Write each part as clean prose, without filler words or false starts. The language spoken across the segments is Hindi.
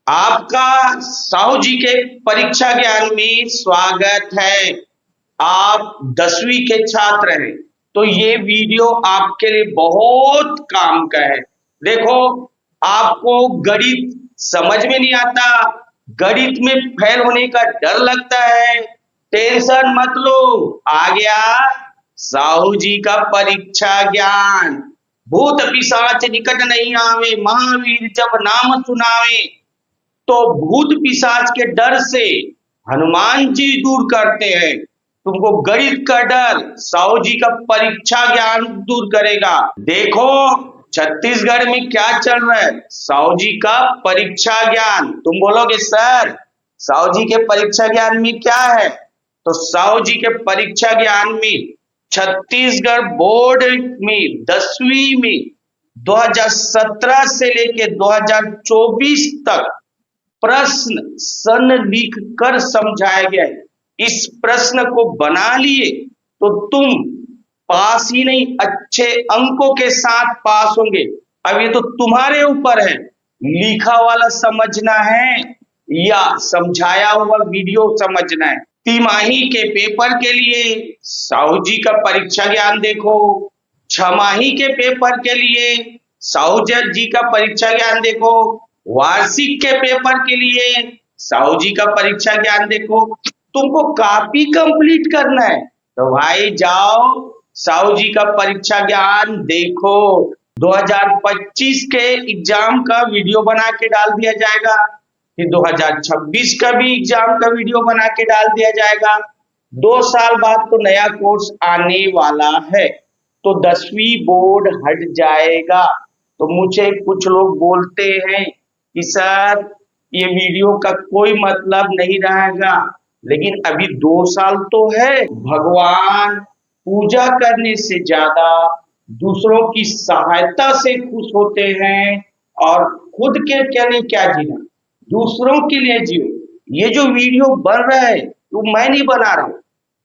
आपका साहू जी के परीक्षा ज्ञान में स्वागत है। आप 10वीं के छात्र हैं, तो ये वीडियो आपके लिए बहुत काम का है। देखो, आपको गणित समझ में नहीं आता, गणित में फेल होने का डर लगता है, टेंशन मत लो। आ गया साहू जी का परीक्षा ज्ञान। भूत पिशाच निकट नहीं आवे, महावीर जब नाम सुनावे। तो भूत पिशाच के डर से हनुमान जी दूर करते हैं। तुमको गणित का डर साहू जी का परीक्षा ज्ञान दूर करेगा। देखो, छत्तीसगढ़ में क्या चल रहा है, साहू जी का परीक्षा ज्ञान। तुम बोलोगे सर, साहू जी के परीक्षा ज्ञान में क्या है? तो साहू जी के परीक्षा ज्ञान में छत्तीसगढ़ बोर्ड में 10वीं में 2017 से लेके 2024 तक प्रश्न सन लिख कर समझाया गया है। इस प्रश्न को बना लिए तो तुम पास ही नहीं, अच्छे अंकों के साथ पास होंगे। अब ये तो तुम्हारे ऊपर है, लिखा वाला समझना है या समझाया हुआ वीडियो समझना है। तिमाही के पेपर के लिए साहू जी का परीक्षा ज्ञान देखो, छमाही के पेपर के लिए साहू जी का परीक्षा ज्ञान देखो, वार्षिक के पेपर के लिए साहू जी का परीक्षा ज्ञान देखो। तुमको कॉपी कंप्लीट करना है तो भाई जाओ, साहू जी का परीक्षा ज्ञान देखो। 2025 के एग्जाम का वीडियो बना के डाल दिया जाएगा, फिर 2026 का भी एग्जाम का वीडियो बना के डाल दिया जाएगा। 2 साल बाद तो नया कोर्स आने वाला है, तो 10वीं बोर्ड हट जाएगा। तो मुझे कुछ लोग बोलते हैं कि सर ये वीडियो का कोई मतलब नहीं रहेगा, लेकिन अभी 2 साल तो है। भगवान पूजा करने से ज्यादा दूसरों की सहायता से खुश होते हैं, और खुद के लिए क्या जीना, दूसरों के लिए जियो। ये जो वीडियो बन रहा है वो मैं नहीं बना रहा हूं,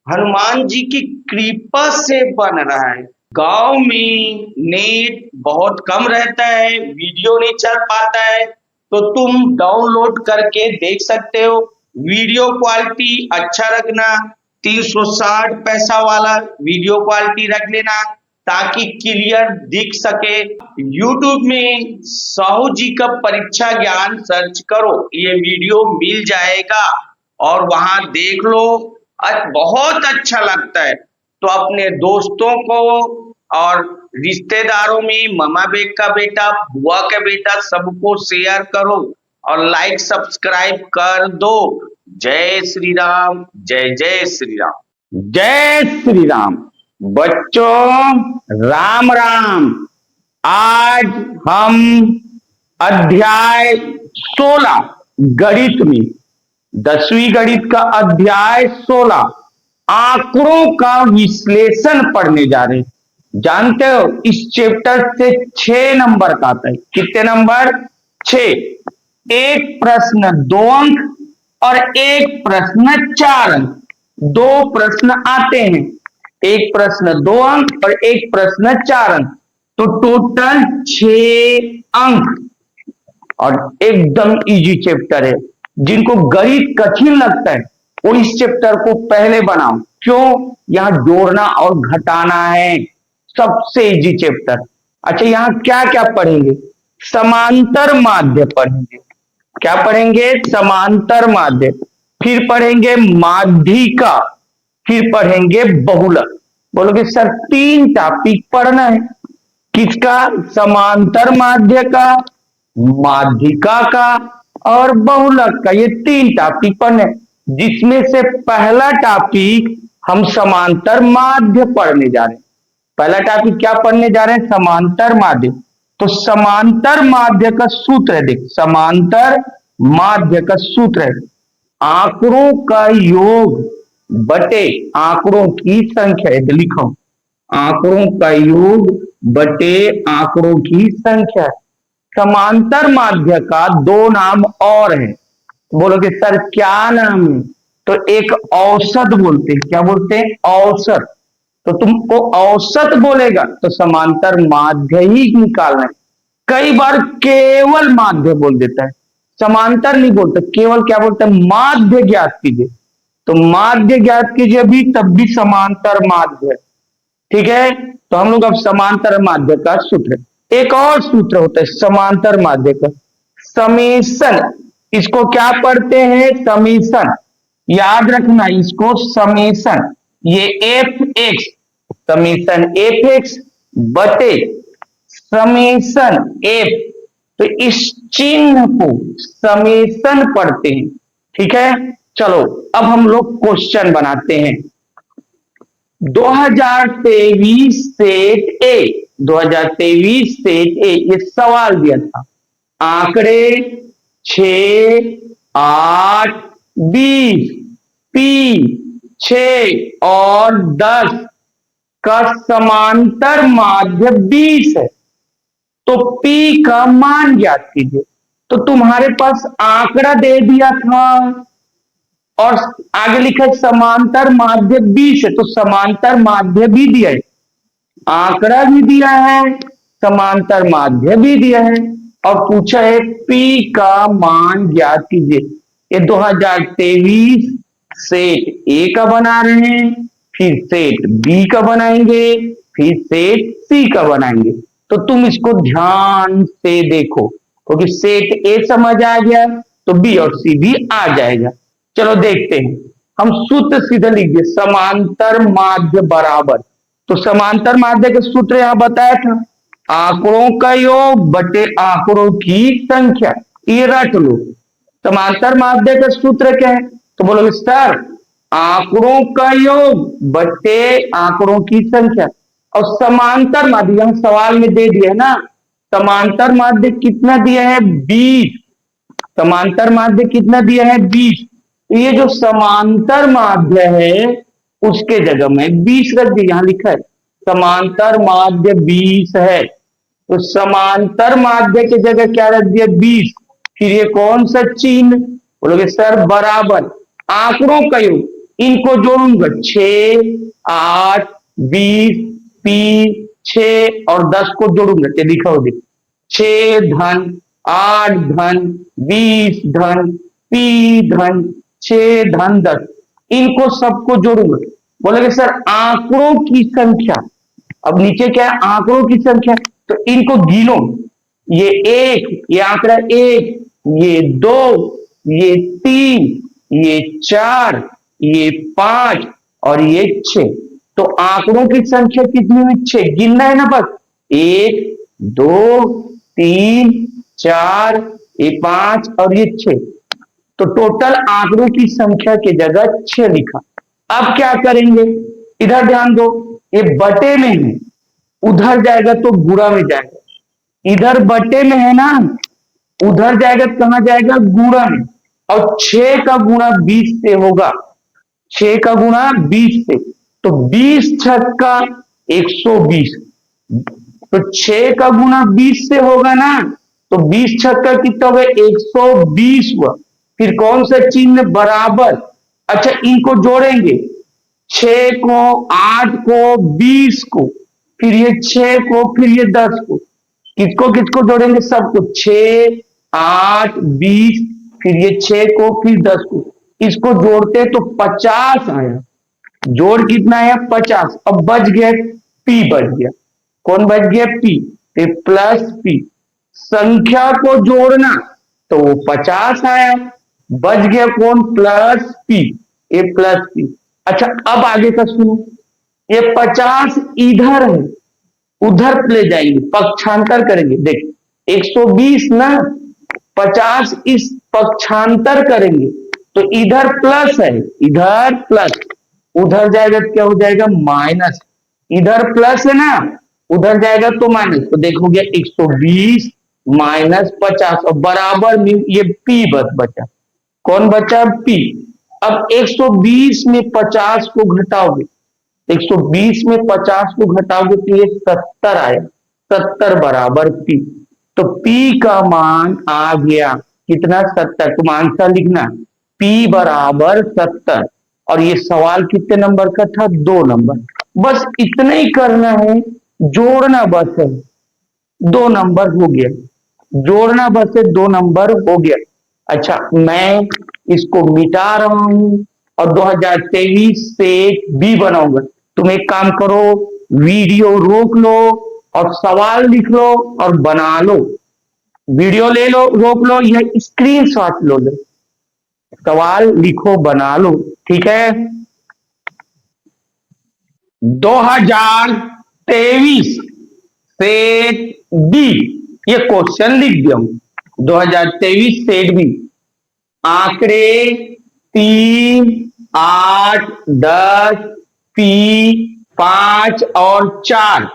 हनुमान जी की कृपा से बन रहा है। गांव में नेट बहुत कम रहता है, वीडियो नहीं चल पाता है, तो तुम डाउनलोड करके देख सकते हो। वीडियो क्वालिटी अच्छा रखना, 360 पैसा वाला वीडियो क्वालिटी रख लेना ताकि क्लियर दिख सके। YouTube में साहू जी का परीक्षा ज्ञान सर्च करो, ये वीडियो मिल जाएगा और वहां देख लो। बहुत अच्छा लगता है तो अपने दोस्तों को और रिश्तेदारों में मामा का बेटा, बुआ का बेटा, सबको शेयर करो और लाइक सब्सक्राइब कर दो। जय श्री राम, जय जय श्री राम, जय श्री राम। बच्चों राम राम। आज हम अध्याय 16 गणित में 10वीं गणित का अध्याय 16 आंकड़ों का विश्लेषण पढ़ने जा रहे हैं। जानते हो इस चैप्टर से 6 नंबर का आता है। कितने नंबर? 6। एक प्रश्न 2 अंक और एक प्रश्न 4 अंक। 2 प्रश्न आते हैं, एक प्रश्न 2 अंक और एक प्रश्न 4 अंक, तो टोटल 6 अंक। और एकदम इजी चैप्टर है। जिनको गणित कठिन लगता है वो इस चैप्टर को पहले बनाओ। क्यों? यहां जोड़ना और घटाना है, सबसे इजी चैप्टर। अच्छा, यहां क्या क्या पढ़ेंगे? समांतर माध्य पढ़ेंगे। क्या पढ़ेंगे? समांतर माध्य। फिर पढ़ेंगे माध्यिका, फिर पढ़ेंगे बहुलक। बोलोगे सर 3 टॉपिक पढ़ना है, किसका? समांतर माध्य का, माध्यिका का और बहुलक का। ये 3 टॉपिक पढ़ने, जिसमें से पहला टॉपिक हम समांतर माध्य पढ़ने जा रहे हैं। पहला टॉपिक क्या पढ़ने जा रहे हैं? समांतर माध्य। तो समांतर माध्य का सूत्र है, देख समांतर माध्य का सूत्र है आंकड़ों का योग बटे आंकड़ों की संख्या है। लिखो, आंकड़ों का योग बटे आंकड़ों की संख्या। समांतर माध्य का 2 नाम और है। बोलोगे सर क्या नाम है? तो एक औसत बोलते हैं। क्या बोलते हैं? औसत। तो तुमको औसत बोलेगा तो समांतर माध्य ही निकालना है। कई बार केवल माध्य बोल देता है, समांतर नहीं बोलते, केवल क्या बोलते हैं, माध्य ज्ञात कीजिए। तो माध्य ज्ञात कीजिए भी, तब भी समांतर माध्य। ठीक है, तो हम लोग अब समांतर माध्य का सूत्र, एक और सूत्र होता है समांतर माध्य का, समेशन। इसको क्या पढ़ते हैं, समेशन, याद रखना इसको, समेशन। ये F x, summation F x बटे समेशन एफ, तो इस चिन्ह को समेशन पढ़ते हैं। ठीक है, चलो अब हम लोग क्वेश्चन बनाते हैं। 2023 सेट ए, 2023 सेट ए, ये सवाल दिया था, आंकड़े 6, 8, 20, पी 6 और 10 का समांतर माध्य 20 है, तो P का मान ज्ञात कीजिए। तो तुम्हारे पास आंकड़ा दे दिया था और आगे लिखा है समांतर माध्य 20 है, तो समांतर माध्य भी दिया है, आंकड़ा भी दिया है, समांतर माध्य भी दिया है, और पूछा है P का मान ज्ञात कीजिए। ये 2023 सेट ए का बना रहे हैं, फिर सेट बी का बनाएंगे, फिर सेट सी का बनाएंगे। तो तुम इसको ध्यान से देखो, क्योंकि सेट ए समझ आ गया तो बी और सी भी आ जाएगा। चलो देखते हैं, हम सूत्र सीधे लिख दिए, समांतर माध्य बराबर, तो समांतर माध्य का सूत्र यहां बताया था, आंकड़ों का योग बटे आंकड़ों की संख्या, ये रट लो। समांतर माध्य का सूत्र क्या है, तो बोलोगे सर आंकड़ों का योग बटे आंकड़ों की संख्या, और समांतर माध्य हम सवाल में दे दिया है ना, समांतर माध्य कितना दिया है, 20, समांतर माध्य कितना दिया है, 20। तो ये जो समांतर माध्य है उसके जगह में 20 रख दिया, यहां लिखा है समांतर माध्य 20 है, तो समांतर माध्य की जगह क्या रख दिया, 20। फिर ये कौन सा चिन्ह, बोलोगे सर बराबर आंकड़ों का योग, इनको जोड़ूंगा 6, 8, 20, पी 6 और 10 को जोड़ूंगा, ये लिखा होगी 6 धन 8 धन 20 धन पी धन 6 धन 10, इनको सबको जोड़ूंगा। बोलेगे सर आंकड़ों की संख्या, अब नीचे क्या है, आंकड़ों की संख्या, तो इनको गिनो, ये 1, ये आंकड़ा 1, ये 2, ये 3, ये 4, ये 5 और ये 6, तो आंकड़ों की संख्या कितनी हुई, 6, गिनना है ना बस, 1 2 3 4, ये 5 और ये 6, तो टोटल आंकड़ों की संख्या की जगह 6 लिखा। अब क्या करेंगे, इधर ध्यान दो, ये बटे में है, उधर जाएगा तो गुणा में जाएगा, इधर बटे में है ना, उधर जाएगा तो कहां जाएगा, गुणा में, और 6 का गुणा 20 से होगा, 6 का गुणा 20 से, तो 20 छक्का 120, तो 6 का गुणा 20 से होगा ना, तो 20 छक्का कितना होगा, 120 हुआ। फिर कौन सा चिन्ह, बराबर, अच्छा इनको जोड़ेंगे, 6 को 8 को 20 को, फिर ये 6 को, फिर ये 10 को, किसको किसको जोड़ेंगे, सबको, 6 8 20, फिर ये 6 को, फिर 10 को, इसको जोड़ते तो 50 आया, जोड़ कितना आया, 50, अब बच गया पी, बच गया, कौन बच गया, पी, प्लस पी, संख्या को जोड़ना तो वो 50 आया, बच गया कौन, प्लस पी, ए प्लस पी। अच्छा अब आगे का सुनो, ये 50 इधर है, उधर ले जाएंगे, पक्षांतर करेंगे, देख 120 ना, 50 इस पक्षांतर करेंगे तो इधर प्लस है, इधर प्लस, उधर जाएगा तो क्या हो जाएगा, माइनस, इधर प्लस है ना, उधर जाएगा तो माइनस, तो देखोगे 120 माइनस 50 और बराबर में ये पी बस बचा, कौन बचा, पी। अब 120 में 50 को घटाओगे, 120 में 50 को घटाओगे तो ये 70 आया, 70 बराबर पी, तो पी का मान आ गया कितना, 70, तुम आंसर लिखना, पी बराबर 70। और ये सवाल कितने नंबर का था, 2 नंबर, बस इतना ही करना है, जोड़ना बस है, 2 नंबर हो गया, जोड़ना बस है, 2 नंबर हो गया। अच्छा, मैं इसको मिटा रहा हूं और 2023 सेट बी बनाऊंगा। तुम एक काम करो, वीडियो रोक लो और सवाल लिख लो और बना लो। वीडियो ले लो, रोक लो या स्क्रीनशॉट लो, सवाल लिखो, बना लो। ठीक है, 2023 सेट बी, ये क्वेश्चन लिख दिया हूं। 2023 सेट बी, आंकड़े 3, 8, 10, पी 5 और 4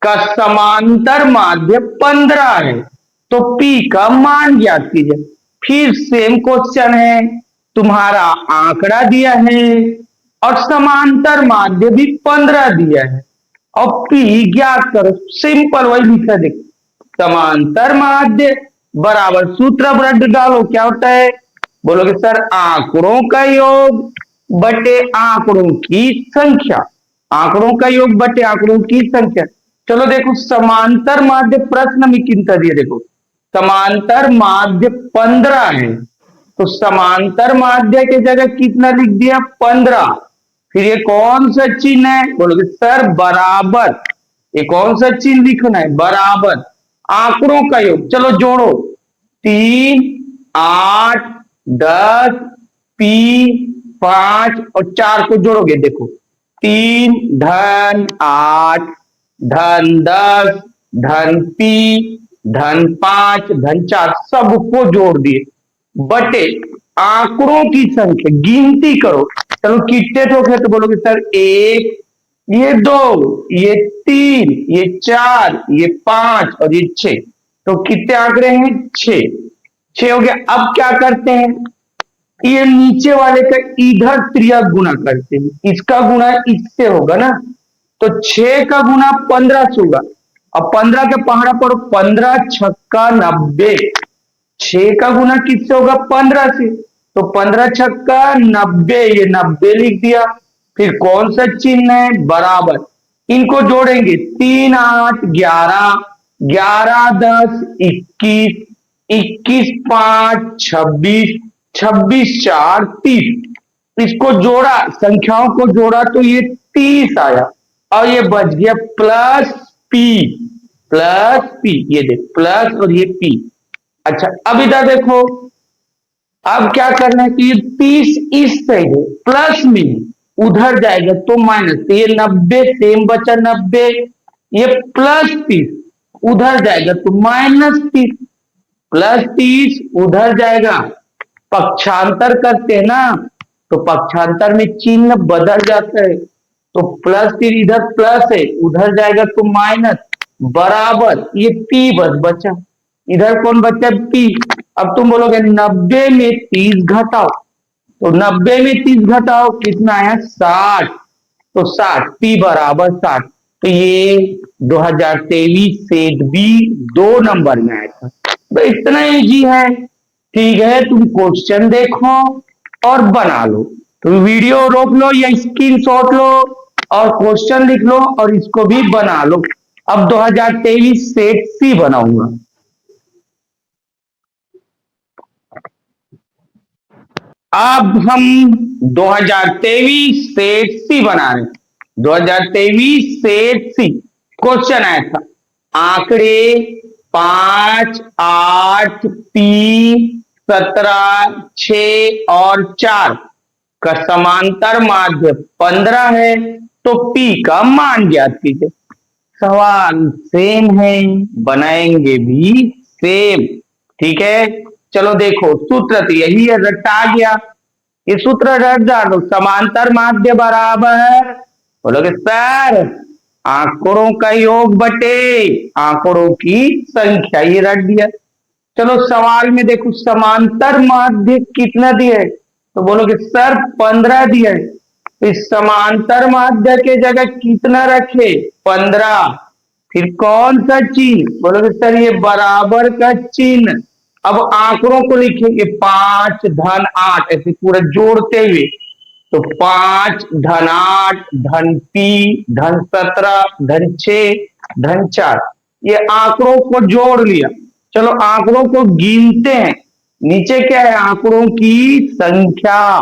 का समांतर माध्य 15 है, तो पी का मान ज्ञात कीजिए। फिर सेम क्वेश्चन है, तुम्हारा आंकड़ा दिया है और समांतर माध्य भी 15 दिया है और पी ज्ञात करो। सिंपल वही लिखा, देखो समांतर माध्य बराबर सूत्र रट डालो, क्या होता है? बोलोगे सर आंकड़ों का योग बटे आंकड़ों की संख्या, आंकड़ों का योग बटे आंकड़ों की संख्या। चलो देखो, समांतर माध्य प्रश्न में कितना दिया, देखो समांतर माध्य 15 है, तो समांतर माध्य के जगह कितना लिख दिया? 15। फिर ये कौन सा चिन्ह है? बोलोगे सर बराबर। ये कौन सा चिन्ह लिखना है? बराबर आंकड़ों का योग। चलो जोड़ो, 3, 8, 10, पी 5 और 4 को जोड़ोगे, देखो 3 धन 8 धन 10 धन पी धन 5 धन 4 सबको जोड़ दिए बटे आंकड़ों की संख्या, गिनती करो। चलो कितने ठोक है? तो बोलोगे सर 1, ये 2, ये 3, ये 4, ये 5 और ये 6। तो कितने आंकड़े हैं? 6। 6 हो गया। अब क्या करते हैं, ये नीचे वाले का इधर त्रिया गुना करते हैं, इसका गुना इससे होगा ना, तो 6 का गुना 15 से होगा। अब 15 के पहाड़ा पर 15 छक्का 90, 6 का गुना किससे होगा? 15 से, तो 15 छक्का 90, ये 90 लिख दिया। फिर कौन सा चिन्ह है? बराबर। इनको जोड़ेंगे, 3, 8, 11, 11, 10, 21, 21, 5, 26, 26, 4, 30। इसको जोड़ा, संख्याओं को जोड़ा तो ये 30 आया और ये बच गया प्लस पी, प्लस पी, ये देख प्लस और ये पी। अच्छा, अब इधर देखो, अब क्या करना है कि ये 30 इस साइड है, प्लस में उधर जाएगा तो माइनस, तो ये 90 सेम बचा 90, ये प्लस 30 उधर जाएगा तो माइनस 30, प्लस 30 उधर जाएगा। पक्षांतर करते हैं ना, तो पक्षांतर में चिन्ह बदल जाता है, तो प्लस 30 इधर प्लस है, उधर जाएगा तो माइनस, बराबर ये पी बस बचा। इधर कौन बचा? पी। अब तुम बोलोगे 90 में 30 घटाओ, तो 90 में 30 घटाओ कितना आया? 60। तो 60, पी बराबर 60। तो ये 2023 सेट बी 2 नंबर में आया था। तो इतना इजी है। ठीक है, तुम क्वेश्चन देखो और बना लो, तुम वीडियो रोक लो या स्क्रीनशॉट लो और क्वेश्चन लिख लो और इसको भी बना लो। अब 2023 सेट सी बनाऊंगा। अब हम 2023 सेट सी बना रहे हैं। 2023 सेट सी क्वेश्चन आया था, आंकड़े 5, 8, 3, 17, 6 और 4 का समांतर माध्य 15 है, तो पी का मान ज्ञात कीजिए। सवाल सेम है, बनाएंगे भी सेम। ठीक है, चलो देखो, सूत्र तो यही है, रटा गया, ये सूत्र रट डालो, समांतर माध्य बराबर, बोलोगे सर आंकड़ों का योग बटे आंकड़ों की संख्या, ये रट दिया। चलो सवाल में देखो, समांतर माध्य कितना दिया है? तो बोलोगे सर 15 दिया है, तो इस समांतर माध्य के जगह कितना रखे? 15। फिर कौन सा चिन्ह? बोलोगे सर ये बराबर का चिन्ह। अब आंकड़ों को लिखेंगे, 5 धन 8, ऐसे पूरा जोड़ते हुए, तो 5 धन 8 धन पी धन 17 धन 6 धन 4, ये आंकड़ों को जोड़ लिया। चलो आंकड़ों को गिनते हैं, नीचे क्या है? आंकड़ों की संख्या।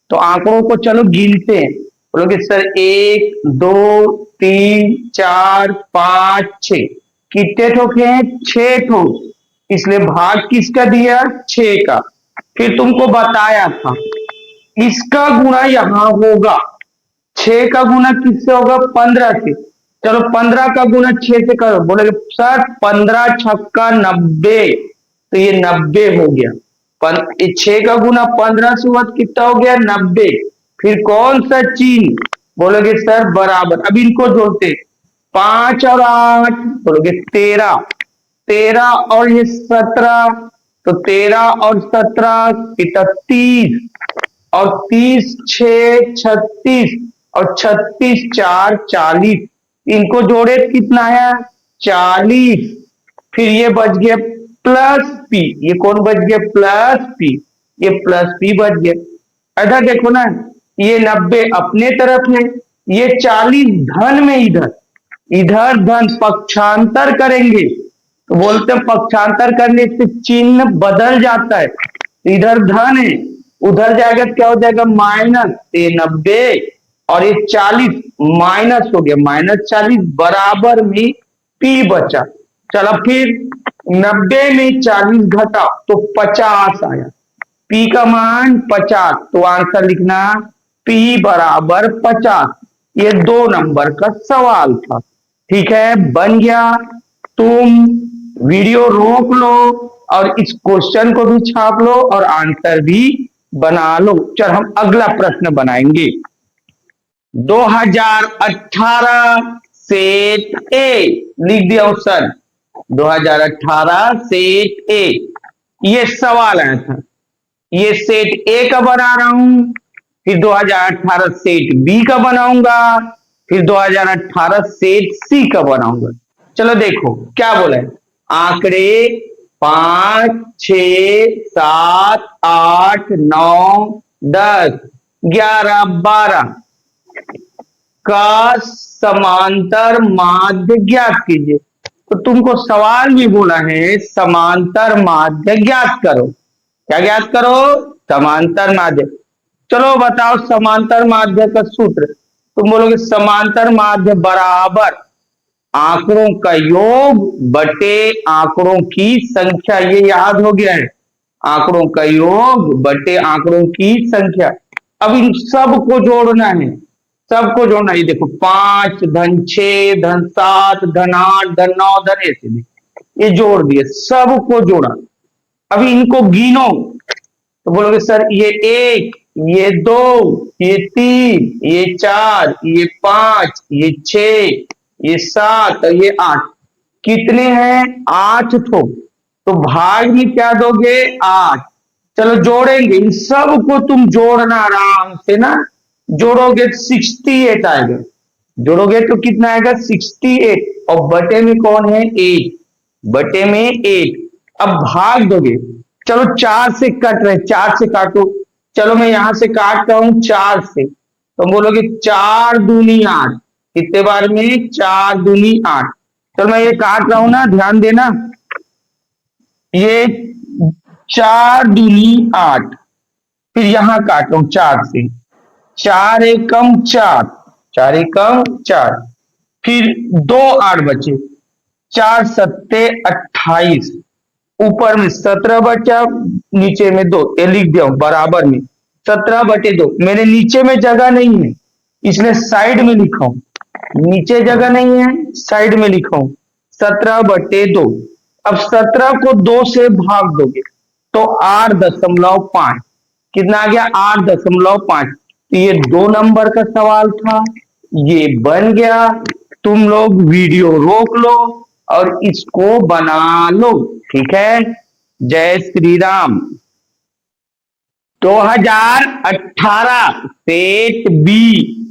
तो आंकड़ों को चलो गिनते हैं। बोलोगे सर 1 2 3 4 5 6, कितने ठोके हैं? 6 ठोक। इसलिए भाग किसका दिया? 6 का। फिर तुमको बताया था इसका गुणा यहां होगा। 6 का गुना किससे होगा? 15 से। चलो 15 का गुना 6 से करो। बोले सर 15 छक्का 90, तो ये 90 हो गया। 6 का गुना 15 से हुआ तो कितना हो गया? 90। फिर कौन सा चिन्ह? बोलोगे सर बराबर। अब इनको जोड़ते, 5 और 8, बोलोगे 13, 13 और ये 17, तो 13 और 17 कितना? 30, और 30 6 36, और 36 4 40। इनको जोड़े तो कितना है? 40। फिर ये बच गया प्लस पी। ये कौन बच गया? Plus P. ये प्लस पी बच गया। इधर देखो ना, ये 90 अपने तरफ है, ये 40 धन में इधर, इधर धन पक्षांतर करेंगे तो बोलते हैं पक्षांतर करने से चिन्ह बदल जाता है। इधर धन है, उधर जाएगा तो क्या हो जाएगा? माइनस। ये 90 और ये 40 माइनस हो गया, -40 बराबर में पी बचा। चलो फिर 90 में 40 घटा तो 50 आया। पी का मान 50, तो आंसर लिखना पी बराबर 50। ये 2 नंबर का सवाल था। ठीक है, बन गया। तुम वीडियो रोक लो और इस क्वेश्चन को भी छाप लो और आंसर भी बना लो। चल हम अगला प्रश्न बनाएंगे। 2018 सेट ए, लिख दिया ऑप्शन 2018 सेट ए। ये सवाल आया था, ये सेट ए का बना रहा हूं, फिर 2018 सेट बी का बनाऊंगा, फिर 2018 सेट सी का बनाऊंगा। चलो देखो क्या बोला है। आंकड़े 5 6 7 8 9 10 11 12 का समांतर माध्य ज्ञात कीजिए। तो तुमको सवाल भी बोला है समांतर माध्य ज्ञात करो। क्या ज्ञात करो? समांतर माध्य। चलो बताओ समांतर माध्य का सूत्र। तुम बोलोगे समांतर माध्य बराबर आंकड़ों का योग बटे आंकड़ों की संख्या। ये याद हो गया है, आंकड़ों का योग बटे आंकड़ों की संख्या। अब इन सबको जोड़ना है, सबको जोड़ना है। ये देखो 5 धन 6 धन 7 धन 8 धन 9 धन ऐसे भी ये जोड़ दिए, सबको जोड़ा। अभी इनको गिनो तो बोलोगे सर ये 1, ये 2, ये 3, ये 4, ये 5, ये 6, ये 7 और ये 8। कितने हैं? 8 ठो। तो भाग में क्या दोगे? 8। चलो जोड़ेंगे, इन सब को तुम जोड़ना आराम से ना। जोड़ोगे 68 आएगा। जोड़ोगे तो कितना आएगा? 68। और बटे में कौन है? 8। बटे में 8। अब भाग दोगे। चलो 4 से कट रहे, 4 से काटो। चलो मैं यहां से काट रहा हूं 4 से, तो बोलोगे 4 दूनी 8। कितने बार में? 4 दूनी 8। चलो मैं ये काट रहा हूं ना, ध्यान देना। ये 4 दूनी 8। फिर यहां काट रहा हूं 4 से, 4 एकम 4, 4 एकम 4। फिर 2 8 बचे, 4 सत्ते 28। ऊपर में 17 बचा, नीचे में 2। ये लिख दिया हूं बराबर में 17 बटे 2। मेरे नीचे में जगह नहीं है इसलिए साइड में लिखा हूं। नीचे जगह नहीं है, साइड में लिखा हूं 17 बटे 2। अब 17 को 2 से भाग दोगे तो 8.5। कितना आ गया? 8.5। तो ये 2 नंबर का सवाल था, ये बन गया। तुम लोग वीडियो रोक लो और इसको बना लो। ठीक है, जय श्री राम। 2018 सेट बी,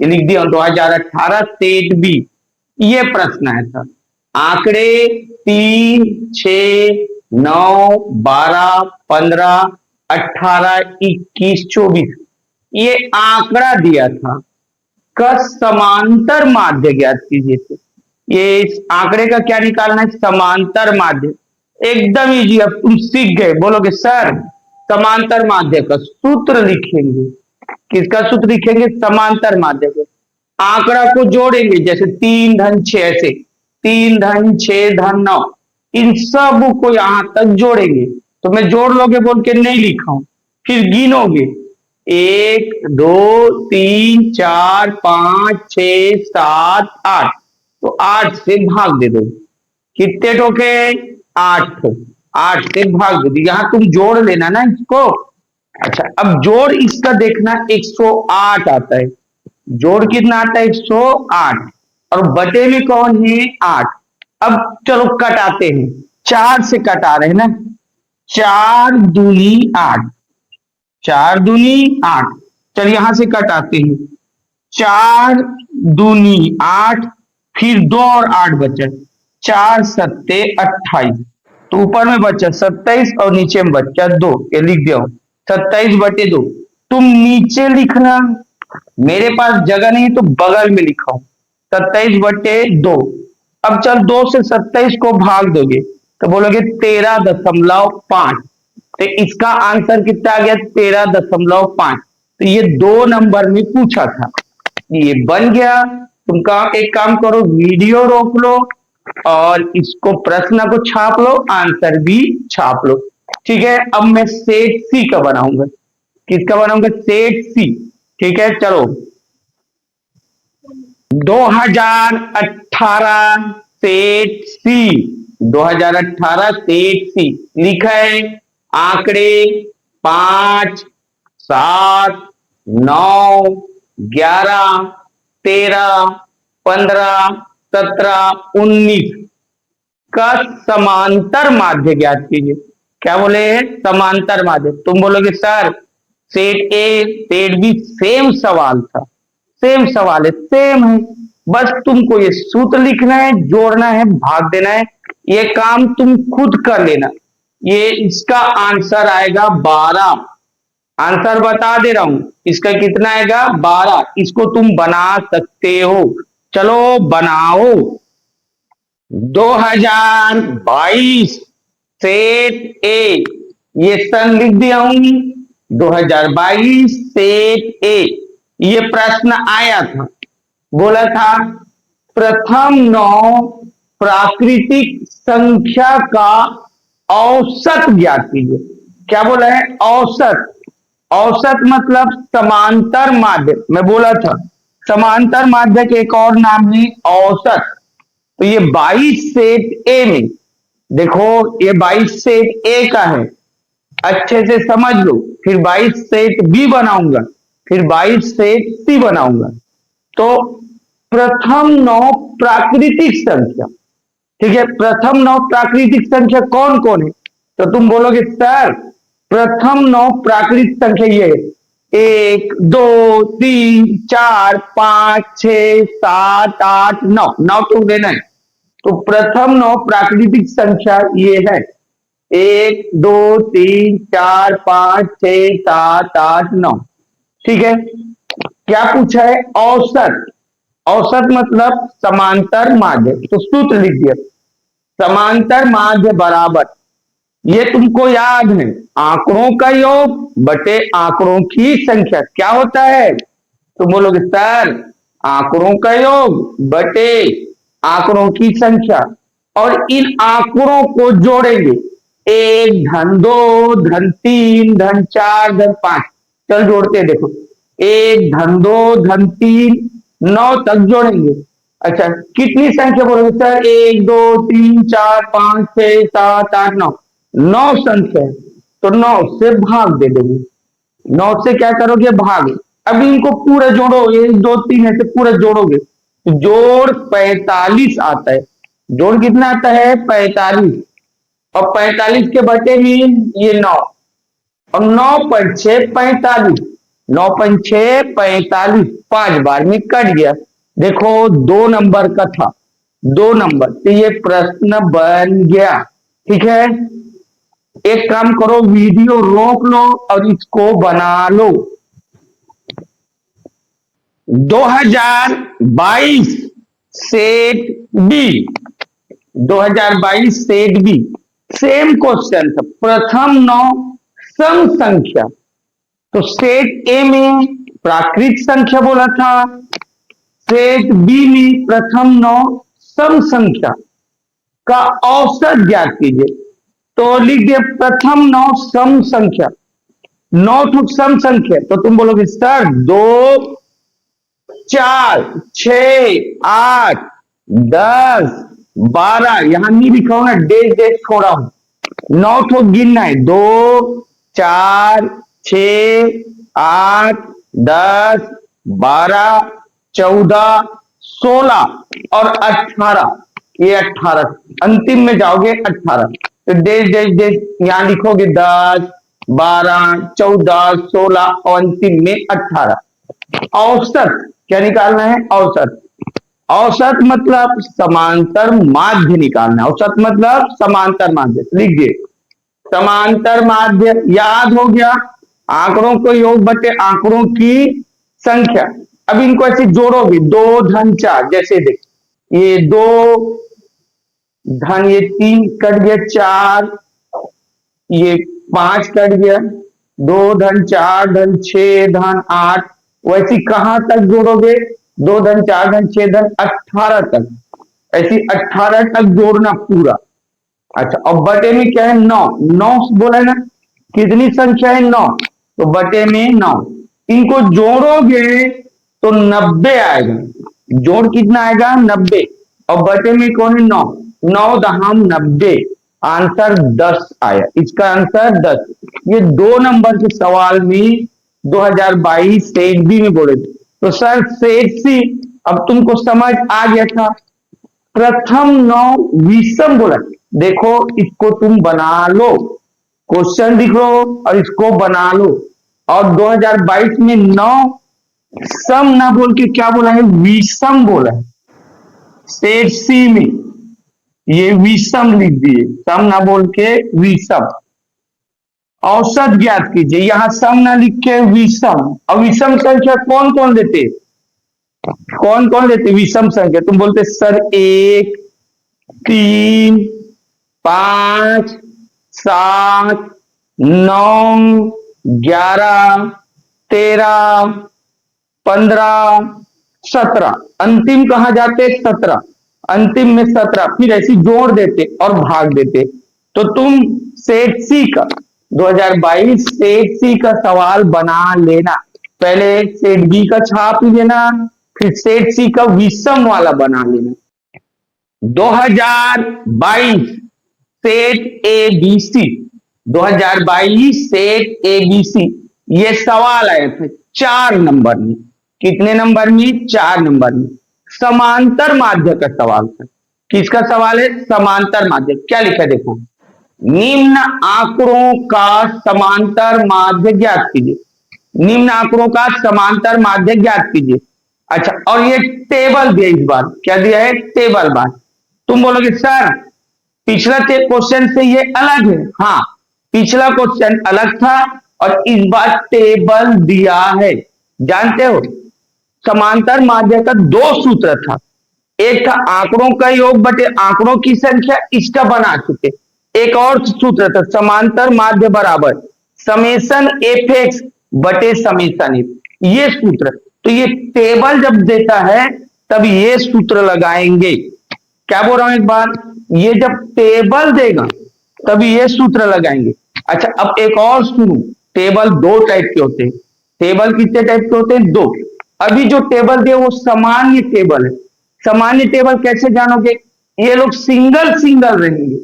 लिख दिया 2018 सेट बी। ये प्रश्न है सर। आंकड़े 3 6 9 12 15 18 21 24, ये आंकड़ा दिया था का समांतर माध्य ज्ञात कीजिए। थे ये इस आंकड़े का क्या निकालना है? समांतर माध्य। एकदम इजी, अब तुम सीख गए। बोलोगे सर समांतर माध्य का सूत्र लिखेंगे। किसका सूत्र लिखेंगे? समांतर माध्य का। आंकड़ा को जोड़ेंगे, जैसे 3 धन 6, ऐसे 3 धन 6 धन 9, इन सब को यहां तक जोड़ेंगे। तो मैं जोड़ लोगे बोल के नहीं लिखा हूं, फिर गिनोगे 1 2 3 4 5 6 7 8, तो 8 से भाग दे दो। कितने ठोके? 8 ठोक। 8 से भाग दे दो, यहां तुम जोड़ लेना ना इसको। अच्छा, अब जोड़ इसका देखना 108 आता है। जोड़ कितना आता है? 108। और बटे में कौन है? 8। अब चलो कटाते हैं, 4 से कटा रहे हैं ना। 4 दूनी 8, 4 दूनी 8। चल यहां से कटाते हैं, 4 दूनी 8, फिर 2 और 8 बचे, 4 सत्ते 28। तो ऊपर में बचा 27 और नीचे में बचा 2, ये लिख दिया 27 बटे 2। तुम नीचे लिखना, मेरे पास जगह नहीं तो बगल में लिखा हूं 27 बटे 2। अब चल 2 से 27 को भाग दोगे तो बोलोगे 13.5। तो इसका आंसर कितना आ गया? 13.5। तो ये 2 नंबर में पूछा था, ये बन गया। तुम एक काम करो, वीडियो रोक लो और इसको प्रश्न को छाप लो, आंसर भी छाप लो। ठीक है, अब मैं सेट सी का बनाऊंगा। किसका बनाऊंगा? सेट सी। ठीक है, चलो 2018 सेट सी, 2018 सेट सी लिखा है। आंकड़े 5 7 9 11 13 15 17 19 का समांतर माध्य ज्ञात कीजिए। क्या बोले? समांतर माध्य। तुम बोलोगे सर सेट ए सेट बी सेम सवाल था। सेम सवाल है, सेम है, बस तुमको ये सूत्र लिखना है, जोड़ना है, भाग देना है। ये काम तुम खुद कर लेना। ये इसका आंसर आएगा 12। आंसर बता दे रहा हूं, इसका कितना आएगा? 12। इसको तुम बना सकते हो, चलो बनाओ। 2022 सेट ए, ये सन लिख दिया हूं। 2022 सेट ए, ये प्रश्न आया था, बोला था प्रथम 9 प्राकृतिक संख्या का औसत ज्ञात कीजिए। क्या बोला है? औसत। औसत मतलब समांतर माध्य। मैं बोला था समांतर माध्य के एक और नाम है औसत। तो ये 22 सेट ए में देखो, ये 22 सेट ए का है, अच्छे से समझ लो। फिर 22 सेट बी बनाऊंगा, फिर 22 सेट सी बनाऊंगा। तो प्रथम 9 प्राकृतिक संख्या, ठीक है, प्रथम 9 प्राकृतिक संख्या कौन कौन है? तो तुम बोलोगे सर प्रथम 9 प्राकृतिक संख्या ये है 1 2 3 4 5 6 7 8 9, 9 तो देना है। तो प्रथम 9 प्राकृतिक संख्या ये है 1 2 3 4 5 6 7 8 9। ठीक है, क्या पूछा है? औसत। औसत मतलब समांतर माध्य। तो सूत्र लिख दिया, समांतर माध्य बराबर, ये तुमको याद है, आंकड़ों का योग बटे आंकड़ों की संख्या। क्या होता है? तुम बोलोगे सर आंकड़ों का योग बटे आंकड़ों की संख्या, और इन आंकड़ों को जोड़ेंगे 1 धन 2 धन 3 धन 4 धन 5। चल जोड़ते हैं, देखो 1 धन 2 धन 3 9 तक जोड़ेंगे। अच्छा, कितनी संख्या बोलोगे सर? 1 2 3 4 5 6 7 8 9, 9 संख्या है। तो 9 से भाग दे देंगे। 9 से क्या करोगे? भाग। अब इनको पूरा जोड़ो, 1 2 3 ऐसे पूरा जोड़ोगे, जोड़ 45 आता है। जोड़ कितना आता है? 45। और 45 के बटे में ये 9, और 9 पंच 6 45, 9 पंच 6 45, 5 बार में कट गया। देखो 2 नंबर का था, 2 नंबर, तो ये प्रश्न बन गया। ठीक है, एक काम करो, वीडियो रोक लो और इसको बना लो। 2022 set B, 2022 set B, same question था। प्रथम 9 सम संख्या। तो सेट ए में प्राकृत संख्या बोला था, सेट बी में प्रथम 9 सम संख्या का औसत ज्ञात कीजिए। तो लिख दिया प्रथम 9 सम संख्या, 9 तो सम संख्या, तो तुम बोलोगे सर 2 4 6 8 10 12, यहां नहीं लिखा हूं ना, डेश डेश छोड़ा हूं। 9 तो गिनना है, 2 4 6 8 10 12 14 16 और 18, ये 18 अंतिम में जाओगे 18, तो डेश डेश डेश यहां लिखोगे 10 12 14 16 और अंतिम में 18। औसत क्या निकालना है? औसत। औसत मतलब समांतर माध्य निकालना है। औसत मतलब समांतर माध्य। लिखिए समांतर माध्य, याद हो गया, आंकड़ों को योग बटे आंकड़ों की संख्या। अब इनको ऐसे जोड़ोगे, 2 धन 4, जैसे देख ये 2 धन ये 3 कट गया, 4 ये 5 कट गया, 2 धन 4 धन 6 धन 8, वैसे कहां तक जोड़ोगे? 2 धन 4 धन 6 धन 18 तक, ऐसी 18 तक जोड़ना पूरा। अच्छा, अब बटे में क्या है? 9, 9 बोला है ना, कितनी संख्या है? 9, तो बटे में 9, इनको जोड़ोगे तो 90 आएगा। जोड़ कितना आएगा? 90, और बटे में कौन है? 9, 9 दहाम 90, आंसर 10 आया। इसका आंसर 10। ये 2 नंबर के सवाल में 2022 सेट बी में बोले थे। तो सर सेट सी, अब तुमको समझ आ गया था। प्रथम 9 विषम बोला, देखो इसको तुम बना लो, क्वेश्चन लिख लो और इसको बना लो। और 2022 में 9 सम ना बोल के क्या बोला है? विषम बोला है। सेट सी में ये विषम लिख दिए, सम ना बोल के विषम। औसत ज्ञात कीजिए, यहां सम ना लिख के विषम। और विषम संख्या कौन कौन लेते? कौन कौन लेते विषम संख्या? तुम बोलते सर 1 3 5 7 9 11 13 15 17, अंतिम कहां जाते? 17, अंतिम में 17, फिर ऐसी जोड़ देते और भाग देते। तो तुम सेट सी का 2022 सेट सी का सवाल बना लेना। पहले सेट बी का छाप लेना, फिर सेट सी का विषम वाला बना लेना। 2022 set A B C, 2022 set A B C, ये सवाल आए थे 4 नंबर में। कितने नंबर में? 4 नंबर में। समांतर माध्य का सवाल था। किसका सवाल है? समांतर माध्य। क्या लिखा है देखो, निम्न आंकड़ों का समांतर माध्य ज्ञात कीजिए। निम्न आंकड़ों का समांतर माध्य ज्ञात कीजिए। अच्छा, और ये टेबल दिया, इस बार क्या दिया है? टेबल। बात तुम बोलोगे सर पिछला क्वेश्चन से ये अलग है। हाँ, पिछला क्वेश्चन अलग था और इस बार टेबल दिया है। जानते हो समांतर माध्य का 2 सूत्र था, एक था आंकड़ों का योग बटे आंकड़ों की संख्या, इसका बना चुके। एक और सूत्र था समांतर माध्य बराबर समेशन एफ एक्स बटे समेशन एफ, ये सूत्र। तो ये टेबल जब देता है तब ये सूत्र लगाएंगे। क्या बोल रहा हूं एक बार, ये जब टेबल देगा तब ये सूत्र लगाएंगे। अच्छा, अब एक और सुनो, टेबल 2 टाइप के होते हैं। टेबल कितने टाइप के होते हैं? 2। अभी जो टेबल दिया वो सामान्य टेबल है। सामान्य टेबल कैसे जानोगे? ये लोग सिंगल सिंगल रहेंगे।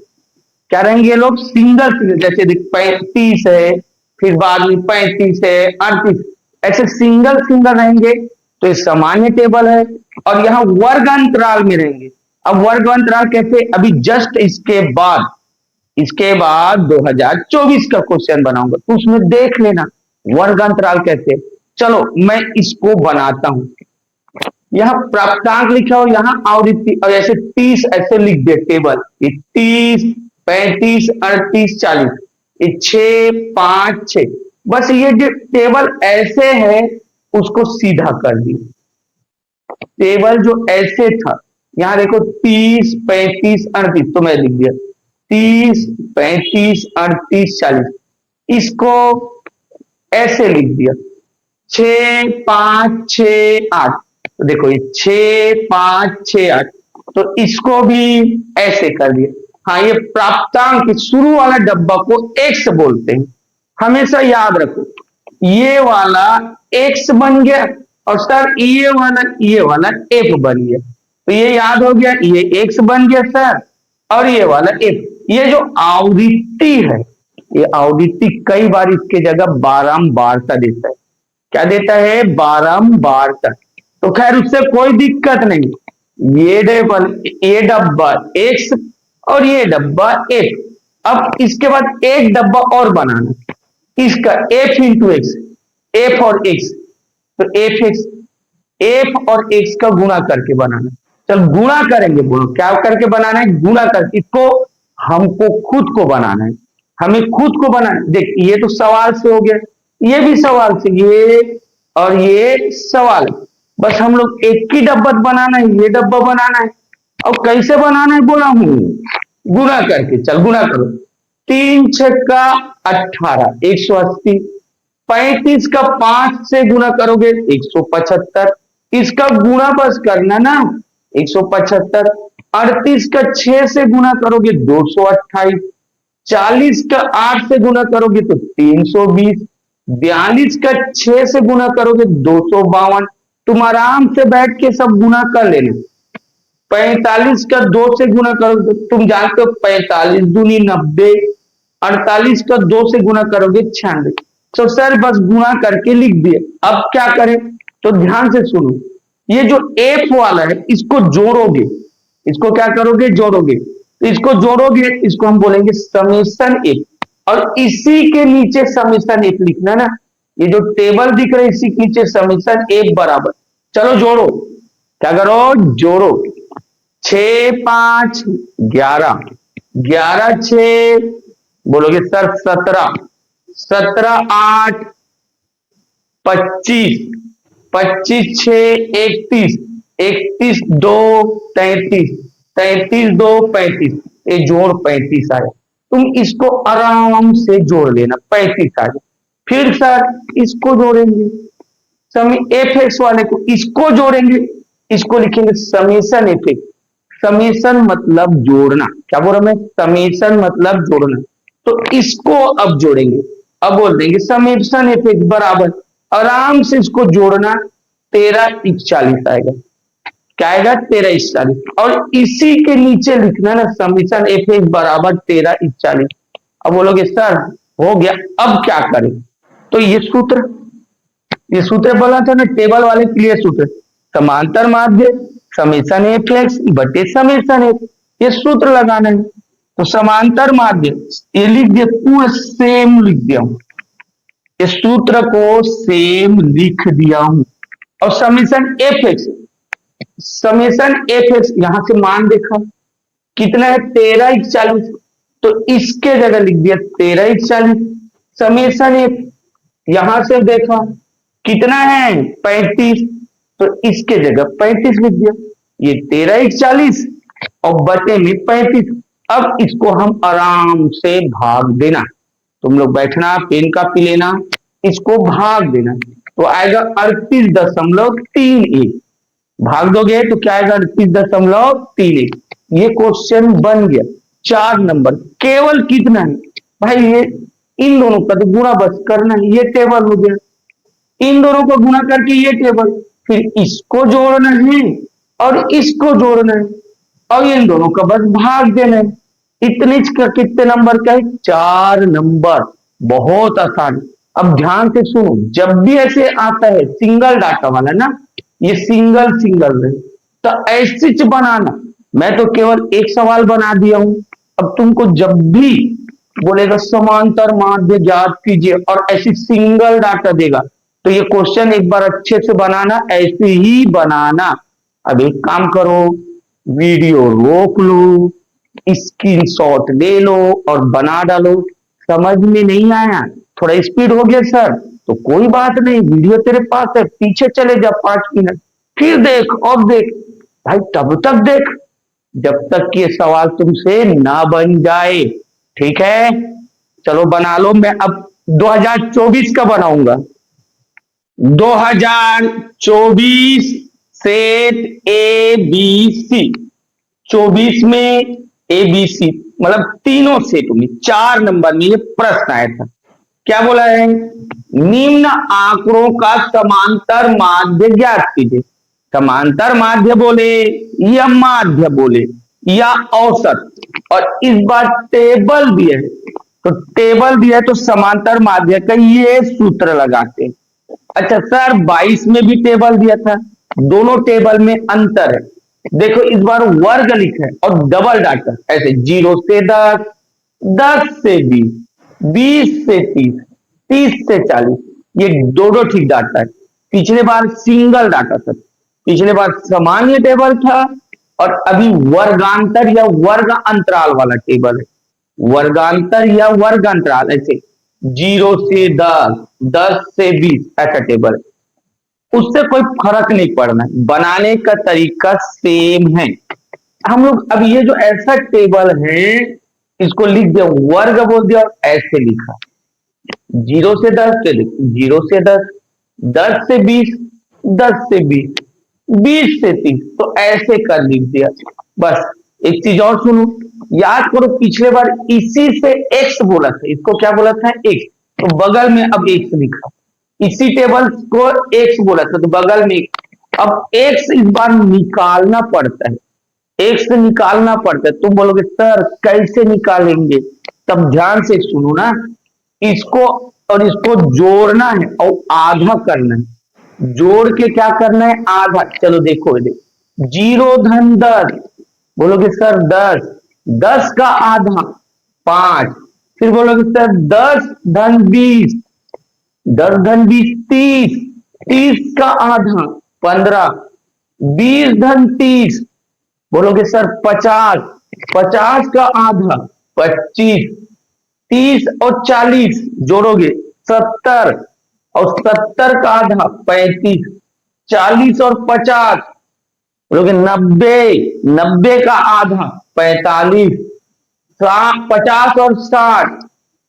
क्या रहेंगे ये लोग? Single single. जैसे 35 है, फिर बाद में 35 है, 38, ऐसे सिंगल सिंगल रहेंगे। तो ये सामान्य टेबल है। और यहाँ वर्ग अंतराल में रहेंगे। अब वर्ग अंतराल कैसे? अभी जस्ट इसके बाद 2024 का क्वेश्चन बनाऊंगा, तो उसमें देख लेना वर्ग अंतराल कैसे। चलो मैं इसको बनाता हूं। यहां प्राप्तांक लिखा हो, यहां आवृत्ति, और ऐसे 30 ऐसे लिख दे टेबल। ये 30 35 38 40, ये 6 5 6, बस ये जो टेबल ऐसे है उसको सीधा कर दिया। टेबल जो ऐसे था, यहां देखो 30 35 38, तो मैं लिख दिया 30 35 38 40, इसको ऐसे लिख दिया 6 5 6 8। तो देखो ये 6 5 6 8, तो इसको भी ऐसे कर दिया। हाँ, ये प्राप्तांक के शुरू वाला डब्बा को एक्स बोलते हैं, हमेशा याद रखो। ये वाला एक्स बन गया और सर ये वाला एफ बन गया, तो ये याद हो गया, ये एक्स बन गया सर और ये वाला एफ। ये जो आवृत्ति है, ये आवृत्ति कई बार इसके जगह बारंबारता देता है। क्या देता है? बारंबारता। तो खैर उससे कोई दिक्कत नहीं। ये डब्बा एक्स और ये डब्बा एफ। अब इसके बाद एक डब्बा और बनाना, इसका एफ इंटू एक्स, एफ और एक्स, तो एफ और एक्स का गुणा करके बनाना। चल गुणा करेंगे, बोलो क्या करके बनाना है? गुणा करके। इसको हमको खुद को बनाना है, हमें खुद को बनाना है। देख ये तो सवाल से हो गया, ये भी सवाल से, ये और ये सवाल। बस हम लोग एक ही डब्बा बनाना है, ये डब्बा बनाना है। और कैसे बनाना है बोला हूं? गुणा करके। चल गुणा करो, 3 छक्का 18, 180। 35 का 5 से गुणा करोगे 175, इसका गुणा बस करना ना, 175। 38 का 6 से गुणा करोगे 228। 40 का 8 से गुणा करोगे तो 320। 42 का 6 से गुणा करोगे 252। तुम आराम से बैठ के सब गुणा कर लेना। 45 का 2 से गुणा करोगे, तुम जानते हो 45 दूनी 90। 48 का 2 से गुणा करोगे 96। तो सर बस गुणा करके लिख दिए। अब क्या करें? तो ध्यान से सुनो, ये जो एफ वाला है इसको जोड़ोगे, इसको क्या करोगे? जोड़ोगे। तो इसको जोड़ोगे, इसको हम बोलेंगे समेशन एफ, और इसी के नीचे समेशन एफ लिखना ना। ये जो टेबल दिख रहा है इसी के नीचे समेशन एफ बराबर। चलो जोड़ो, क्या करो? जोड़ो। 6 5 11, 11 6 बोलोगे सर 17, 17 8 25, 25 6 31, 31 2 33, 33 2 35, ये जोड़ 35 आया। तुम इसको आराम से जोड़ लेना, 35 आ जाए। फिर सर इसको जोड़ेंगे, एफ एक्स वाले को इसको जोड़ेंगे, इसको लिखेंगे समेशन एफ एक्स। समेशन मतलब जोड़ना। क्या बोल रहा मैं? समेशन मतलब जोड़ना। तो इसको अब जोड़ेंगे, अब बोल देंगे समेशन एफ एक्स बराबर, आराम से इसको जोड़ना, 13 41 आएगा। क्या आएगा? 13 41। और इसी के नीचे लिखना ना समेशन एफ एक्स बराबर 13 41। अब बोलोगे सर हो गया, अब क्या करें? तो ये सूत्र बोला था ना टेबल वाले, क्लियर सूत्र, समांतर माध्य समेशन एफ एक्स बटे समेशन एफ, ये सूत्र लगाना है। तो समांतर माध्य ये लिख दिया, पूरा सेम लिख दिया हूं, इस सूत्र को सेम लिख दिया हूं। और समेशन एफ एक्स, यहां से मान देखा कितना है? 13 41, तो इसके जगह लिख दिया 13 41। समेशन एफ यहां से देखा कितना है? 35, तो इसके जगह 35 लिख दिया। ये 13 41 और बटे में 35। अब इसको हम आराम से भाग देना, तुम लोग बैठना, पेन कापी लेना, इसको भाग देना, तो आएगा 38.31। भाग दोगे तो क्या आएगा? 38.31। ये क्वेश्चन बन गया 4 नंबर। केवल कितना है भाई? ये इन दोनों का तो गुणा बस करना है, ये टेबल हो गया। इन दोनों को गुणा करके ये टेबल, फिर इसको जोड़ना है और इसको जोड़ना है, और इन दोनों का बस भाग देना है। इतने का कितने नंबर का है? 4 नंबर। बहुत आसान। अब ध्यान से सुनो, जब भी ऐसे आता है सिंगल डाटा वाला ना, ये सिंगल रहे, तो ऐसे बनाना। मैं तो केवल एक सवाल बना दिया हूं। अब तुमको जब भी बोलेगा समांतर माध्य ज्ञात कीजिए और ऐसी सिंगल डाटा देगा, तो ये क्वेश्चन एक बार अच्छे से बनाना, ऐसे ही बनाना। अब एक काम करो, वीडियो रोक लो, स्क्रीनशॉट ले लो और बना डालो। समझ में नहीं आया, थोड़ा स्पीड हो गया सर, तो कोई बात नहीं, वीडियो तेरे पास है, पीछे चले जा 5 मिनट, फिर देख और देख भाई, तब तक देख जब तक ये सवाल तुमसे ना बन जाए। ठीक है, चलो बना लो। मैं अब 2024 का बनाऊंगा। 2024 सेट ए बी सी, 24 में ए बी सी मतलब तीनों सेट में 4 नंबर में ये प्रश्न आया था। क्या बोला है? निम्न आंकड़ों का समांतर माध्य ज्ञात कीजिए। समांतर माध्य बोले या माध्य बोले या औसत, और इस बार टेबल दिया है, तो टेबल दिया है तो समांतर माध्य का ये सूत्र लगाते हैं। अच्छा सर 22 में भी टेबल दिया था, दोनों टेबल में अंतर है। देखो इस बार वर्ग लिखा है और डबल डाटा, ऐसे 0 से 10, 10 से 20, 20 से 30, 30 से 40, ये दोनों ठीक डाटा है। पिछले बार सिंगल डाटा था, पिछले बार सामान्य टेबल था, और अभी वर्गांतर या वर्ग अंतराल वाला टेबल है। वर्गांतर या वर्ग अंतराल, ऐसे 0 से 10, 10 से 20 ऐसा टेबल है। उससे कोई फर्क नहीं पड़ना, बनाने का तरीका सेम है। हम लोग अब ये जो ऐसा टेबल है इसको लिख दिया, वर्ग बोल दिया और ऐसे लिखा 0 से 10 के लिख 0 से 10, 10 से 20, 10 से 20, 20 से 30, तो ऐसे कर लिख दिया। बस एक चीज और सुनो, याद करो पिछले बार इसी से x बोला था, इसको क्या बोला था? x, तो बगल में अब x लिखा। इसी टेबल को x बोला था तो बगल में, अब x इस बार निकालना पड़ता है, x निकालना पड़ता है। तुम बोलोगे सर कैसे निकालेंगे? तब ध्यान से सुनो ना, इसको और इसको जोड़ना है और आधा करना है। जोड़ के क्या करना है? आधा। चलो देखो 0 धन 10, बोलोगे सर 10, 10 का आधा 5, फिर बोलोगे सर 10 धन 20, 10 धन 20 30, 30 का आधा 15, 20 धन 30, बोलोगे सर 50, 50 का आधा 25, 30 और 40 जोड़ोगे 70, और 70 का आधा 35, 40 और 50 बोलोगे 90, 90 का आधा 45, 50 और 60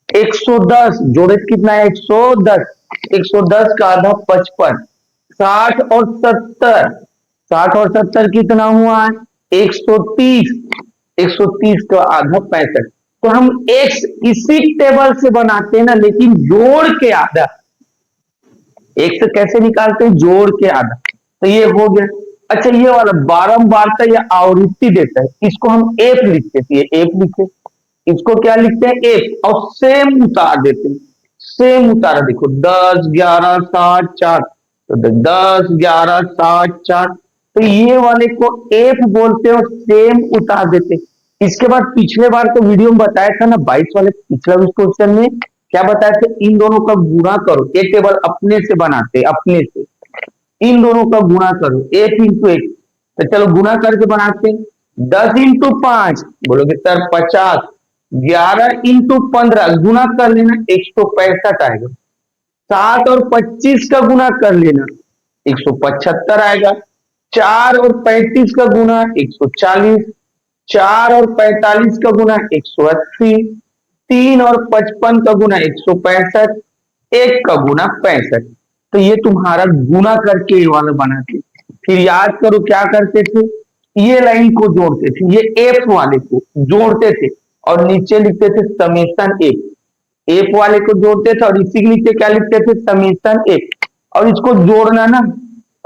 110, जोड़े कितना है? 110, 110 का आधा 55, 60 और 70, 60 और 70 कितना हुआ? 130, 130 का आधा 65। तो हम x इसी टेबल से बनाते हैं ना, लेकिन जोड़ के आधा। x कैसे निकालते हैं? जोड़ के आधा। तो ये हो गया। अच्छा ये वाला बारंबारता या आवृत्ति देता है, इसको हम f लिखते थे, f लिखते, इसको क्या लिखते हैं? f, और सेम उतार देते हैं। सेम उतारा देखो 10 11 60 4, तो 10 11 60 4, तो ये वाले को f बोलते हैं और सेम उतार देते हैं। इसके बाद पिछले बार तो वीडियो में बताया था ना, 22 वाले पिछला क्वेश्चन में क्या बताया था? इन दोनों का गुणा करो, एक टेबल अपने से बनाते, अपने से इन दोनों का गुणा करो, 1 इंटू 1। तो चलो गुणा करके बनाते हैं। 10 इंटू 5 बोलोगे सर 50, 11 इंटू 15 गुणा कर लेना 165 आएगा, 7 और 25 का गुणा कर लेना 175 आएगा, 4 और 35 का गुणा 140, 4 और 45 का गुणा 180, 3 और 55 का गुणा 165, 1 का गुणा 65। तो ये तुम्हारा गुणा करके ये वाला बनाते। फिर याद करो क्या करते थे? ये लाइन को जोड़ते थे, ये एफ वाले को जोड़ते थे और नीचे लिखते थे समेशन एफ। एफ वाले को जोड़ते थे और इसी के नीचे क्या लिखते थे? Summation F. और इसको जोड़ना ना,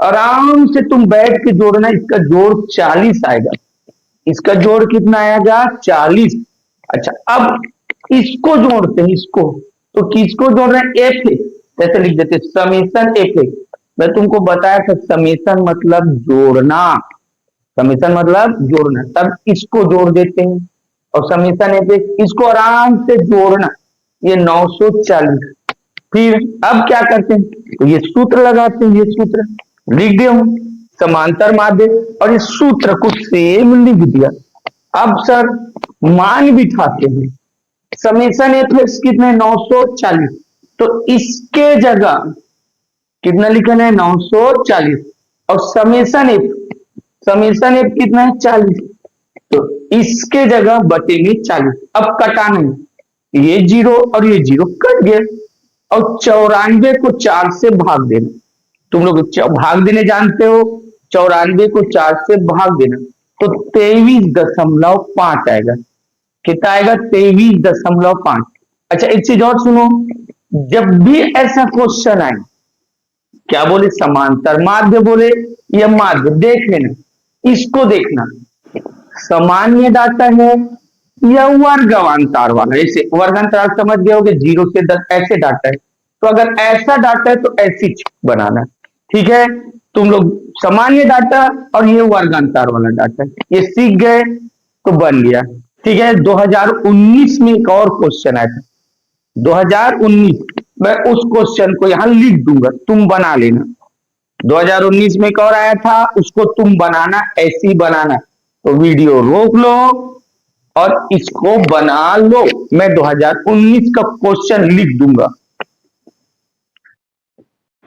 आराम से तुम बैठ के जोड़ना। इसका जोड़ 40 आएगा, इसका जोड़ कितना आएगा? 40। अच्छा अब इसको जोड़ते हैं, इसको तो किसको जोड़ रहे हैं? एफ है, जैसे लिख देते समेशन एफ है। मैं तुमको बताया था समेशन मतलब जोड़ना, समेशन मतलब जोड़ना। तब इसको जोड़ देते हैं और समेशन एफ, इसको आराम से जोड़ना, ये 940। फिर अब क्या करते हैं? तो ये सूत्र लगाते हैं, ये सूत्र लिख दिया हूं, समांतर माध्य, और इस सूत्र को सेम लिख दिया। अब सर मान बिठाते हैं, समेशन एफ कितने? 940, तो इसके जगह कितना लिखना है? 940, और समेशन एफ कितना है? 40, तो इसके जगह बटे में 40। अब कटाना है, ये 0 और ये 0 कट गया, और 94 को 4 से भाग देना। तुम लोग भाग देने जानते हो, 94 को 4 से भाग देना तो 23.5 आएगा। कितना आएगा? 23.5। अच्छा एक चीज और सुनो, जब भी ऐसा क्वेश्चन आए, क्या बोले, समांतर माध्य बोले या माध्य, देख लेना, इसको देखना सामान्य डाटा है या वर्गांतर वाला। ऐसे वर्गांतर समझ गए होगे, 0 से 10 ऐसे डाटा है, तो अगर ऐसा डाटा है तो ऐसी बनाना। ठीक है, तुम लोग सामान्य डाटा और ये वर्गांतर वाला डाटा ये सीख गए तो बन गया। ठीक है, 2019 में एक और क्वेश्चन आया था, 2019, मैं उस क्वेश्चन को यहां लिख दूंगा, तुम बना लेना। 2019 में एक और आया था, उसको तुम बनाना, ऐसे ही बनाना। तो वीडियो रोक लो और इसको बना लो। मैं 2019 का क्वेश्चन लिख दूंगा।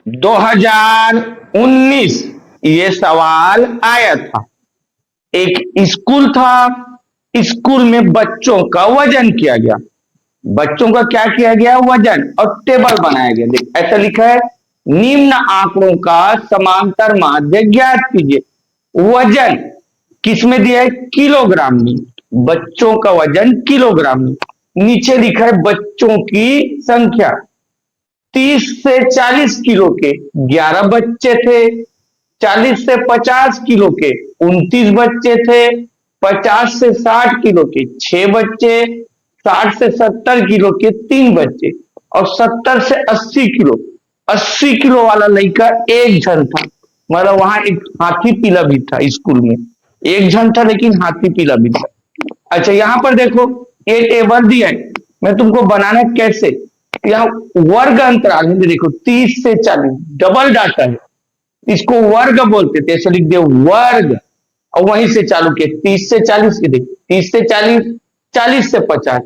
2019 ये सवाल आया था, एक स्कूल था, स्कूल में बच्चों का वजन किया गया। बच्चों का क्या किया गया? वजन, और टेबल बनाया गया। देख ऐसा लिखा है, निम्न आंकड़ों का समांतर माध्य ज्ञात कीजिए। वजन किसमें दिया है? किलोग्राम में। बच्चों का वजन किलोग्राम में। नीचे लिखा है बच्चों की संख्या, 30 से 40 किलो के 11 बच्चे थे, 40 से 50 किलो के 29 बच्चे थे, 50 से 60 किलो के 6 बच्चे, 60 से 70 किलो के 3 बच्चे, और 70 से 80 किलो वाला लड़का एक जन था। मतलब वहां एक हाथी पीला भी था स्कूल में, एक जन था लेकिन हाथी पीला भी था। अच्छा यहां पर देखो, ये टेबल दिया है, मैं तुमको बनाना कैसे, यहाँ वर्ग अंतराल में देखो, 30 से 40 डबल डाटा है, इसको वर्ग बोलते थे, ऐसे लिख दे वर्ग, और वहीं से चालू किया 30 से 40 के, देख 30 से 40, 40 से 50,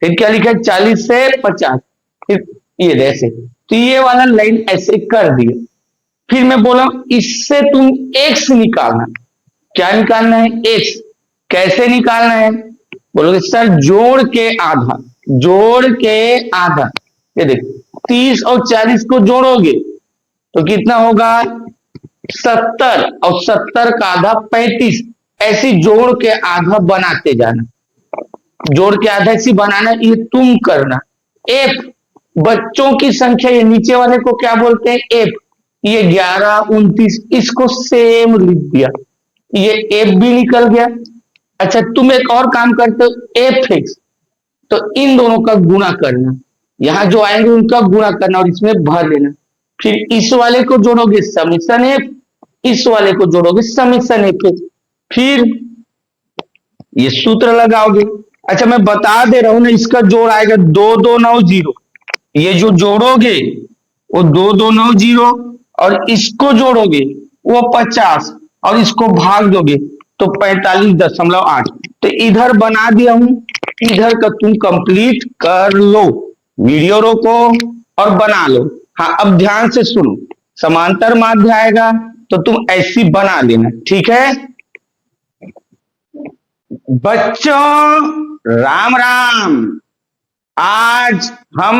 फिर क्या लिखा है 40 से 50, फिर ये ऐसे, तो ये वाला लाइन ऐसे कर दिया। फिर मैं बोला इससे तुम एक्स निकालना। क्या निकालना है? एक्स। कैसे निकालना है? बोलोगे सर जोड़ के आधा, जोड़ के आधा। ये देख 30 और 40 को जोड़ोगे तो कितना होगा? 70, और 70 का आधा 35। ऐसी जोड़ के आधा बनाते जाना, जोड़ के आधा ऐसी बनाना, ये तुम करना। एफ बच्चों की संख्या, ये नीचे वाले को क्या बोलते हैं? एफ। ये 11, 29, इसको सेम लिख दिया, ये एफ भी निकल गया। अच्छा तुम एक और काम करते हो, एफ एक्स, तो इन दोनों का गुणा करना, यहां जो आएंगे उनका गुणा करना और इसमें भर लेना। फिर इस वाले को जोड़ोगे समीशन एफ, इस वाले को जोड़ोगे समीशन एफ, फिर ये सूत्र लगाओगे। अच्छा मैं बता दे रहा हूं ना, इसका जोड़ आएगा 2290, ये जो जोड़ोगे वो 2290, और इसको जोड़ोगे वो 50, और इसको भाग दोगे तो 45.8। तो इधर बना दिया हूं, इधर का तुम कंप्लीट कर लो। वीडियो रोको और बना लो। हाँ अब ध्यान से सुनो, समांतर माध्य आएगा तो तुम ऐसी बना लेना। ठीक है बच्चों, राम राम। आज हम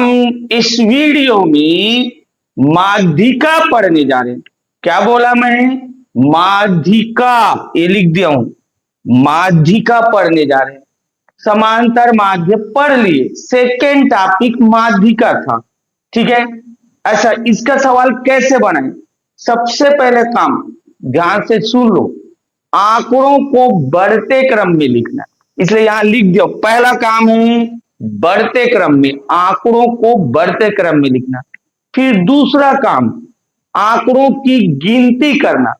इस वीडियो में माध्यिका पढ़ने जा रहे हैं। क्या बोला मैं? माध्यिका, ये लिख दिया हूं, माध्यिका पढ़ने जा रहे हैं। समांतर माध्य पढ़ लिए, सेकेंड टॉपिक माध्यिका था। ठीक है, अच्छा इसका सवाल कैसे बनाए? सबसे पहले काम ध्यान से सुन लो, आंकड़ों को बढ़ते क्रम में लिखना, इसलिए यहां लिख दिया। पहला काम है बढ़ते क्रम में, आंकड़ों को बढ़ते क्रम में लिखना। फिर दूसरा काम आंकड़ों की गिनती करना।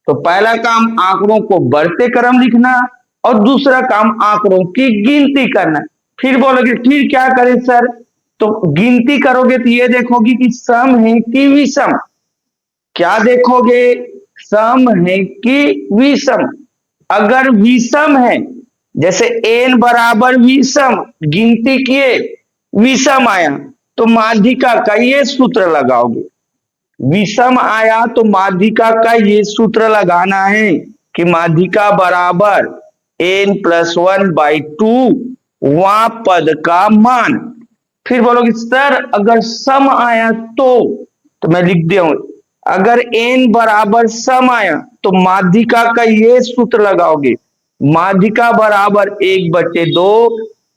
तो पहला काम आंकड़ों को बढ़ते क्रम लिखना, और दूसरा काम आंकड़ों की गिनती करना। फिर बोलोगे फिर क्या करें सर? तो गिनती करोगे तो ये देखोगे कि सम है कि विषम। क्या देखोगे? सम है कि विषम। अगर विषम है, जैसे n बराबर विषम, गिनती किए विषम आया तो माध्यिका का ये सूत्र लगाओगे। विषम आया तो माध्यिका का ये सूत्र लगाना है कि माध्यिका बराबर n+1/2 वहां पद का मान। फिर बोलोगे सर अगर सम आया तो मैं लिख दिया हूं, अगर n बराबर सम आया तो माध्यिका का ये सूत्र लगाओगे, माध्यिका बराबर 1/2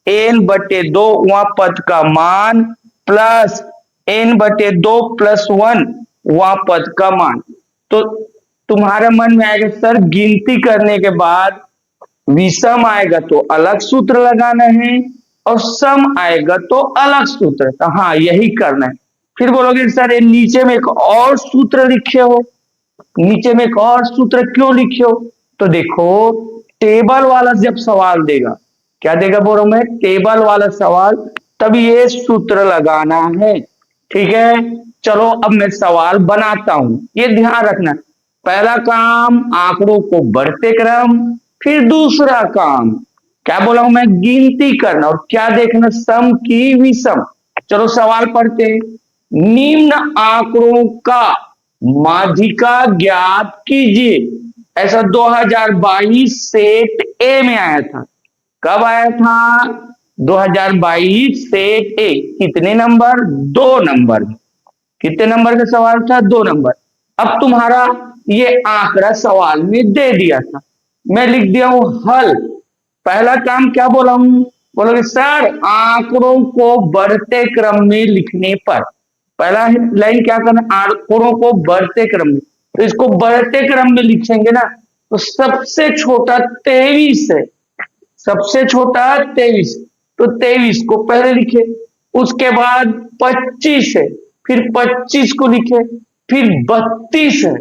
n/2 वहां पद का मान प्लस n/2 + 1 वहां पद का मान। तो तुम्हारे मन में आएगा सर गिनती करने के बाद विषम आएगा तो अलग सूत्र लगाना है और सम आएगा तो अलग सूत्र। तो हाँ यही करना है। फिर बोलोगे सर ये नीचे में एक और सूत्र लिखे हो, नीचे में एक और सूत्र क्यों लिखे हो? तो देखो टेबल वाला जब सवाल देगा, क्या देगा बोलो मैं, टेबल वाला सवाल, तब ये सूत्र लगाना है। ठीक है, चलो अब मैं सवाल बनाता हूं, ये ध्यान रखना। पहला काम आंकड़ों को बढ़ते क्रम, फिर दूसरा काम क्या बोला हूं मैं, गिनती करना, और क्या देखना, सम की विषम। चलो सवाल पढ़ते हैं। निम्न आंकड़ों का माध्यिका ज्ञात कीजिए। ऐसा 2022 सेट ए में आया था। कब आया था? 2022 सेट ए। कितने नंबर? 2 नंबर। कितने नंबर का सवाल था? 2 नंबर। अब तुम्हारा ये आंकड़ा सवाल में दे दिया था, मैं लिख दिया हूं हल। पहला काम क्या बोला हूं? बोलोगे सर आंकड़ों को बढ़ते क्रम में लिखने पर, पहला लाइन क्या करना, आंकड़ों को बढ़ते क्रम में। तो इसको बढ़ते क्रम में लिखेंगे ना, तो सबसे छोटा 23 है, सबसे छोटा 23, तो 23 को पहले लिखे, उसके बाद 25 है, फिर 25 को लिखे, फिर 32 है,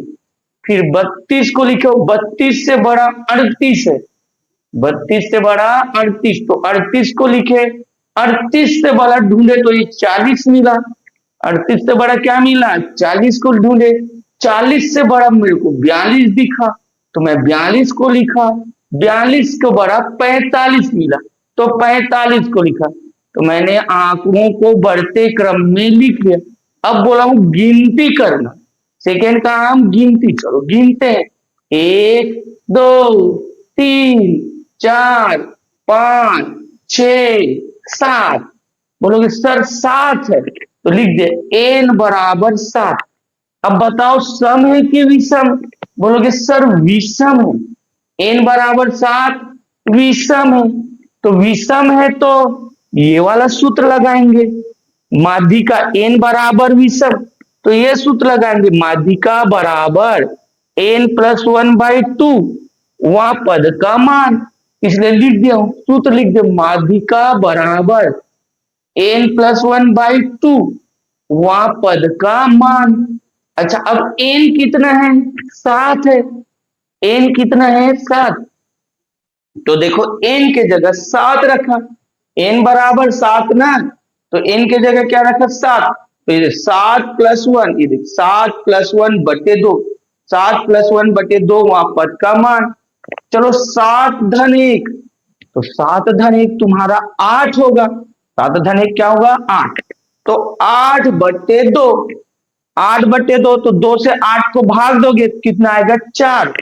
फिर 32 को लिखे, 32 से बड़ा 38 है, 32 से बड़ा 38, तो 38 को लिखे, 38 से बड़ा ढूंढे तो ये 40 मिला, 38 से बड़ा क्या मिला? 40 को ढूंढे, 40 से बड़ा मेरे को 42 दिखा, तो मैं 42 को लिखा, 42 को बड़ा 45 मिला, तो 45 को लिखा। तो मैंने आंकड़ों को बढ़ते क्रम में लिख लिया। अब बोला हूं गिनती करना, सेकेंड काम गिनती। चलो गिनते हैं, 1 2 3 4 5 6 7। बोलोगे सर 7 है, तो लिख दे n बराबर 7। अब बताओ सम है कि विषम? बोलोगे सर विषम है, n बराबर 7 विषम है। तो विषम है तो ये वाला सूत्र लगाएंगे, माध्यिका n बराबर विषम, तो ये सूत्र लगाएंगे, माध्यिका बराबर n + 1/2 वहां पद का मान। इसलिए लिख दिया हूं, सूत्र लिख दिया, माध्यिका बराबर n + 1/2 वहां पद का मान। अच्छा अब n कितना है? 7 है, n कितना है? 7। तो देखो n के जगह 7 रखा, n बराबर 7 ना, तो n के जगह क्या रखा? 7। तो ये 7 + 1, ये देख 7 + 1/2, 7 + 1/2 वहां पद का मान। चलो 7 धन 1, तो 7 धन 1 तुम्हारा 8 होगा, 7 धन 1 क्या होगा? 8। तो 8/2, 8/2, तो 2 से 8 को भाग दोगे कितना आएगा? 4।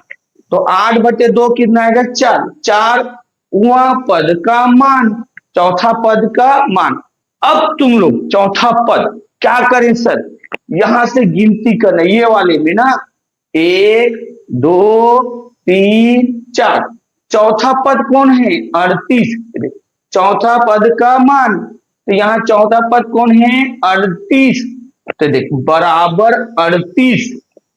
तो 8/2 कितना आएगा? 4। 4 वहां पद का मान, चौथा पद का मान। अब तुम लोग चौथा पद क्या करें सर, यहां से गिनती करना, ये वाले में ना 1 2 3 4, चौथा पद कौन है? 38। चौथा पद का मान, तो यहाँ चौथा पद कौन है? 38। तो देख बराबर 38,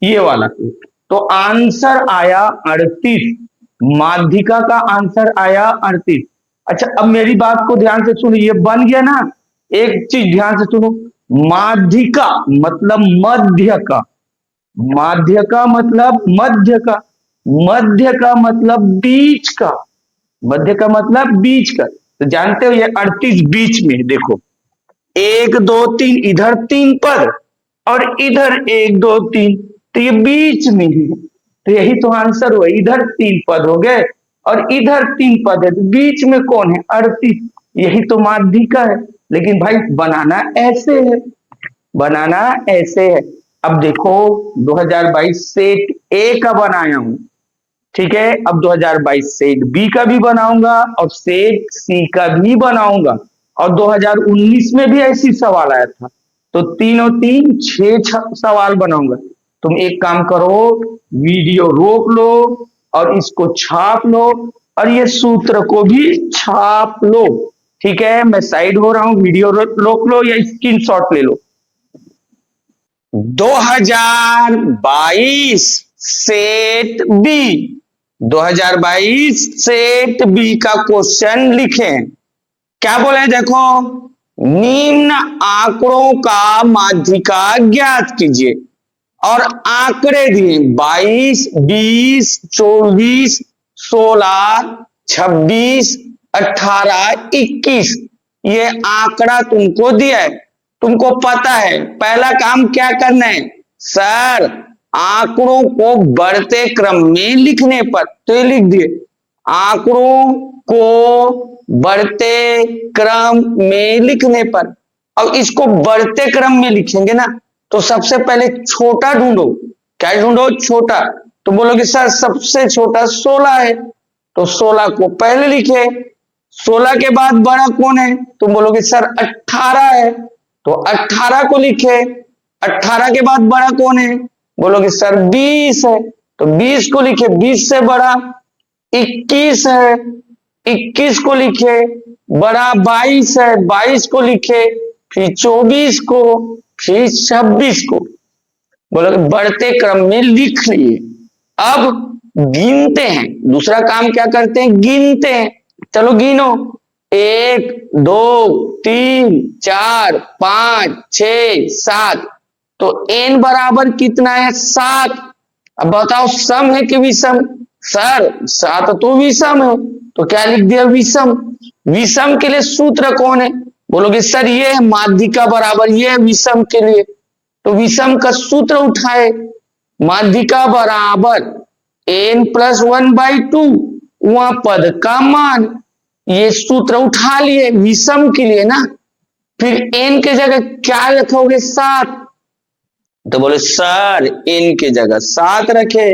ये वाला। तो आंसर आया 38, माध्यिका का आंसर आया 38। अच्छा अब मेरी बात को ध्यान से सुनो, ये बन गया ना। एक चीज ध्यान से सुनो, माध्यिका मतलब मध्य का, माध्य का मतलब मध्य का, मध्य का मतलब बीच का, मध्य का मतलब बीच का। तो जानते हो ये 38 बीच में है, देखो 1 2 3, इधर 3 पद और इधर 1 2 3, तो ये बीच में है। तो यही तो आंसर हुआ, इधर 3 पद हो गए और इधर 3 पद है, तो बीच में कौन है? 38। यही तो माध्यिका है। लेकिन भाई बनाना ऐसे है, बनाना ऐसे है। अब देखो 2022 सेट ए का बनाया हूं, ठीक है, अब 2022 सेट बी का भी बनाऊंगा और सेट सी का भी बनाऊंगा। और 2019 में भी ऐसी सवाल आया था। तो 3 और 3 6 सवाल बनाऊंगा। तुम एक काम करो, वीडियो रोक लो और इसको छाप लो और ये सूत्र को भी छाप लो। ठीक है, मैं साइड हो रहा हूं, वीडियो रोक लो या स्क्रीनशॉट ले लो। 2022 सेट बी, 2022 सेट बी का क्वेश्चन लिखें। क्या बोले देखो, निम्न आंकड़ों का माध्यिका ज्ञात कीजिए और आंकड़े दिए 22, 20, 24, 16, 26, 18, 21। ये आंकड़ा तुमको दिया है, तुमको पता है पहला काम क्या करना है सर, आंकड़ों को बढ़ते क्रम में लिखने पर। तो ये लिख दिए, आंकड़ों को बढ़ते क्रम में लिखने पर। अब इसको बढ़ते क्रम में लिखेंगे ना, तो सबसे पहले छोटा ढूंढो। क्या ढूंढो? छोटा। तो बोलोगे सर सबसे छोटा 16 है, तो 16 को पहले लिखे। 16 के बाद बड़ा कौन है? तुम बोलोगे सर 18 है, तो 18 को लिखे। 18 के बाद बड़ा कौन है? बोलोगे सर 20 है, तो 20 को लिखे। 20 से बड़ा 21 है, 21 को लिखे। बड़ा 22 है, 22 को लिखे। फिर 24 को, फिर 26 को। बोलोगे बढ़ते क्रम में लिख लिए। अब गिनते हैं, दूसरा काम क्या करते हैं? गिनते हैं। चलो गिनो, 1, 2, 3, 4, 5, 6, 7। तो n बराबर कितना है? 7। अब बताओ सम है कि विषम? सर 7 तो विषम है, तो क्या लिख दिया? विषम। विषम के लिए सूत्र कौन है? बोलोगे सर ये है माध्यिका बराबर ये है विषम के लिए। तो विषम का सूत्र उठाए, माध्यिका बराबर n+1/2 वहां पद का मान। ये सूत्र उठा लिए विषम के लिए ना। फिर n के जगह क्या रखोगे? 7। तो बोले सर n के जगह 7 रखे,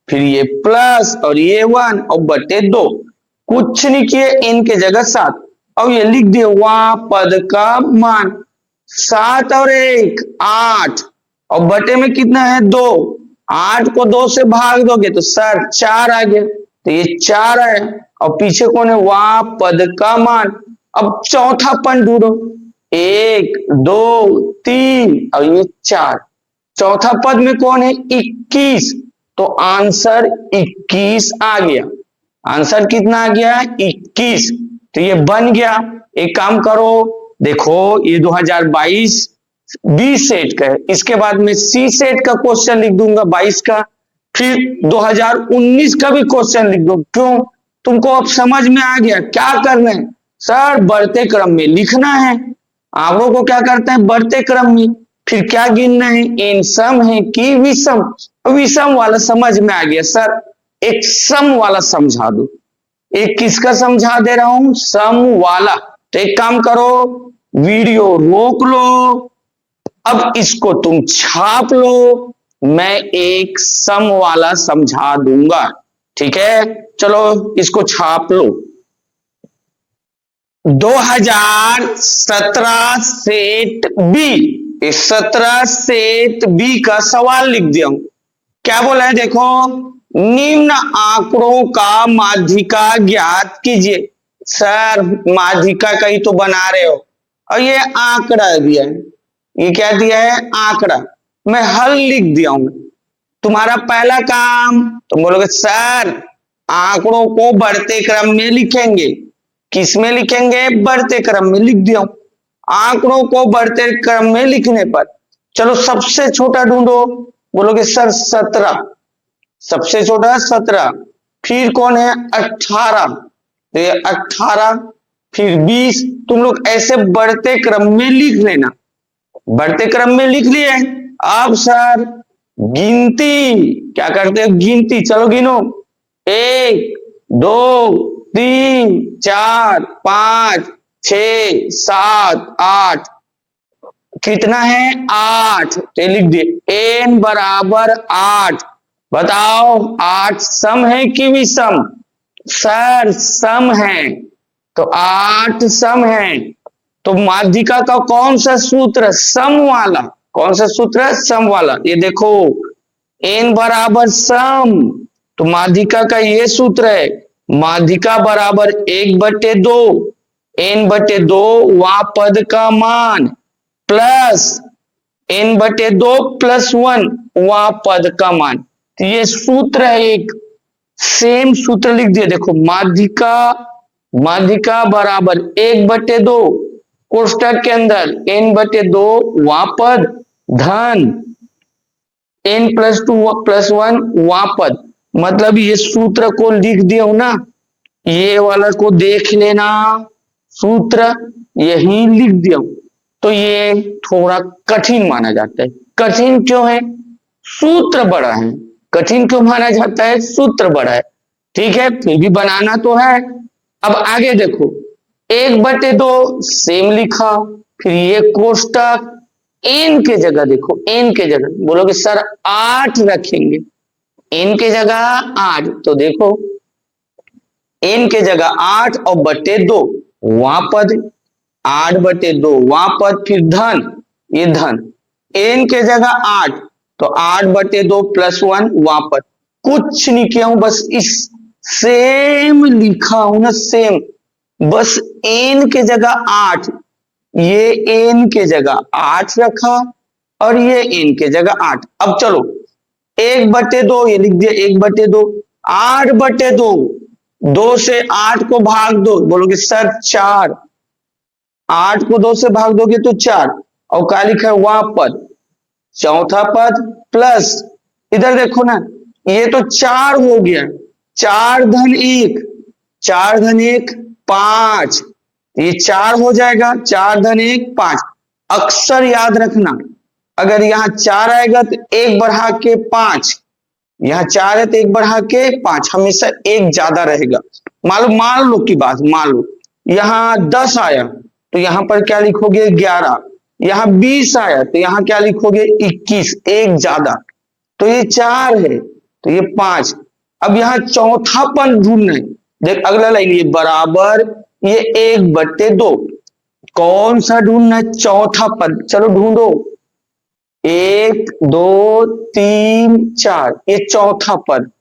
फिर ये प्लस और ये 1 और बटे 2। कुछ नहीं किए, n के जगह 7 और ये लिख दिए वहां पद का मान। 7 और 1 8 और बटे में कितना है? 2। 8 को 2 से भाग दोगे तो सर 4 आ गया, तो ये 4 है और पीछे कौन है? वहां पद का मान। अब चौथा पद ढूंढो, 1, 2, 3 और ये 4। चौथा पद में कौन है? 21, तो आंसर 21 आ गया। आंसर कितना आ गया? 21। तो ये बन गया। एक काम करो, देखो ये 2022 बी सेट का है, इसके बाद में सी सेट का क्वेश्चन लिख दूंगा 22 का, फिर 2019 का भी क्वेश्चन लिख दो। क्यों? तुमको अब समझ में आ गया क्या करना है? सर बढ़ते क्रम में लिखना है, आंकड़ों को क्या करते हैं? बढ़ते क्रम में। फिर क्या गिनना है? इन सम है कि विषम? विषम वाला समझ में आ गया सर, एक सम वाला समझा दो। एक किसका समझा दे रहा हूं? सम वाला। तो एक काम करो, वीडियो रोक लो, अब इसको तुम छाप लो, मैं एक सम वाला समझा दूंगा। ठीक है, चलो इसको छाप लो। 2017 सेट बी, 17 सेट बी का सवाल लिख दिया हूं। क्या बोला है देखो, निम्न आंकड़ों का माध्यिका ज्ञात कीजिए। सर माध्यिका का ही तो बना रहे हो और ये आंकड़ा दिया है। ये क्या दिया है? आंकड़ा। मैं हल लिख दिया हूं। तुम्हारा पहला काम, तुम बोलोगे सर आंकड़ों को बढ़ते क्रम में लिखेंगे। किस में लिखेंगे? बढ़ते क्रम में। लिख दिया हूं। आंकड़ों को बढ़ते क्रम में लिखने पर चलो सबसे छोटा ढूंढो। बोलोगे सर 17, सबसे छोटा 17। फिर कौन है? 18, तो ये 18, फिर 20। तुम लोग ऐसे बढ़ते क्रम में लिख लेना। बढ़ते क्रम में लिख लिए। अब सर गिनती क्या करते हैं? गिनती। चलो गिनो, 1, 2, 3, 4, 5, 6, 7, 8। कितना है? 8। तो लिख दिए n बराबर 8। बताओ 8 सम है कि विषम? सर सम है, तो 8 सम है। तो माध्यिका का कौन सा सूत्र? सम वाला। कौन सा सूत्र है? सम वाला। ये देखो n बराबर सम, तो माध्यिका का ये सूत्र है, माध्यिका बराबर 1/2 n/2 वहां पद का मान प्लस n/2 + 1 वहां पद का मान। तो ये सूत्र है, एक सेम सूत्र लिख दिया। देखो माध्यिका बराबर 1/2 कोष्टक के अंदर n/2 वहां पद धन n + 2 + 1 वहां पद, मतलब ये सूत्र को लिख दिया हूं ना, ये वाला को देख लेना, सूत्र यही लिख दिया हूं। तो ये थोड़ा कठिन माना जाता है। कठिन क्यों है? सूत्र बड़ा है। कठिन क्यों माना जाता है? सूत्र बड़ा है। ठीक है, फिर भी बनाना तो है। अब आगे देखो, 1/2 सेम लिखा, फिर ये कोष्टक n के जगह देखो, n के जगह बोलोगे सर 8 रखेंगे, n के जगह 8, तो देखो n के जगह 8 और /2 वहां पद 8/2 वहां पद, फिर धन, ये धन, n के जगह 8 तो 8/2 + 1 वहां पद। कुछ नहीं किया हूं, बस इस सेम लिखा हूं ना, सेम, बस n के जगह 8, ये n के जगह 8 रखा और ये n के जगह 8। अब चलो 1/2 ये लिख दिया, 1/2, 8/2, 2 से 8 को भाग दो, बोलोगे सर 4, 8 को 2 से भाग दोगे तो 4, और क्या लिखा है वहां पद, चौथा पद प्लस, इधर देखो ना, ये तो 4 हो गया, 4 धन 1, 4 धन 1 5, ये 4 हो जाएगा, 4 धन 1 5। अक्सर याद रखना, अगर यहाँ 4 आएगा तो 1 बढ़ा के 5, यहाँ 4 है तो 1 बढ़ा के 5, हमेशा 1 ज्यादा रहेगा। मान लो की बात, मान लो यहाँ 10 आया तो यहाँ पर क्या लिखोगे 11, यहाँ 20 आया तो यहाँ क्या लिखोगे 21, 1 ज्यादा, तो ये 4 है तो ये 5। अब यहाँ चौथा पद ढूंढना है, देख अगला लाइन, ये बराबर ये 1/2, कौन सा ढूंढना है? चौथा पद, चलो ढूंढो, 1 2 3 4, ये चौथा पद,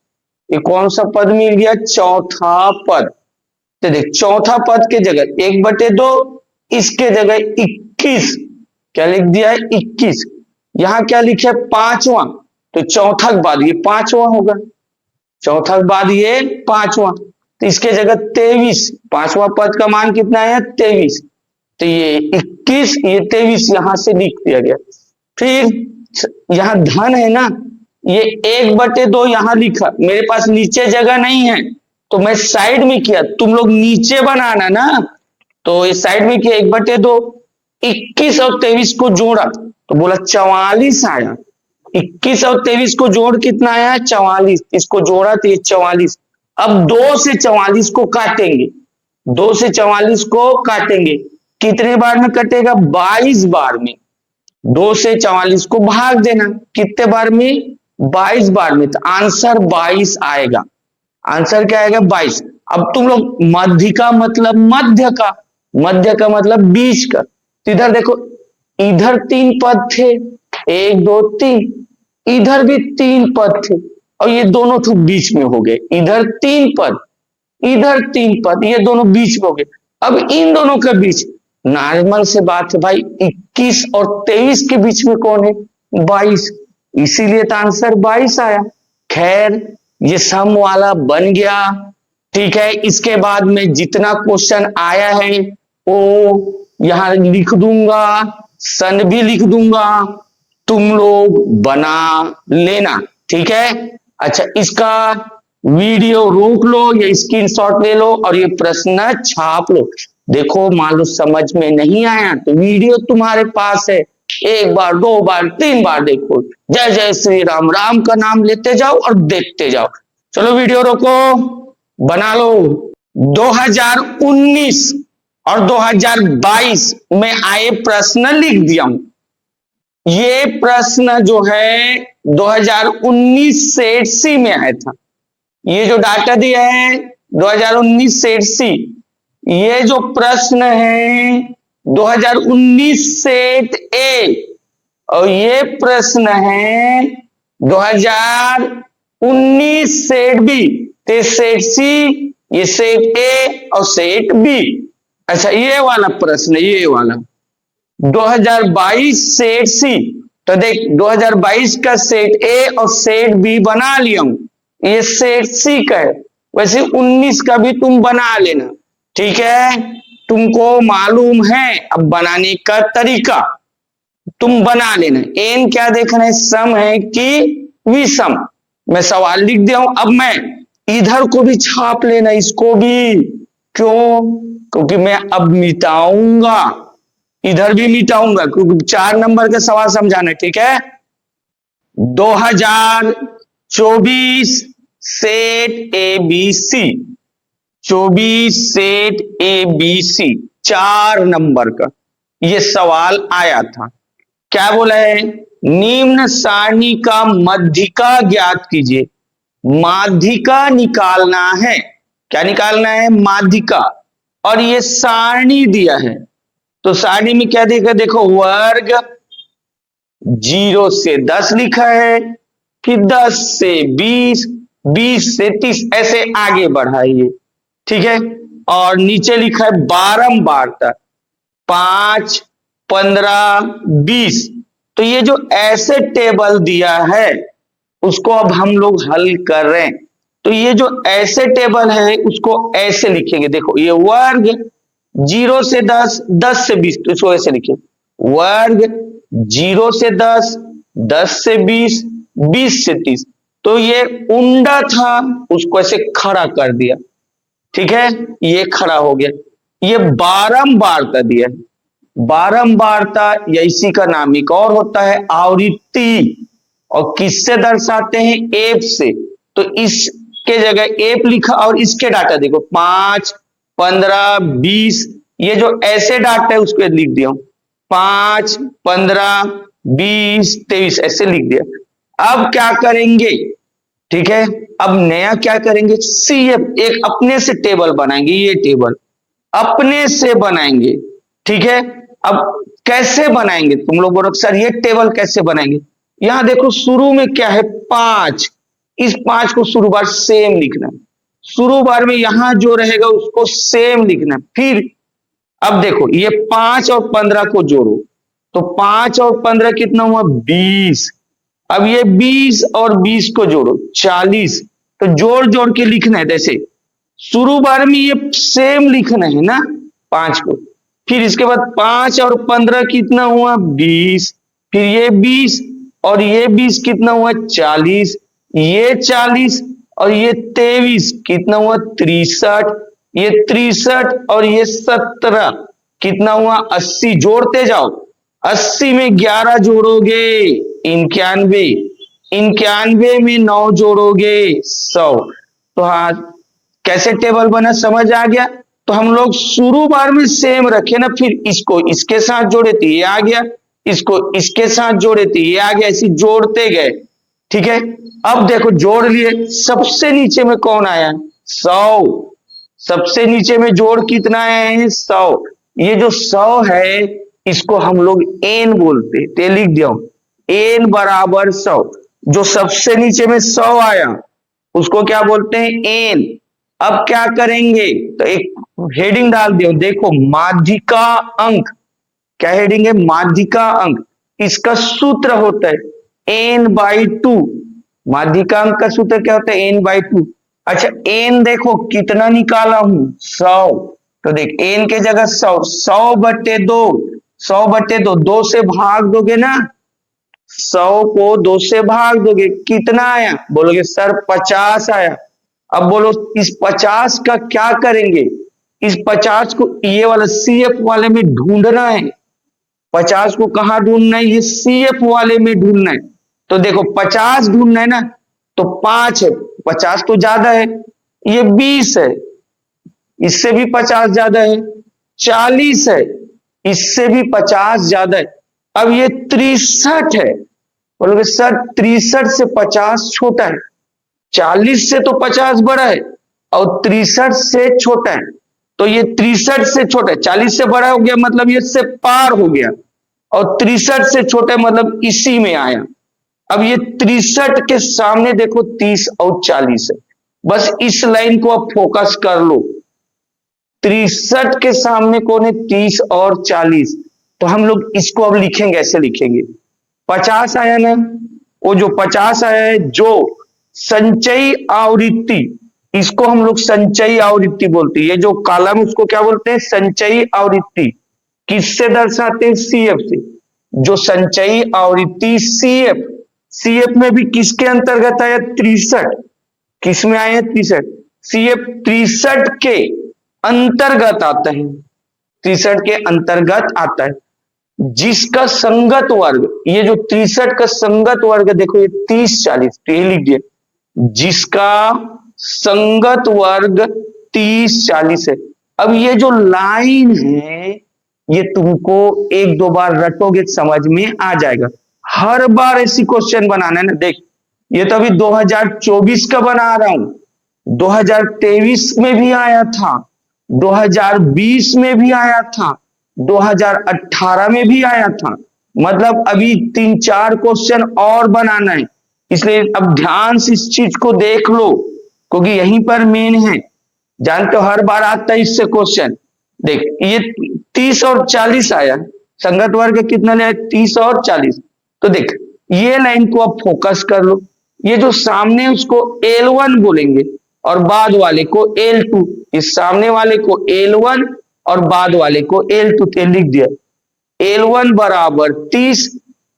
ये कौन सा पद मिल गया? चौथा पद। तो देख चौथा पद के जगह 1/2, इसके जगह 21, क्या लिख दिया है 21, यहाँ क्या लिखे 5वां, तो चौथा के बाद ये 5वां होगा, चौथा के बाद ये 5वां, तो इसके जगह 23, 5वां पद का मान कितना है 23, तो ये 21, ये 23 यहां से लिख दिया गया। फिर यहाँ धन है ना, ये 1/2 यहां लिखा, मेरे पास नीचे जगह नहीं है तो मैं साइड में किया, तुम लोग नीचे बनाना ना, तो ये साइड में किया 1/2, 21 और 23 को जोड़ा तो बोला 44 आया, 21 और 23 को जोड़ कितना आया 44, इसको जोड़ा तो ये 44। अब 2 से 44 को काटेंगे, 2 से 44 को काटेंगे, कितने बार में कटेगा 22 बार में, 2 से 44 को भाग देना, कितने बार में 22 बार में, तो आंसर 22 आएगा। आंसर क्या आएगा 22। अब तुम लोग मध्यिका मतलब मध्य का, मध्य का मतलब बीच का, तो इधर देखो, इधर 3 पद थे, 1 2 3, इधर भी 3 पद थे और ये दोनों तो बीच में हो गए, इधर 3 पद, इधर 3 पद, ये दोनों बीच में हो गए। अब इन दोनों के बीच नॉर्मल से बात है भाई, 21 और 23 के बीच में कौन है 22, इसीलिए तो आंसर 22 आया। खैर ये सम वाला बन गया, ठीक है। इसके बाद में जितना क्वेश्चन आया है वो यहां लिख दूंगा, सन भी लिख दूंगा, तुम लोग बना लेना, ठीक है। अच्छा, इसका वीडियो रोक लो या स्क्रीनशॉट ले लो और ये प्रश्न छाप लो। देखो मान लो समझ में नहीं आया तो वीडियो तुम्हारे पास है, 1 बार 2 बार 3 बार देखो, जय जय श्री राम, राम का नाम लेते जाओ और देखते जाओ। चलो वीडियो रोको, बना लो। 2019 और 2022 में आए प्रश्न लिख दिया हूं। ये प्रश्न जो है 2019 सेट सी में आया था, ये जो डाटा दिया है 2019 सेट सी, ये जो प्रश्न है 2019 सेट ए, और ये प्रश्न है 2019 सेट बी। तो सेट सी, ये सेट ए और सेट बी। अच्छा, ये वाला प्रश्न, ये वाला 2022 सेट सी। तो देख, 2022 का सेट ए और सेट बी बना लिया हूं, ये सेट सी का है। वैसे 19 का भी तुम बना लेना, ठीक है। तुमको मालूम है अब बनाने का तरीका, तुम बना लेना। एन क्या देखना है, सम है कि विषम। मैं सवाल लिख दिया हूं, अब मैं इधर को भी छाप लेना, इसको भी। क्यों? क्योंकि मैं अब मिटाऊंगा, इधर भी मिटाऊंगा, क्योंकि 4 नंबर का सवाल समझाना है, ठीक है। 2024 set A B C, 24 set A B C, 4 number का ये सवाल आया था। क्या बोला है? निम्न सारणी का माध्यिका ज्ञात कीजिए। माध्यिका निकालना है। क्या निकालना है? माध्यिका। और ये सारणी दिया है, तो सारणी में क्या देखा, देखो वर्ग 0 से 10 लिखा है, फिर 10 से 20, 20 से 30, ऐसे आगे बढ़ाइए, ठीक है। और नीचे लिखा है बारंबारता, 5, 15, 20। तो ये जो ऐसे टेबल दिया है उसको अब हम लोग हल कर रहे हैं। तो ये जो ऐसे टेबल है उसको ऐसे लिखेंगे। देखो, ये वर्ग 0 से 10, 10 से 20, तो इसको ऐसे लिखिए, वर्ग 0 से 10, 10 से 20, 20 से 30। तो ये उंडा था, उसको ऐसे खड़ा कर दिया, ठीक है, ये खड़ा हो गया। ये बारंबारता दिया है, बारंबारता या इसी का नाम एक और होता है आवृत्ति। और किससे दर्शाते हैं? एफ से। तो इसके जगह एफ लिखा और इसके डाटा देखो 5, 15, 20, ये जो ऐसे डाटा है उसको लिख दिया, 5, 15, 20, 23 ऐसे लिख दिया। अब क्या करेंगे? ठीक है, अब नया क्या करेंगे? सीएफ, एक अपने से टेबल बनाएंगे, ये टेबल अपने से बनाएंगे, ठीक है। अब कैसे बनाएंगे? तुम लोग बोलो सर ये टेबल कैसे बनाएंगे? यहां देखो शुरू में क्या है? 5। इस 5 को शुरू बार सेम लिखना, शुरू बार में यहां जो रहेगा उसको सेम लिखना। फिर अब देखो ये 5 और 15 को जोड़ो, तो 5 और 15 कितना हुआ? 20। अब ये 20 और 20 को जोड़ो, 40। तो जोड़ जोड़ के लिखना है, जैसे शुरू बार में ये सेम लिखना है ना 5 को। फिर इसके बाद 5 और 15 कितना हुआ? 20। फिर ये 20 और ये 20 कितना हुआ? 40। ये 40 और ये 23 कितना हुआ? 63। ये 63 और ये 17 कितना हुआ? 80। जोड़ते जाओ, 80 में 11 जोड़ोगे 91, 91 में 9 जोड़ोगे 100। तो हाँ, कैसे टेबल बना समझ आ गया? तो हम लोग शुरू बार में सेम रखे ना, फिर इसको इसके साथ जोड़े तो ये आ गया, इसको इसके साथ जोड़े तो ये आ गया, ऐसे जोड़ते गए, ठीक है। अब देखो जोड़ लिए, सबसे नीचे में कौन आया? 100। सबसे नीचे में जोड़ कितना है? 100। ये जो 100 है इसको हम लोग एन बोलते हैं, तो लिख दिया एन बराबर 100। जो सबसे नीचे में 100 आया उसको क्या बोलते हैं? एन। अब क्या करेंगे? तो एक हेडिंग डाल दिया, देखो माध्यिका अंक। क्या हेडिंग है? माध्यिका अंक। इसका सूत्र होता है n/2। माध्यिका अंक का सूत्र क्या होता है? n/2। अच्छा, n देखो कितना निकाला हूं? 100। तो देख n के जगह 100, 100/2, 100/2, 2 से भाग दोगे ना, 100 को 2 से भाग दोगे, कितना आया? बोलोगे सर 50 आया। अब बोलो इस 50 का क्या करेंगे? इस 50 को ये वाला सीएफ वाले में ढूंढना है। 50 को कहां ढूंढना है? ये सीएफ वाले में ढूंढना है। तो देखो 50 ढूंढना है ना, तो 5 है, 50 तो ज्यादा है। ये 20 है, इससे भी 50 ज्यादा है। 40 है, इससे भी 50 ज्यादा है। अब ये 63 है। बोलोगे सर 63 से 50 छोटा है। 40 से तो 50 बड़ा है और 63 से छोटा है। तो ये 63 से छोटा है, 40 से बड़ा हो गया मतलब ये से पार हो गया, और 63 से छोटा मतलब इसी में आया। अब ये 63 के सामने देखो 30 और 40 है, बस इस लाइन को आप फोकस कर लो। 63 के सामने कौन है? 30 और 40। तो हम लोग इसको अब लिखेंगे, ऐसे लिखेंगे 50 आया ना, वो जो 50 आया है जो संचयी आवृत्ति, इसको हम लोग संचयी आवृत्ति बोलते हैं। ये जो कॉलम उसको क्या बोलते हैं? संचयी आवृत्ति। किससे दर्शाते हैं? सीएफ से। जो संचयी आवृत्ति सीएफ, सीएफ में भी किसके अंतर्गत आया? 63। किस में आया? 63। सीएफ 63 के अंतर्गत आता है, 63 के अंतर्गत आता है। जिसका संगत वर्ग, ये जो 63 का संगत वर्ग देखो, ये 30 40, तो ये लिख दिया, जिसका संगत वर्ग 30 40 है। अब ये जो लाइन है ये तुमको एक दो बार रटोगे समझ में आ जाएगा। हर बार ऐसी क्वेश्चन बनाना है ना। देख, ये तो अभी 2024 का बना रहा हूं, 2023 में भी आया था, 2020 में भी आया था, 2018 में भी आया था। मतलब अभी 3-4 क्वेश्चन और बनाना है, इसलिए अब ध्यान से इस चीज को देख लो, क्योंकि यहीं पर मेन है। जानते हो हर बार आता है इससे क्वेश्चन। देख, ये 30 और 40 आया, संगत वर्ग कितना लिया? 30 और 40। तो देख, ये लाइन को आप फोकस कर लो। ये जो सामने उसको L1 बोलेंगे और बाद वाले को L2, इस सामने वाले को L1 और बाद वाले को L2, तो लिख दिया L1 बराबर 30,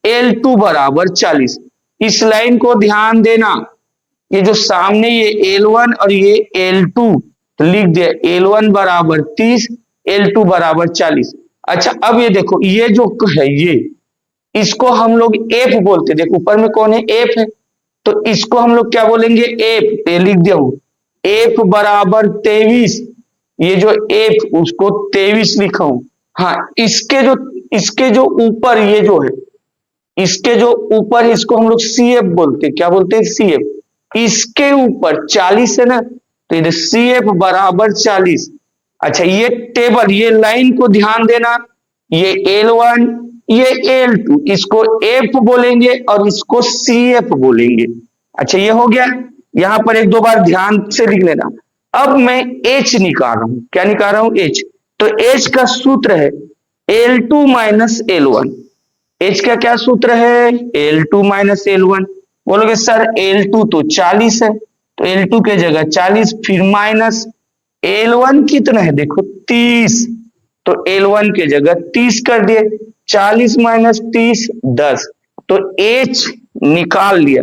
L2 बराबर 40। इस लाइन को ध्यान देना, ये जो सामने ये L1 और ये L2, तो लिख दिया L1 बराबर 30, L2 बराबर 40। अच्छा, अब ये देखो, ये जो है ये, इसको हम लोग F बोलते। देखो ऊपर में कौन है? F है, तो इसको हम लोग क्या बोलेंगे? F। ये लिख दिया हूं, F बराबर 23। ये जो F, उसको 23 लिखा हूं। हाँ, इसके जो ऊपर ये जो है, इसके जो ऊपर, इसको हम लोग CF बोलते। क्या बोलते हैं? CF। इसके ऊपर 40 है ना, तो ये CF बराबर 40। अच्छा, ये टेबल, ये लाइन को ध्यान देना, ये L1, ये L2, इसको F बोलेंगे और इसको CF बोलेंगे। अच्छा, ये हो गया। यहां पर एक दो बार ध्यान से लिख लेना। अब मैं H निकाल रहा हूं। क्या निकाल रहा हूं? H। तो H का सूत्र है L2 माइनस L1। H का क्या सूत्र है? L2 minus L1। बोलोगे सर L2 तो 40 है, तो L2 के जगह 40, फिर माइनस L1 कितना है? देखो 30, तो L1 के जगह 30 कर दिए। 40 माइनस 30 10, तो H निकाल लिया,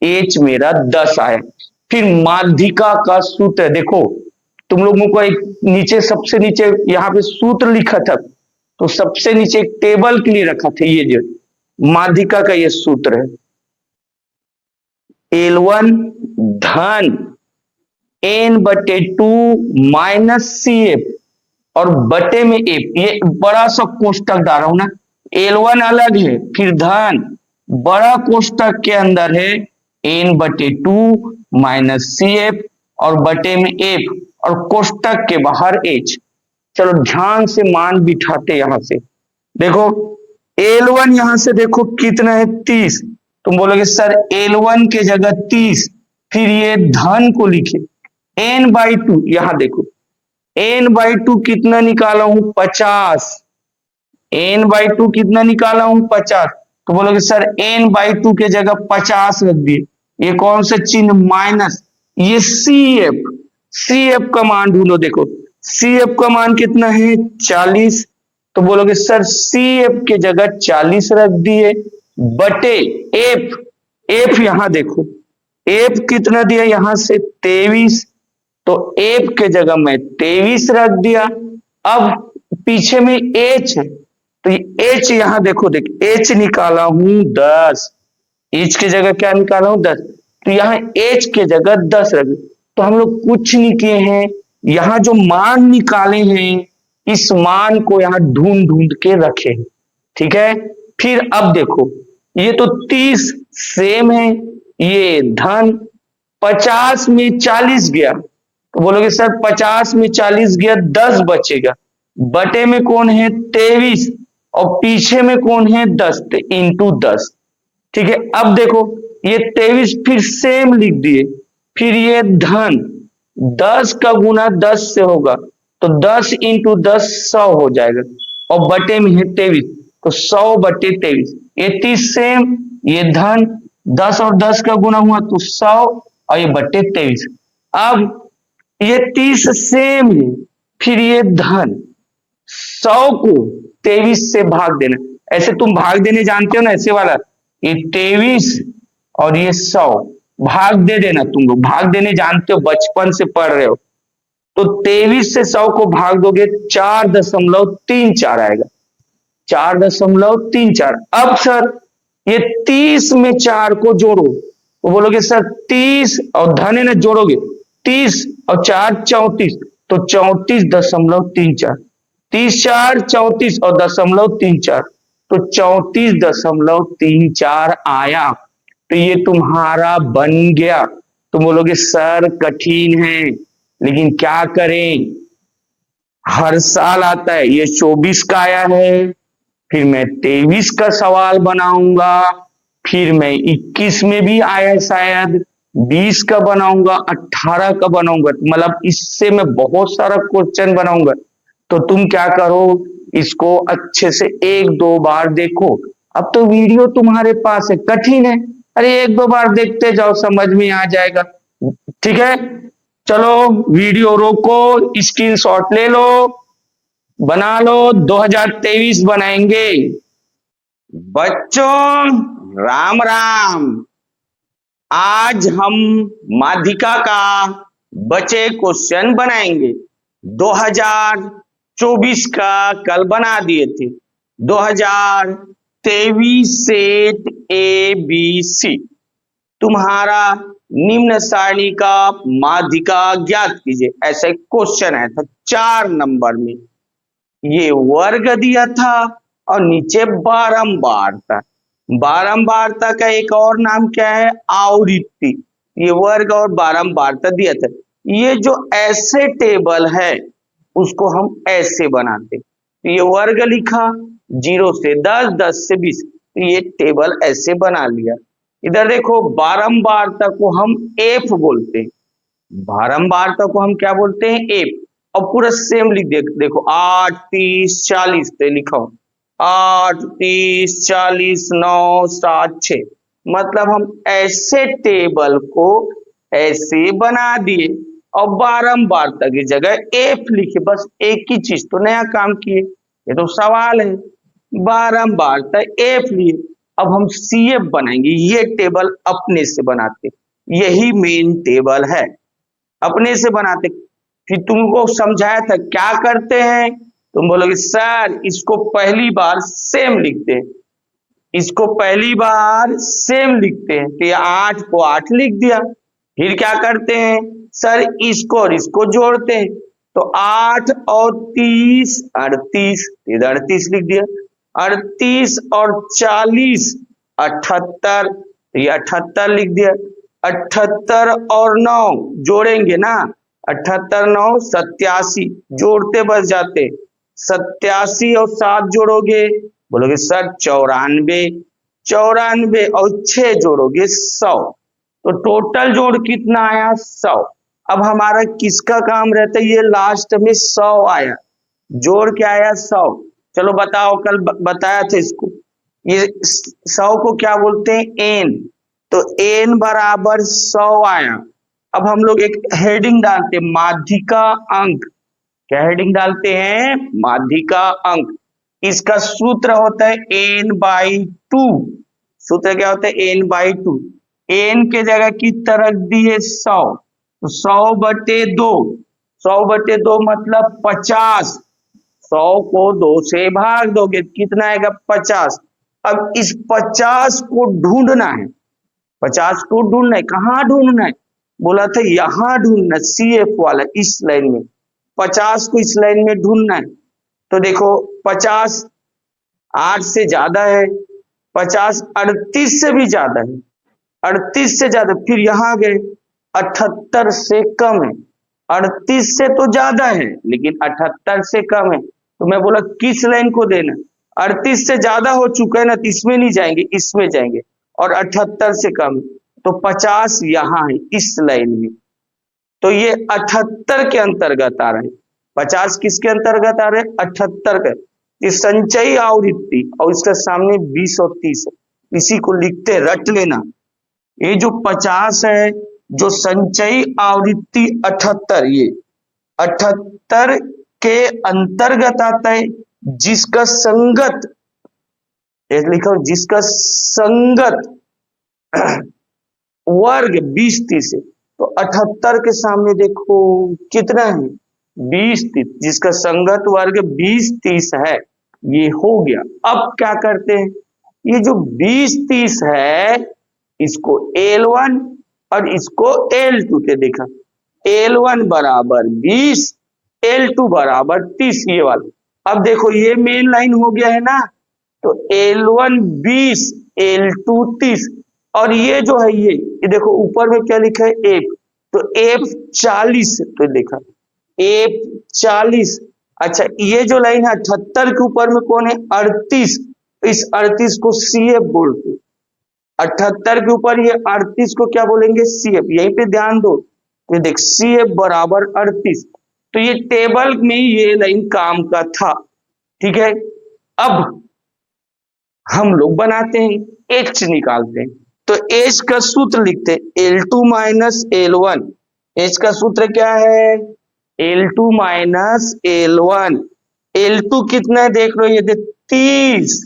H मेरा 10 आया। फिर माध्यिका का सूत्र देखो, तुम लोगों को एक नीचे, सबसे नीचे यहाँ पे सूत्र लिखा था, तो सबसे नीचे एक टेबल के लिए रखा था। ये जो माध्यिका का ये सूत्र है, L1 धन N/2 माइनस CF और बटे में F। ये बड़ा सा कोष्टक डाल रहा हूं ना, L1 अलग है, फिर धन बड़ा कोष्टक के अंदर है N/2 माइनस CF और बटे में F और कोष्टक के बाहर H। चलो ध्यान से मान बिठाते, यहां से देखो L1 यहां से देखो कितना है? 30। तुम बोलोगे सर L1 के जगह 30, फिर ये धन को लिखे N/2। यहां देखो N/2 कितना निकाला हूं? 50। N/2 कितना निकाला हूं? 50। तो बोलोगे सर N/2 के जगह 50 रख दिए। ये कौन सा चिन्ह? माइनस। ये CF, CF का मान ढूंढो। देखो CF का मान कितना है? 40। तो बोलोगे सर CF के जगह 40 रख दिए, बटे F। F यहां देखो, F कितना दिया? यहां से 23, तो F के जगह मैं 23 रख दिया। अब पीछे में H है, तो ये H यहां देखो, देख H निकाला हूं 10। H की जगह क्या निकाला हूं? 10। तो यहाँ H के जगह 10 रख। तो हम लोग कुछ नहीं किए हैं, यहाँ जो मान निकाले हैं इस मान को यहाँ ढूंढ ढूंढ के रखे। ठीक है, फिर अब देखो ये तो 30 सेम है, ये धन 50 में 40 गया, तो बोलोगे सर 50 में 40 गया 10 बचेगा, बटे में कौन है 23 और पीछे में कौन है 10, तो इंटू 10। ठीक है, अब देखो ये 23 फिर सेम लिख दिए, फिर ये धन 10 का गुना 10 से होगा तो 10 इंटू 10 100 हो जाएगा, और बटे में है 23 तो 100 बटे 23, ये 30 सेम, ये धन 10 और 10 का गुना हुआ तो 100 और ये बटे 23। अब ये 30 सेम है, फिर ये धन 100 को 23 से भाग देना, ऐसे तुम भाग देने जानते हो ना, ऐसे वाला ये 23 और ये 100 भाग दे देना, तुम लोग भाग देने जानते हो, बचपन से पढ़ रहे हो। तो 23 से 100 को भाग दोगे 4.34 आएगा, 4.34। अब सर ये 30 में 4 को जोड़ो, तो बोलोगे सर 30 और धन है ना, जोड़ोगे 30 और 4 34, तो 34.34, 30 4 34 और 0.34, तो 34.34 आया। तो ये तुम्हारा बन गया। तुम बोलोगे सर कठिन है, लेकिन क्या करें, हर साल आता है, ये 24 का आया है, फिर मैं 23 का सवाल बनाऊंगा, फिर मैं 21 में भी आया शायद, 20 का बनाऊंगा, 18 का बनाऊंगा, मतलब इससे मैं बहुत सारा क्वेश्चन बनाऊंगा। तो तुम क्या करो, इसको अच्छे से 1-2 बार देखो। अब तो वीडियो तुम्हारे पास है, कठिन है, अरे 1-2 बार देखते जाओ, समझ में आ जाएगा। ठीक है, चलो वीडियो रोको, स्क्रीनशॉट ले लो, बना लो, 2023 बनाएंगे। बच्चों राम राम, आज हम माध्यिका का बचे क्वेश्चन बनाएंगे। 2024 का कल बना दिए थे, 2023 सेट ABC। तुम्हारा निम्न सारणी का माध्यिका ज्ञात कीजिए, ऐसे क्वेश्चन आया था 4 नंबर में। ये वर्ग दिया था और नीचे बारंबारता। बारंबारता का एक और नाम क्या है, आवृत्ति। ये वर्ग और बारंबारता दिया था। ये जो ऐसे टेबल है उसको हम ऐसे बनाते, तो ये वर्ग लिखा 0 से 10, 10 से 20, तो ये टेबल ऐसे बना लिया। इधर देखो बारंबारता को हम एफ बोलते हैं, बारंबारता को हम क्या बोलते हैं, एफ। और पूरा सेम लिख देखो 8 30 40 पे लिखा हूं, 8 30 40 9 7 6, मतलब हम ऐसे टेबल को ऐसे बना दिए और बारंबारता की जगह एफ लिखे, बस एक ही चीज तो नया काम किए, ये तो सवाल है। बारंबारता एफ लिए, अब हम सीएफ बनाएंगे। ये टेबल अपने से बनाते, यही मेन टेबल है, अपने से बनाते। फिर तुमको समझाया था क्या करते हैं, तुम बोलोगे सर इसको पहली बार सेम लिखते हैं, इसको पहली बार सेम लिखते हैं, तो ये 8 को 8 लिख दिया। फिर क्या करते हैं सर, इसको और इसको जोड़ते हैं, तो 8 और 30 38, इधर 38 लिख दिया। 38 और 40 78, ये 78 लिख दिया। 78 और 9 जोड़ेंगे ना, 78 9 87, जोड़ते बस जाते, 87 और 7 जोड़ोगे, बोलोगे सर 94, 94 और 6 जोड़ोगे 100, तो टोटल जोड़ कितना आया 100। अब हमारा किसका काम रहता है, ये लास्ट में 100 आया, जोड़ क्या आया 100। चलो बताओ, कल बताया था इसको, ये 100 को क्या बोलते हैं, एन, तो एन बराबर 100 आया। अब हम लोग एक हेडिंग डालते हैं, माध्यिका अंक। क्या हेडिंग डालते हैं, माध्यिका अंक। इसका सूत्र होता है n/2, सूत्र क्या होता है, n/2। एन के जगह कितना रख दिए 100, तो 100/2, 100/2 मतलब 50, 100 को 2 से भाग दोगे कितना आएगा 50। अब इस 50 को ढूंढना है, 50 को ढूंढना है, कहाँ ढूंढना है, बोला था यहां ढूंढना, CF वाला इस लाइन में, 50 को इस लाइन में ढूंढना है। तो देखो 50 8 से ज्यादा है, 50 38 से भी ज्यादा है, 38 से ज्यादा, फिर यहां गए 78 से कम है, 38 से तो ज्यादा है लेकिन 78 से कम है, तो मैं बोला किस लाइन को देना। 38 से ज्यादा हो चुका है ना, तो इसमें नहीं जाएंगे, इसमें जाएंगे, और 78 से कम है, तो 50 यहाँ है इस लाइन में, तो ये 78 के अंतर्गत आ रहे हैं। 50 किसके अंतर्गत आ रहे हैं? 78 के। ये संचयी आवृत्ति और इसके सामने 20 और 30 है, इसी को लिखते रट लेना। ये जो 50 है, जो संचयी आवृत्ति 78, ये 78 के अंतर्गत आता है, जिसका संगत, लिखा जिसका संगत वर्ग 20 30 है, तो 78 के सामने देखो कितना है? 20 30, जिसका संगत वर्ग 20 30 है, ये हो गया। अब क्या करते हैं, ये जो 20 30 है, इसको L1 और इसको L2 के देखा, L1 बराबर 20, L2 बराबर 30, ये वाला। अब देखो ये मेन लाइन हो गया है ना, तो L1 20, L2 30, और ये जो है ये देखो ऊपर में क्या लिखा है? F, तो F 40, तो देखा F 40। अच्छा, ये जो लाइन है 78 के ऊपर में कौन है? 38, तो इस 38 को CF बोलते हैं। 78 के ऊपर ये 38 को क्या बोलेंगे? CF। यहीं पे ध्यान दो, तो देख CF बराबर 38, तो ये टेबल में ये लाइन काम का था। ठीक है, अब हम लोग बनाते हैं, H निकालते हैं, तो H का सूत्र लिखते हैं L2 माइनस L1। H का सूत्र क्या है? L2 minus L1। L2 कितना है देख लो, ये 30,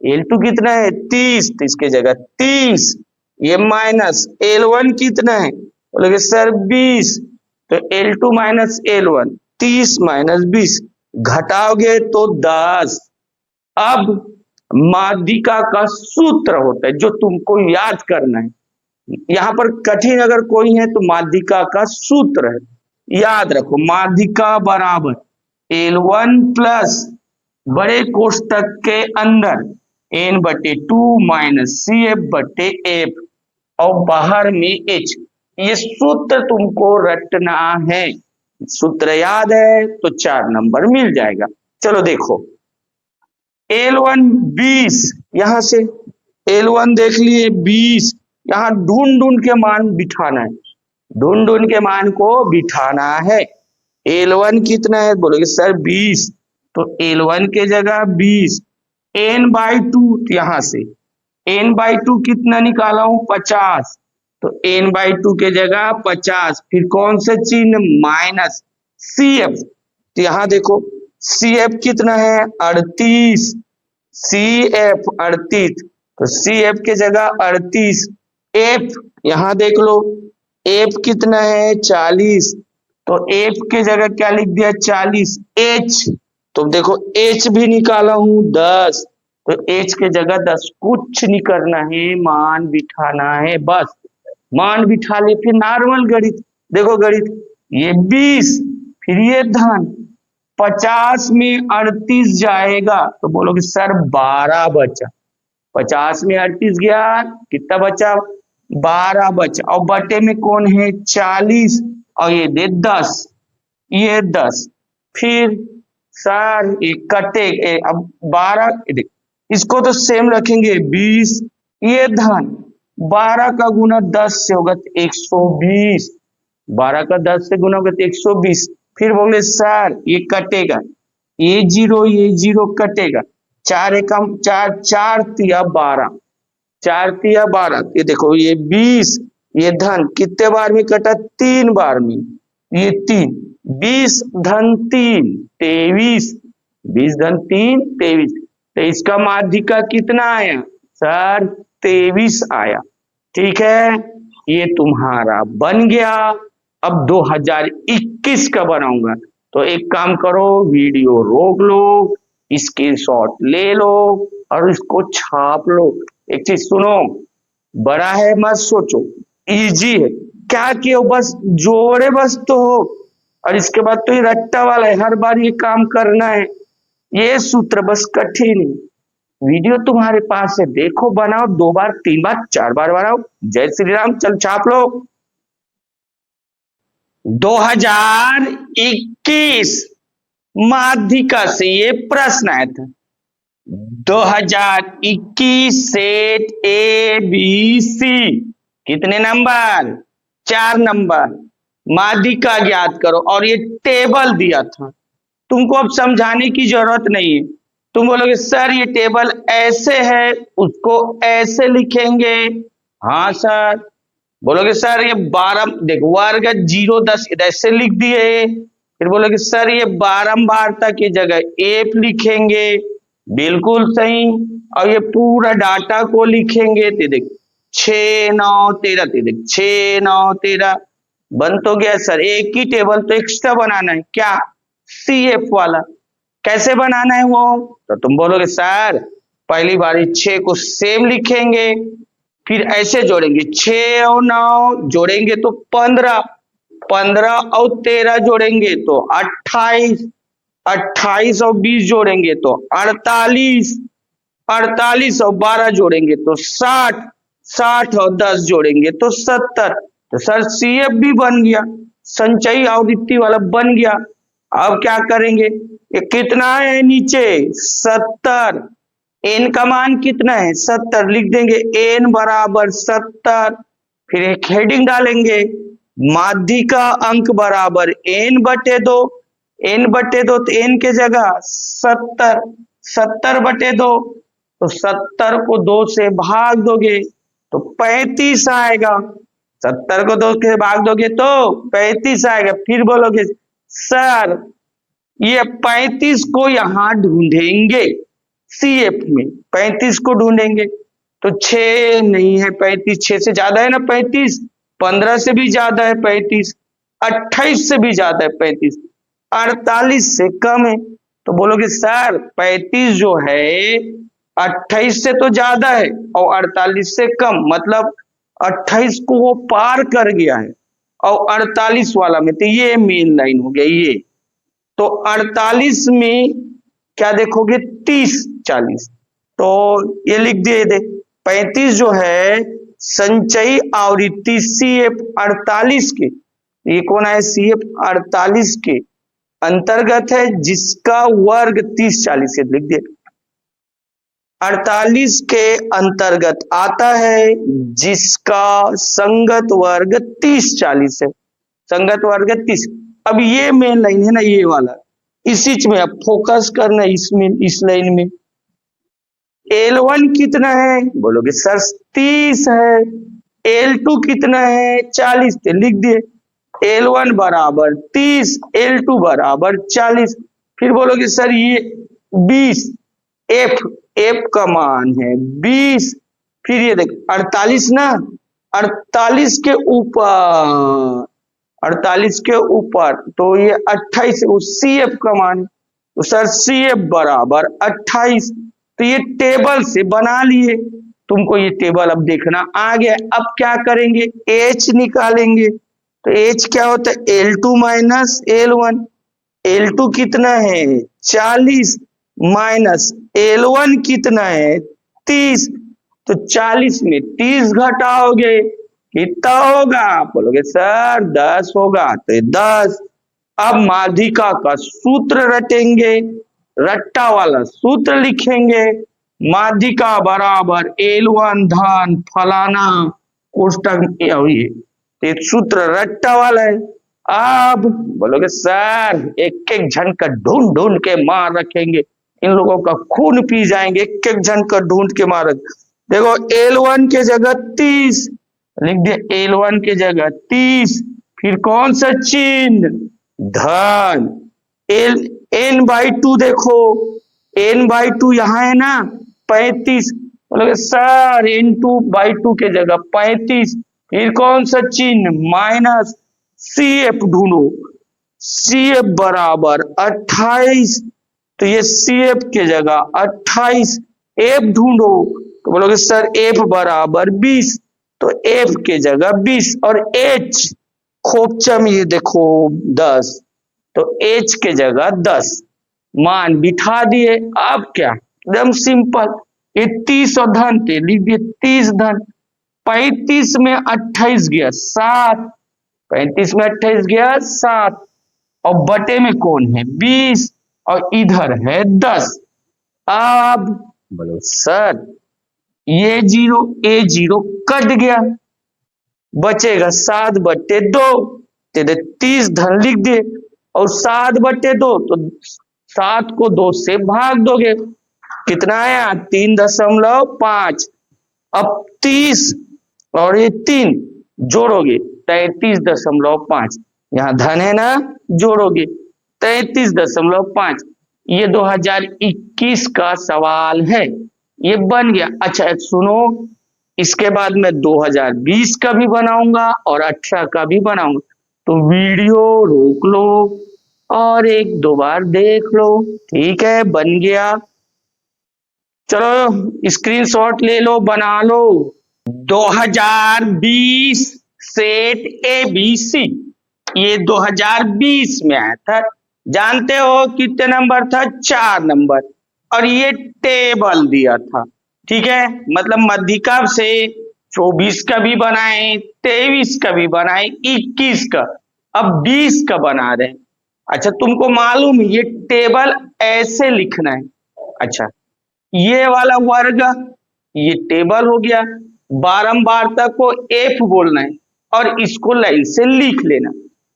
L2 कितना है? 30, तो इसके जगह 30, ये माइनस L1 कितना है? बोलोगे सर 20, तो L2 माइनस L1, 30 माइनस 20, घटाओगे तो 10। अब माध्यिका का सूत्र होता है जो तुमको याद करना है, यहां पर कठिन अगर कोई है तो माध्यिका का सूत्र है, याद रखो। माध्यिका बराबर L1 प्लस बड़े कोष्टक के अंदर N/2 माइनस CF बटे F, और बाहर में H। ये सूत्र तुमको रटना है, सूत्र याद है तो 4 नंबर मिल जाएगा। चलो देखो, L1 20, यहां से L1 देख लिए 20, यहां ढूंढ ढूंढ के मान बिठाना है, ढूंढ ढूंढ के मान को बिठाना है। L1 कितना है? बोलोगे सर 20, तो L1 के जगह 20, N/2, तो यहां से N/2 कितना निकाला हूं? 50, तो N/2 के जगह 50, फिर कौन सा चिन्ह? माइनस CF, तो यहां देखो CF कितना है? 38, CF 38, तो CF के जगह 38, F यहां देख लो, F कितना है? 40, तो F के जगह क्या लिख दिया? 40। H, तो देखो H भी निकाला हूं 10, तो H के जगह 10, कुछ नहीं करना है, मान बिठाना है, बस मान बिठा ले। फिर नॉर्मल गणित देखो, गणित ये 20, फिर ये धन 50 में 38 जाएगा, तो बोलोगे सर 12 बचा। 50 में 38 गया, कितना बचा? 12 बचा, और बटे में कौन है? 40, और ये दे 10, ये 10, फिर सर ये कटे, अब 12, इसको तो सेम रखेंगे 20, ये धन 12 का गुना 10 से होगा तो 120, 12 का 10 से गुना होगा तो 120। फिर बोले सर ये कटेगा, ये जीरो कटेगा, 4 एकम 4, 4 तिया 12, 4 तिया 12, ये देखो ये 20, ये धन कितने बार में कटा? 3 बार में, ये 3, 20 धन 3 23, 20 धन 3 23, तो इसका माध्यिका कितना आया? सर 23 आया। ठीक है, ये तुम्हारा बन गया। अब 2021 का बनाऊंगा, तो एक काम करो, वीडियो रोक लो, स्क्रीनशॉट ले लो और इसको छाप लो। एक चीज सुनो, बड़ा है मत सोचो, इजी है, क्या किया बस जोड़े बस तो हो, और इसके बाद तो ये रट्टा वाला है, हर बार ये काम करना है, ये सूत्र बस कठिन है। वीडियो तुम्हारे पास है, देखो, बनाओ, 2 बार 3 बार 4 बार बनाओ। जय श्री राम, चल छाप लो। 2021 माध्यिका से ये प्रश्न आया था। 2021 सेट ए बी सी कितने नंबर? 4 नंबर। माध्यिका ज्ञात करो और ये टेबल दिया था। तुमको अब समझाने की जरूरत नहीं है। तुम बोलोगे सर ये टेबल ऐसे है, उसको ऐसे लिखेंगे। हाँ सर। बोलोगे सर ये 12 देखो वर्ग 0 10 ऐसे लिख दिए। फिर बोलोगे सर ये बारंबारता की जगह एफ लिखेंगे। बिल्कुल सही। और ये पूरा डाटा को लिखेंगे। तो देख 6 9 13 देख 6 9 13 बन तो गया सर। एक ही टेबल तो एक्स्ट्रा बनाना है। क्या? CF वाला। कैसे बनाना है वो? तो तुम बोलोगे सर पहली बारी 6 को सेम लिखेंगे, फिर ऐसे जोड़ेंगे 6 और 9 जोड़ेंगे तो 15, 15 और 13 जोड़ेंगे तो 28, 28 और 20 जोड़ेंगे तो 48, 48 और 12 जोड़ेंगे तो 60, 60 और 10 जोड़ेंगे तो 70। तो सर CF भी बन गया, संचयी आवृत्ति वाला बन गया। अब क्या करेंगे? ये कितना है नीचे? 70। n का मान कितना है? 70 लिख देंगे। n बराबर 70। फिर एक हेडिंग डालेंगे, माध्यिका अंक बराबर n बटे 2। n बटे 2 तो n के जगह 70, 70 बटे 2 तो 70 को 2 से भाग दोगे तो 35 आएगा। 70 को 2 से भाग दोगे तो 35 आएगा। फिर बोलोगे सर ये 35 को यहां ढूंढेंगे, CF में 35 को ढूंढेंगे तो 6 नहीं है, 35 6 से ज्यादा है ना, 35 15 से भी ज्यादा है, 35 28 से भी ज्यादा है, 35 48 से कम है। तो बोलोगे सर 35 जो है 28 से तो ज्यादा है और 48 से कम, मतलब 28 को वो पार कर गया है और 48 वाला में, तो ये मेन लाइन हो गया ये। तो 48 में क्या देखोगे? 30 40। तो ये लिख दिए दे 35 जो है संचयी आवृत्ति CF 48 के, ये कौन है? CF 48 के अंतर्गत है, जिसका वर्ग 30 40 से लिख दिए। 48 के अंतर्गत आता है जिसका संगत वर्ग 30 40 है। संगत वर्ग 30। अब ये मेन लाइन है ना, ये वाला, इसी में अब फोकस करना इसमें, इस लाइन में। L1 कितना है? बोलोगे सर 30 है। L2 कितना है? 40 थे, लिख दिए। L1 बराबर 30, L2 बराबर 40। फिर बोलोगे सर ये 20, F का मान है 20। फिर ये देख 48 ना, 48 के ऊपर, 48 के ऊपर तो ये 28 CF का मान है। तो सर CF बराबर 28। तो ये टेबल से बना लिए। तुमको ये टेबल अब देखना आ गया। अब क्या करेंगे? H निकालेंगे। तो H क्या होता है? L2 minus L1। L2 कितना है? 40 माइनस L1 कितना है? 30। तो 40 में 30 घटाओगे कितना होगा? बोलोगे सर 10 होगा। तो 10। अब माध्यिका का सूत्र रटेंगे, रट्टा वाला सूत्र लिखेंगे। माध्यिका बराबर L1 धन फलाना कोष्टक ये सूत्र रट्टा वाला है। अब बोलोगे सर एक एक जन का ढूंढ ढूंढ के मार रखेंगे, इन लोगों का खून पी जाएंगे, एक एक जन का ढूंढ के मार रख। देखो L1 के जगह 30 लिख दिया, L1 के जगह 30। फिर कौन सा चिन्ह? धन। n/2 देखो, n/2 यहाँ है ना 35। बोलोगे सर n/2 के जगह 35। फिर कौन सा चिन्ह? माइनस। CF ढूंढो, CF बराबर 28। तो ये CF के जगह 28। F ढूंढो, तो बोलोगे सर F बराबर 20। तो F के जगह 20 और H खोपचम ये देखो 10। तो H के जगह 10 मान बिठा दिए। अब क्या? एकदम सिंपल। ये 30 और धन थे, लिख दिए 30 धन। 35 में 28 गया 7। 35 में 28 गया 7, और बटे में कौन है 20, और इधर है 10। अब बोलो सर ये जीरो कट गया, बचेगा 7/2, तेरे 30 धन लिख दे, और 7/2 तो 7 को 2 से भाग दोगे, कितना आया 3.5। अब 30 और ये 3 जोड़ोगे 33.5, यहाँ धन है ना, जोड़ोगे 33.5। ये 2021 का सवाल है, ये बन गया। अच्छा सुनो, इसके बाद मैं 2020 का भी बनाऊंगा और 18 का भी बनाऊंगा, तो वीडियो रोक लो और 1-2 बार देख लो, ठीक है, बन गया। चलो स्क्रीनशॉट ले लो, बना लो। 2020 सेट ABC, ये 2020 में आया था, जानते हो कितने नंबर था, 4 नंबर, और ये टेबल दिया था, ठीक है, मतलब मध्यिका से 24 का भी बनाए, 23 का भी बनाए, 21 का, अब 20 का बना रहे हैं। अच्छा तुमको मालूम ये टेबल ऐसे लिखना है। अच्छा ये वाला वर्ग ये टेबल हो गया, बारंबारता को F बोलना है और इसको लाइन से लिख लेना,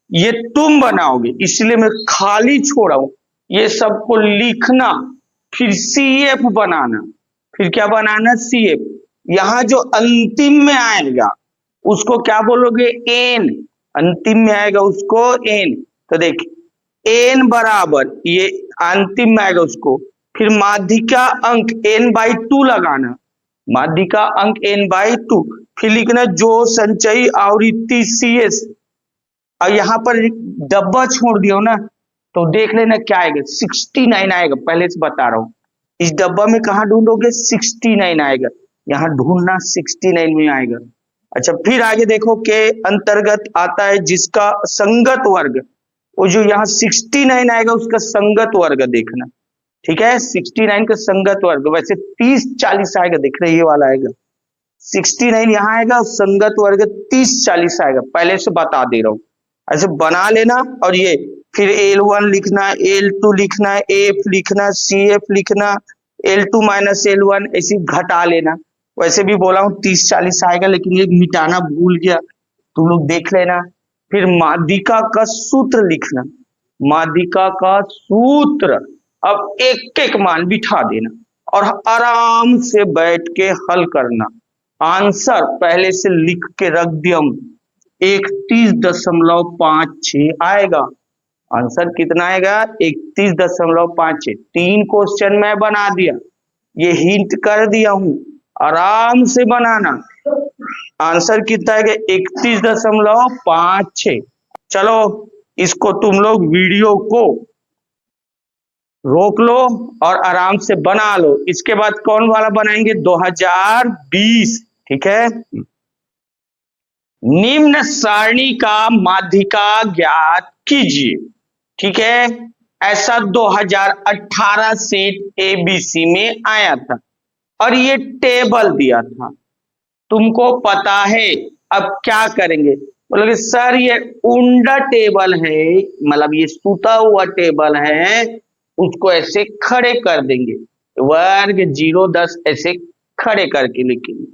ये तुम बनाओगे इसलिए मैं खाली छोड़ा हूं, ये सबको लिखना, फिर CF बनाना, फिर क्या बनाना CF, यहां जो अंतिम में आएगा उसको क्या बोलोगे N, अंतिम में आएगा उसको N, तो देख N बराबर ये अंतिम में आएगा उसको, फिर माध्यिका अंक N/2 लगाना, माध्यिका अंक N/2, फिर लिखना जो संचयी आवृत्ति CS, और यहाँ पर डब्बा छोड़ दिया ना, तो देख लेना क्या आएगा 69 आएगा, पहले से बता रहा हूं, इस डब्बा में कहा ढूंढोगे 69 आएगा, यहाँ ढूंढना 69 में आएगा। अच्छा फिर आगे देखो के अंतर्गत आता है जिसका संगत वर्ग, वो जो यहाँ 69 आएगा उसका संगत वर्ग देखना, ठीक है, 69 का संगत वर्ग, वैसे 30-40 आएगा, देख रहे ये वाला आएगा 69 यहाँ आएगा, संगत वर्ग 30-40 आएगा, पहले से बता दे रहा हूं, ऐसे बना लेना। और ये फिर L1 लिखना, L2 लिखना, F लिखना, CF लिखना, L2 माइनस L1 ऐसे घटा लेना, वैसे भी बोला हूं 30-40 आएगा, लेकिन ये मिटाना भूल गया, तुम लोग देख लेना। फिर माध्यिका का सूत्र लिखना, माध्यिका का सूत्र, अब एक एक मान बिठा देना और आराम से बैठ के हल करना, आंसर पहले से लिख के रख दिया हूं, 31.56 आएगा, आंसर कितना आएगा 31.56, 3 क्वेश्चन मैं बना दिया, ये हिंट कर दिया हूं, आराम से बनाना, आंसर कितना आएगा 31.56। चलो इसको तुम लोग वीडियो को रोक लो और आराम से बना लो। इसके बाद कौन वाला बनाएंगे 2020, ठीक है। निम्न सारणी का माध्यिका ज्ञात कीजिए, ठीक है, ऐसा 2018 सेट ABC में आया था और ये टेबल दिया था, तुमको पता है, अब क्या करेंगे, बोलोगे सर ये उंडा टेबल है, मतलब ये सूता हुआ टेबल है, उसको ऐसे खड़े कर देंगे, वर्ग 0 10 ऐसे खड़े करके लिखेंगे,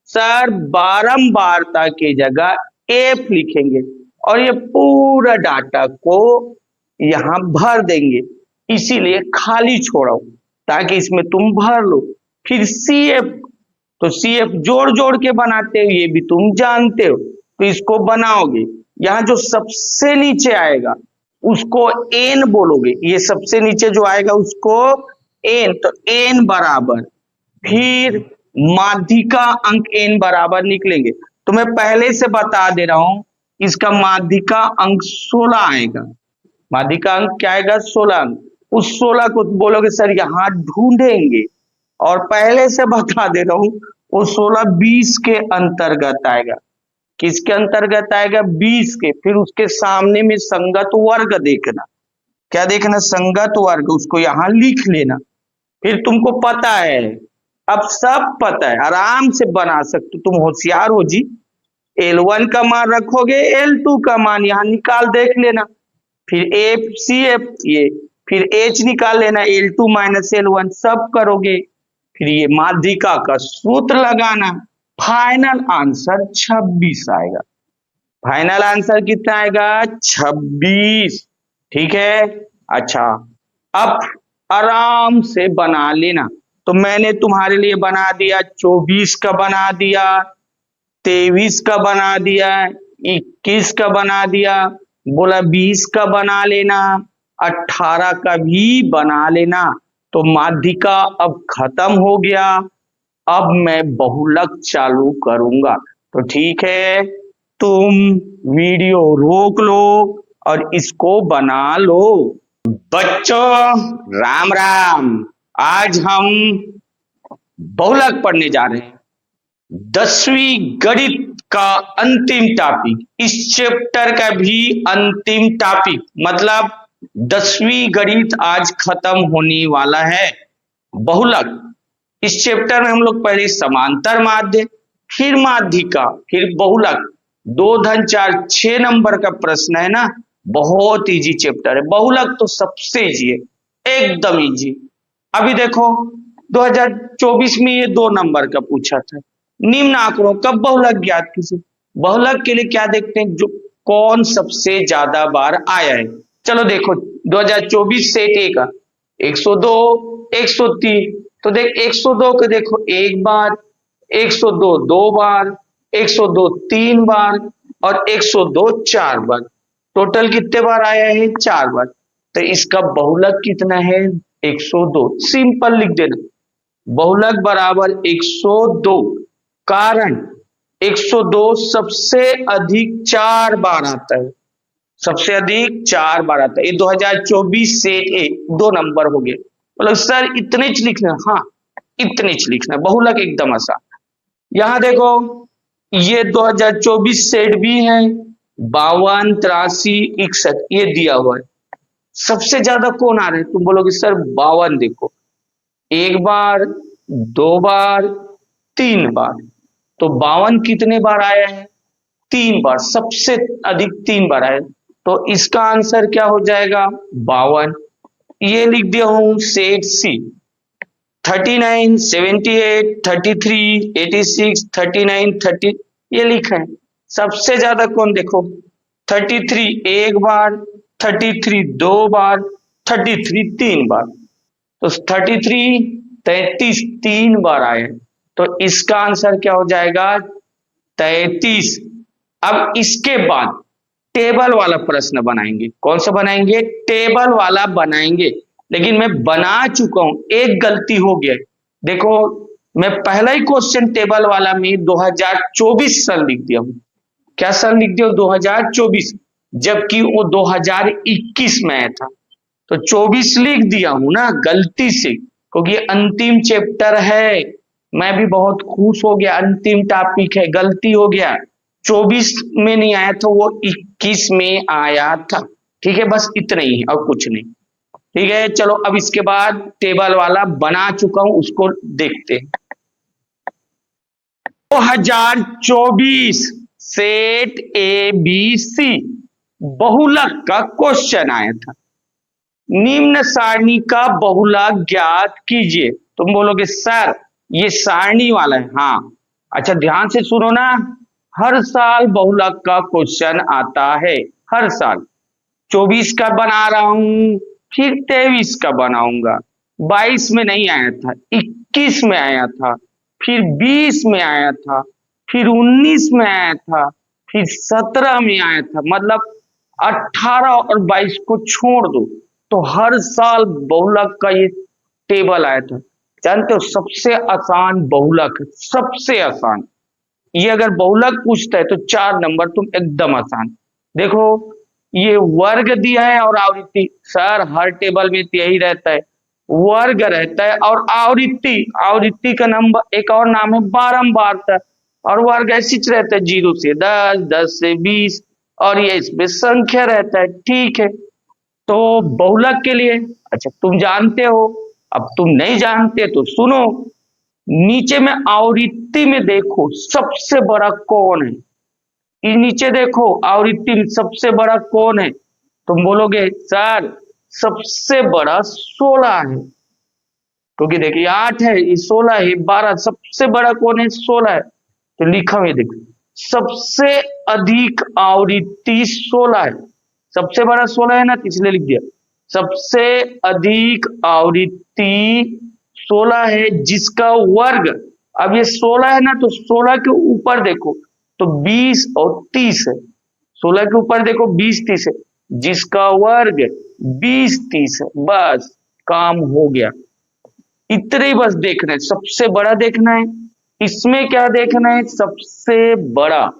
सर बारंबारता की जगह F लिखेंगे और ये पूरा डाटा को यहां भर देंगे, इसीलिए खाली छोड़ा हूं ताकि इसमें तुम भर लो। फिर CF, तो CF जोड़ जोड़ के बनाते हो, ये भी तुम जानते हो, तो इसको बनाओगे, यहां जो सबसे नीचे आएगा उसको N बोलोगे, ये सबसे नीचे जो आएगा उसको N, तो N बराबर, फिर माध्यिका अंक N बराबर निकलेंगे, तो मैं पहले से बता दे रहा हूं इसका माध्यिका अंक 16 आएगा, माध्यिका अंक क्या आएगा 16 अंक, उस 16 को बोलोगे सर यहां ढूंढेंगे, और पहले से बता दे रहा हूं वो 16 20 के अंतर्गत आएगा, किसके अंतर्गत आएगा 20 के, फिर उसके सामने में संगत वर्ग देखना, क्या देखना संगत वर्ग, उसको यहां लिख लेना, फिर तुमको पता है, अब सब पता है, आराम से बना सकते, तुम होशियार हो जी, L1 का मान रखोगे, L2 का मान यहाँ निकाल देख लेना, फिर FCF ये, फिर H निकाल लेना, L2 माइनस L1 सब करोगे, फिर ये माध्यिका का सूत्र लगाना, फाइनल आंसर 26 आएगा। फाइनल आंसर कितना आएगा? 26। ठीक है, अच्छा अब आराम से बना लेना। तो मैंने तुम्हारे लिए बना दिया, 24 का बना दिया, 23 का बना दिया, 21 का बना दिया, बोला 20 का बना लेना, 18 का भी बना लेना। तो माध्यिका अब खत्म हो गया, अब मैं बहुलक चालू करूंगा। तो ठीक है, तुम वीडियो रोक लो और इसको बना लो। बच्चों राम राम, आज हम बहुलक पढ़ने जा रहे हैं। 10वीं गणित का अंतिम टॉपिक, इस चैप्टर का भी अंतिम टॉपिक, मतलब 10वीं गणित आज खत्म होने वाला है। बहुलक, इस चैप्टर में हम लोग पहले समांतर माध्य, फिर माध्यिका, फिर बहुलक, 2 धन 4 6 नंबर का प्रश्न है ना, बहुत इजी चैप्टर है। बहुलक तो सबसे इजी है, एकदम इजी। अभी देखो 2024 में ये 2 नंबर का पूछा था, निम्न आंकड़ों का बहुलक ज्ञात कीजिए। बहुलक के लिए क्या देखते हैं, जो कौन सबसे ज्यादा बार आया है। चलो देखो 2024 सेट ए का 102 103, तो देख 102 के देखो एक बार, 102 2 बार, 102 3 बार और 102 4 बार। टोटल कितने बार आया है? 4 बार। तो इसका बहुलक कितना है? 102। सिंपल लिख देना, बहुलक बराबर 102, कारण 102 सबसे अधिक 4 बार आता है, सबसे अधिक 4 बार आता है। ये 2024 सेट ए 2 नंबर हो गए। बोलो सर इतने च लिखना, हाँ इतने च लिखना, बहुलक एकदम आसान। यहां देखो ये 2024 सेट भी है, 52 83 61 ये दिया हुआ है। सबसे ज्यादा कौन आ रहे हैं? तुम बोलोगे सर 52, देखो एक बार, 2 बार, 3 बार, तो 52 कितने बार आया है? 3 बार, सबसे अधिक 3 बार आया। तो इसका आंसर क्या हो जाएगा? 52। ये लिख दिया हूं सेट सी। 39 78 33 86 39 30 ये लिखा है। सबसे ज्यादा कौन? देखो 33 एक बार, 33 2 बार, 33 3 बार, तो 33 33 3 बार आए, तो इसका आंसर क्या हो जाएगा? 33। अब इसके बाद टेबल वाला प्रश्न बनाएंगे। कौन सा बनाएंगे? टेबल वाला बनाएंगे, लेकिन मैं बना चुका हूं, एक गलती हो गया। देखो मैं पहला ही क्वेश्चन टेबल वाला में 2024 सन लिख दिया हूं। क्या सन लिख दिया? 2024, जबकि वो 2021 में आया था, तो 24 लिख दिया हूं ना गलती से, क्योंकि अंतिम चैप्टर है। मैं भी बहुत खुश हो गया, अंतिम टॉपिक है, गलती हो गया, 24 में नहीं आया था, वो 21 में आया था। ठीक है, बस इतना ही है और कुछ नहीं। ठीक है, चलो अब इसके बाद टेबल वाला बना चुका हूं, उसको देखते हैं। 2024 सेट ए बी सी बहुलक का क्वेश्चन आया था। निम्न सारणी का बहुलक ज्ञात कीजिए। तुम बोलोगे सर ये सारणी वाला है। हाँ, अच्छा ध्यान से सुनो ना, हर साल बहुलक का क्वेश्चन आता है, हर साल। 24 का बना रहा हूं, फिर 23 का बनाऊंगा। 22 में नहीं आया था, 21 में आया था, फिर 20 में आया था, फिर 19 में आया था, फिर 17 में आया था, मतलब 18 और 22 को छोड़ दो तो हर साल बहुलक का ये टेबल आया था। जानते हो सबसे आसान बहुलक, सबसे आसान। ये अगर बहुलक पूछता है तो 4 नंबर तुम एकदम आसान। देखो ये वर्ग दिया है और आवृत्ति, सर हर टेबल में यही रहता है, वर्ग रहता है और आवृत्ति, आवृत्ति का नंबर एक और नाम है बारंबारता, और वर्ग ऐसी रहता है 0 से 10, 10 से 20, और ये इसमें संख्या रहता है। ठीक है, तो बहुलक के लिए अच्छा तुम जानते हो, अब तुम नहीं जानते तो सुनो, नीचे में आवृत्ति में देखो सबसे बड़ा कौन है, ये नीचे देखो आवृत्ति में सबसे बड़ा कौन है? तुम बोलोगे सर सबसे बड़ा 16 है, क्योंकि देखिए 8 है, ये 16 है, 12, सबसे बड़ा कौन है? 16 है। तो लिखा हुआ देखो सबसे अधिक आवृत्ति 16 है, सबसे बड़ा 16 है ना, इसलिए लिख दिया सबसे अधिक आवृत्ति 16 है जिसका वर्ग, अब ये 16 है ना, तो 16 के ऊपर देखो तो 20 और 30 है, 16 के ऊपर देखो 20 30 है, जिसका वर्ग 20 30 है। बस काम हो गया, इतने ही बस देखना है, सबसे बड़ा देखना है। इसमें क्या देखना है? सबसे बड़ा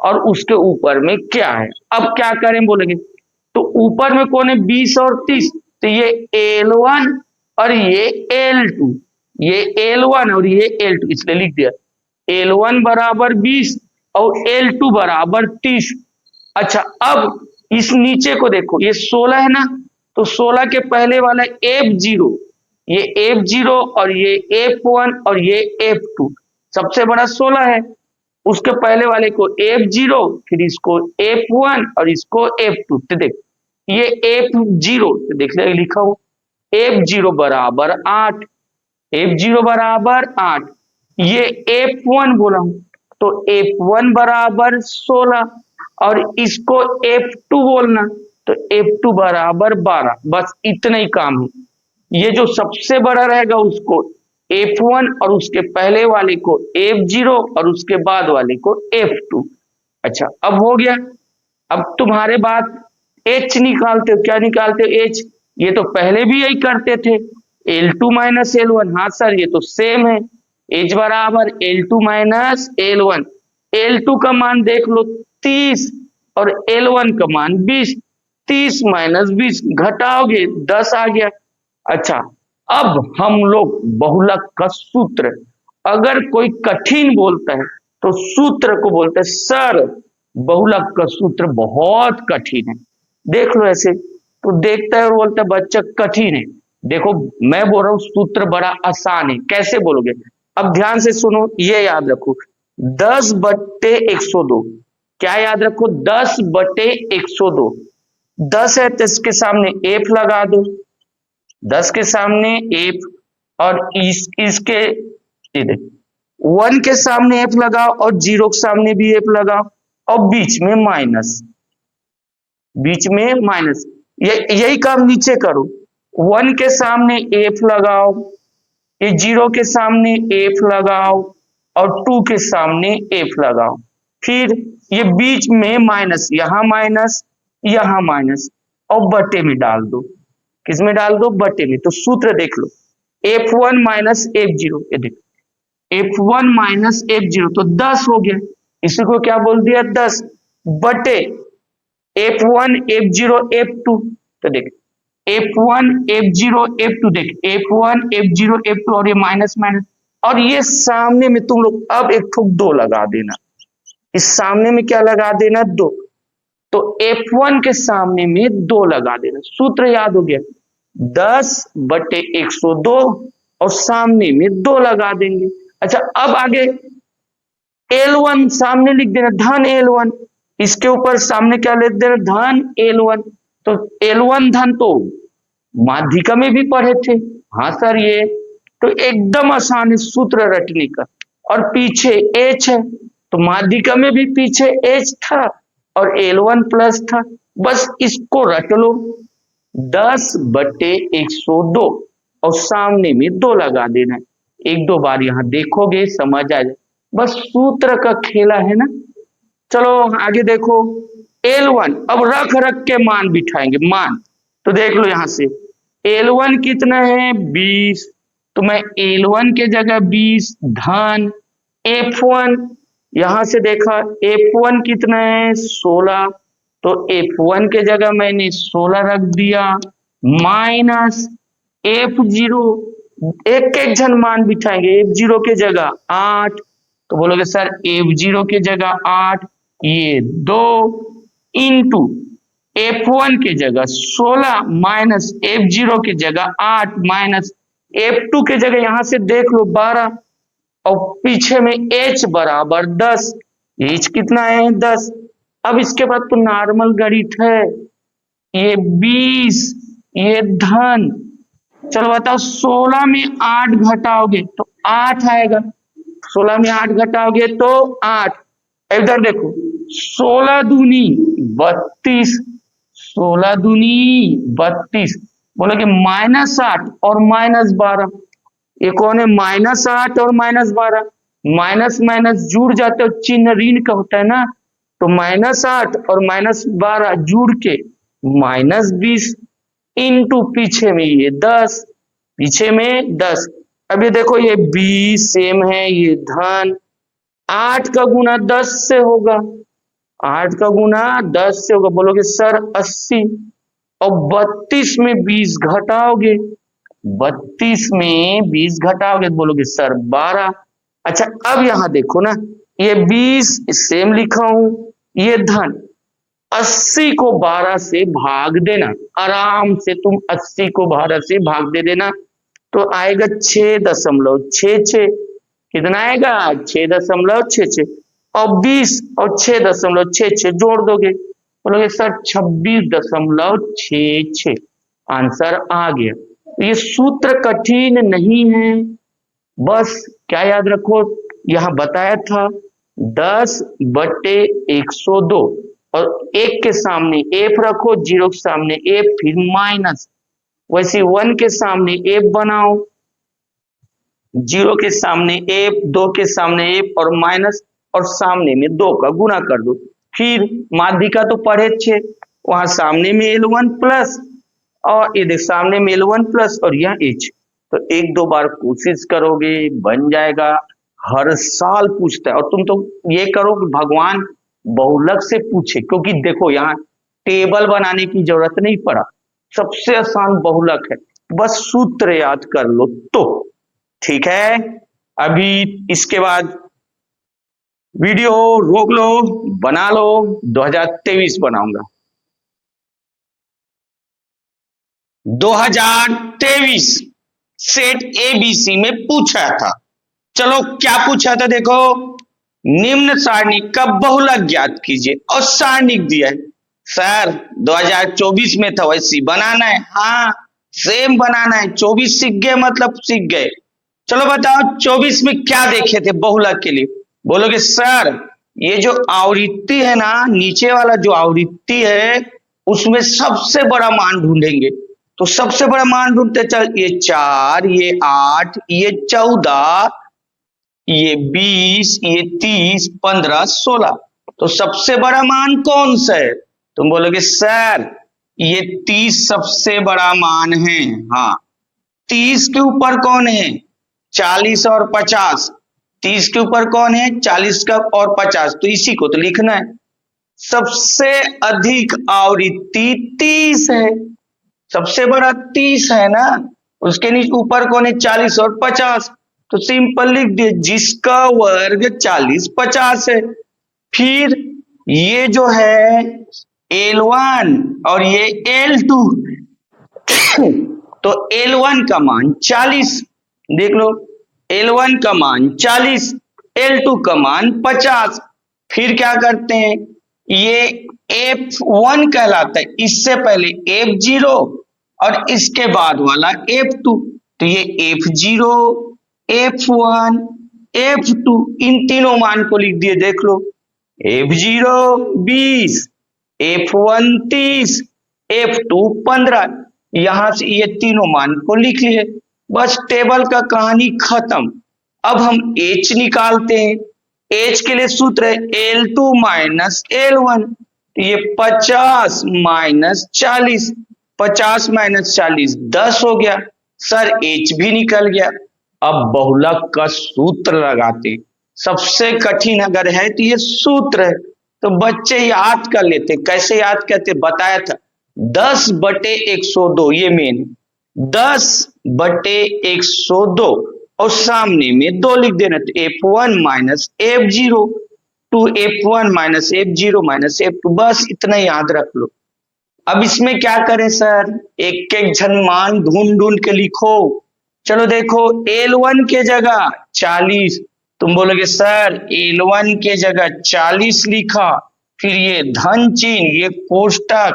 और उसके ऊपर में क्या है। अब क्या करें बोलेंगे, तो ऊपर में कौन है? 20 और 30, तो ये L1 और ये L2, ये L1 और ये L2, इसलिए लिख दिया L1 बराबर 20 और L2 बराबर 30। अच्छा अब इस नीचे को देखो, ये 16 है ना, तो 16 के पहले वाला F0, ये F0 और ये F1 और ये F2, सबसे बड़ा 16 है, उसके पहले वाले को F0, फिर इसको F1 और इसको F2। तो देख ये F0, तो देख ले लिखा हो F0 बराबर 8, F0 बराबर 8, ये F1 बोला हूं तो F1 बराबर 16 और इसको F2 बोलना तो F2 बराबर 12। बस इतना ही काम है। ये जो सबसे बड़ा रहेगा उसको F1 और उसके पहले वाले को F0 और उसके बाद वाले को F2। अच्छा अब हो गया। अब तुम्हारे बात H निकालते हो, क्या निकालते हो? H, ये तो पहले भी यही करते थे, L2 माइनस L1। हाँ सर ये तो सेम है, H बराबर L2 माइनस L1। L2 का मान देख लो 30 और L1 का मान 20, 30 माइनस 20 घटाओगे 10 आ गया। अच्छा अब हम लोग बहुलक का सूत्र, अगर कोई कठिन बोलता है तो सूत्र को बोलते हैं सर बहुलक का सूत्र बहुत कठिन है। देख लो ऐसे तो देखता है और बोलता है बच्चा कठिन है। देखो मैं बोल रहा हूं सूत्र बड़ा आसान है, कैसे बोलोगे? अब ध्यान से सुनो, ये याद रखो 10/102, क्या याद रखो? 10/102। 10 है तो इसके सामने F लगा दो, 10 के सामने F और इसके 1 के सामने F लगाओ और 0 के सामने भी F लगाओ और बीच में माइनस, बीच में माइनस। यही काम नीचे करो, 1 के सामने F लगाओ, ये 0 के सामने F लगाओ और 2 के सामने F लगाओ, फिर ये बीच में माइनस, यहां माइनस यहां माइनस और बटे में डाल दो। किसमें डाल दो? बटे में। तो सूत्र देख लो F1 माइनस F0, ये देखो F1 माइनस F0 तो 10 हो गया, इसी को क्या बोल दिया? 10 बटे F1 F0 F2। तो देख F1 F0 F2, देख F1 F0 F2 और ये माइनस माइनस और ये सामने में तुम लोग अब एक ठोक 2 लगा देना, इस सामने में क्या लगा देना? 2। तो F1 के सामने में 2 लगा देना, सूत्र याद हो गया 10/102 और सामने में 2 लगा देंगे। अच्छा अब आगे L1 सामने लिख देना धन L1, इसके ऊपर सामने क्या लिख देना? धन L1। तो L1 धन तो माध्यिका में भी पढ़े थे। हाँ सर ये तो एकदम आसान है सूत्र रटने का। और पीछे H है तो माध्यिका में भी पीछे H था और L1 प्लस था, बस इसको रट लो 10/102 और सामने में 2 लगा देना है। 1-2 बार यहां देखोगे समझ आ जाए, बस सूत्र का खेला है ना। चलो आगे देखो L1, अब रख रख के मान बिठाएंगे मान। तो देख लो यहां से L1 कितना है? 20, तो मैं L1 के जगह 20 धन F1, यहां से देखा F1 कितना है? 16, तो F1 के जगह मैंने 16 रख दिया माइनस F0, एक एक जन मान बिठाएंगे। F0 के जगह 8, तो बोलोगे सर F0 के जगह 8, ये 2 इंटू F1 के जगह 16 माइनस F0 के जगह 8 माइनस F2 के जगह यहां से देख लो 12 और पीछे में H बराबर 10, H कितना है? 10, अब इसके बाद तो नॉर्मल गणित है, ये 20, ये धन। चलो बताओ 16 में 8 घटाओगे तो 8 आएगा, 16 में 8 घटाओगे तो 8। इधर देखो 16 दूनी 32, 16 दूनी 32, बोलोगे -8 और -12, ये कौन है? -8 और -12, माइनस माइनस जुड़ जाते हो, चिन्ह ऋण का होता है ना, तो -8 और -12 जुड़ के -20 इंटू पीछे में ये 10, पीछे में 10। अब ये देखो ये 20 सेम है, ये धन, 8 का गुना 10 से होगा, 8 का गुना 10 से होगा, बोलोगे सर 80। और 32 में 20 घटाओगे, 32 में 20 घटाओगे, बोलोगे सर 12। अच्छा अब यहां देखो ना, ये 20 सेम लिखा हूं, ये धन, 80 को 12 से भाग देना, आराम से तुम 80 को 12 से भाग दे देना, तो आएगा 6.66। कितना आएगा? 6.66। और 20 और 6.66 जोड़ दोगे, बोलोगे सर 26.66। आंसर आ गया। ये सूत्र कठिन नहीं है, बस क्या याद रखो, यहां बताया था 10/102 और 1 के सामने एफ रखो, 0 के सामने एफ, फिर माइनस, वैसे 1 के सामने एफ बनाओ, 0 के सामने एफ, 2 के सामने एफ और माइनस, और सामने में 2 का गुना कर दो। फिर माध्यिका तो पढ़े थे, वहां सामने में L1 प्लस, और ये देख सामने में L1 प्लस और यह H, तो 1-2 बार कोशिश करोगे बन जाएगा। हर साल पूछता है, और तुम तो ये करो कि भगवान बहुलक से पूछे, क्योंकि देखो यहाँ टेबल बनाने की जरूरत नहीं पड़ा, सबसे आसान बहुलक है, बस सूत्र याद कर लो तो ठीक है। अभी इसके बाद वीडियो रोक लो, बना लो, 2023 बनाऊंगा। 2023 सेट ABC में पूछा था, चलो क्या पूछा था देखो, निम्न सारणी का बहुलक ज्ञात कीजिए, और सारणी दिया है। सर 2024 में था वैसी बनाना है, हाँ सेम बनाना है, 24 सीख गए मतलब सीख गए। चलो बताओ 24 में क्या देखे थे बहुलक के लिए, बोलोगे सर ये जो आवृत्ति है ना, नीचे वाला जो आवृत्ति है उसमें सबसे बड़ा मान ढूंढेंगे, तो सबसे बड़ा मान ढूंढते चल, ये 4, ये 8, ये 14, ये 20, ये 30, 15, 16, तो सबसे बड़ा मान कौन सा है? तुम बोलोगे सर ये 30 सबसे बड़ा मान है, हाँ 30 के ऊपर कौन है? 40 और 50, 30 के ऊपर कौन है? 40 का और 50, तो इसी को तो लिखना है। सबसे अधिक आवृत्ति 30 है, सबसे बड़ा 30 है ना, उसके नीचे ऊपर कौन है? 40 और 50, तो सिंपल लिख दिए जिसका वर्ग 40 50 है। फिर ये जो है L1 और ये L2, तो L1 का मान 40, देख लो L1 का मान 40, L2 का मान 50। फिर क्या करते हैं, ये F1 कहलाता है, इससे पहले F0 और इसके बाद वाला F2, तो ये F0, F1, F2, इन तीनों मान को लिख दिए, देख लो F0 20, F1 30, F2 15, यहां से ये तीनों मान को लिख लिए, बस टेबल का कहानी खत्म। अब हम H निकालते हैं, H के लिए सूत्र है L2 माइनस L1, तो ये 50 माइनस 40, 50 माइनस 40 10 हो गया, सर H भी निकल गया। अब बहुलक का सूत्र लगाते, सबसे कठिन अगर है तो ये सूत्र है, तो बच्चे याद कर लेते, कैसे याद करते बताया था, 10/102, ये मेन 10/102, और सामने में 2 लिख देना, तो F1 minus F0 to F1 minus F0 minus F2, बस इतना याद रख लो। अब इसमें क्या करें सर, एक एक झन मान ढूंढ ढूंढ के लिखो। चलो देखो L1 के जगह 40, तुम बोलोगे सर L1 के जगह 40 लिखा, फिर ये धन चिन्ह, ये कोष्टक,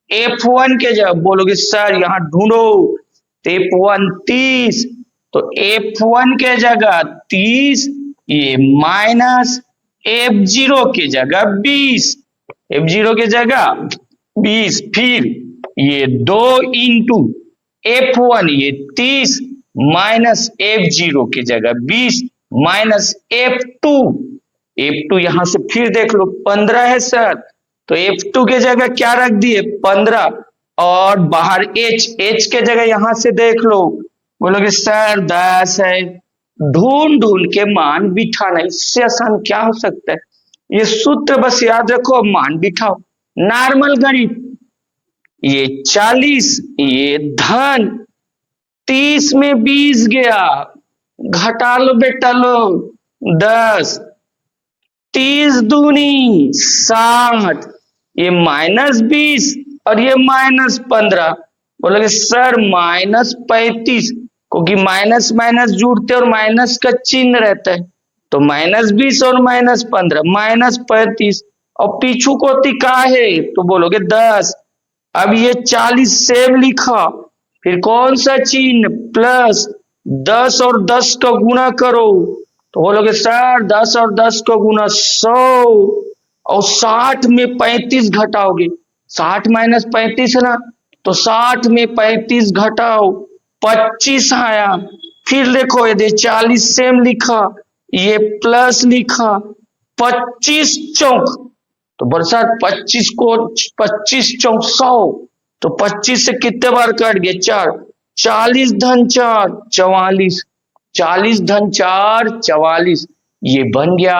F1 के जगह बोलोगे सर यहाँ ढूंढो, तो F1 30, तो F1 के जगह 30, ये माइनस F0 के जगह 20, F0 के जगह 20, फिर ये 2 इंटू F1 ये 30 माइनस F0 के जगह 20 माइनस F2, F2 यहां से फिर देख लो 15 है सर, तो F2 के जगह क्या रख दिए 15, और बाहर H के जगह यहां से देख लो, बोलोगे सर 10 है, ढूंढ ढूंढ के मान बिठाना, इससे आसान क्या हो सकता है। ये सूत्र बस याद रखो, मान बिठाओ, नॉर्मल गणित। ये 40, ये धन 30 में 20 गया, घटा लो बेटा लो 10, 30 दूनी 60, ये माइनस 20 और ये माइनस 15, बोलोगे सर माइनस 35, क्योंकि माइनस माइनस जुड़ते और माइनस का चिन्ह रहता है, तो माइनस 20 और माइनस 15 माइनस 35, और पीछू को तिका है तो बोलोगे 10। अब ये 40 सेम लिखा, फिर कौन सा चिन्ह प्लस 10 और 10 का गुणा करो, तो बोलोगे सर 10 और 10 का गुणा 100, और 60 में 35 घटाओगे, 60 माइनस 35 है ना, तो 60 में 35 घटाओ 25 आया। फिर देखो यदि 40 सेम लिखा, ये प्लस लिखा, 25 चौक, तो बरसात 25 को 25 चौक 100, तो 25 से कितने बार कट गए 4, 40 धन 4 44, 40 धन 4 44, ये बन गया।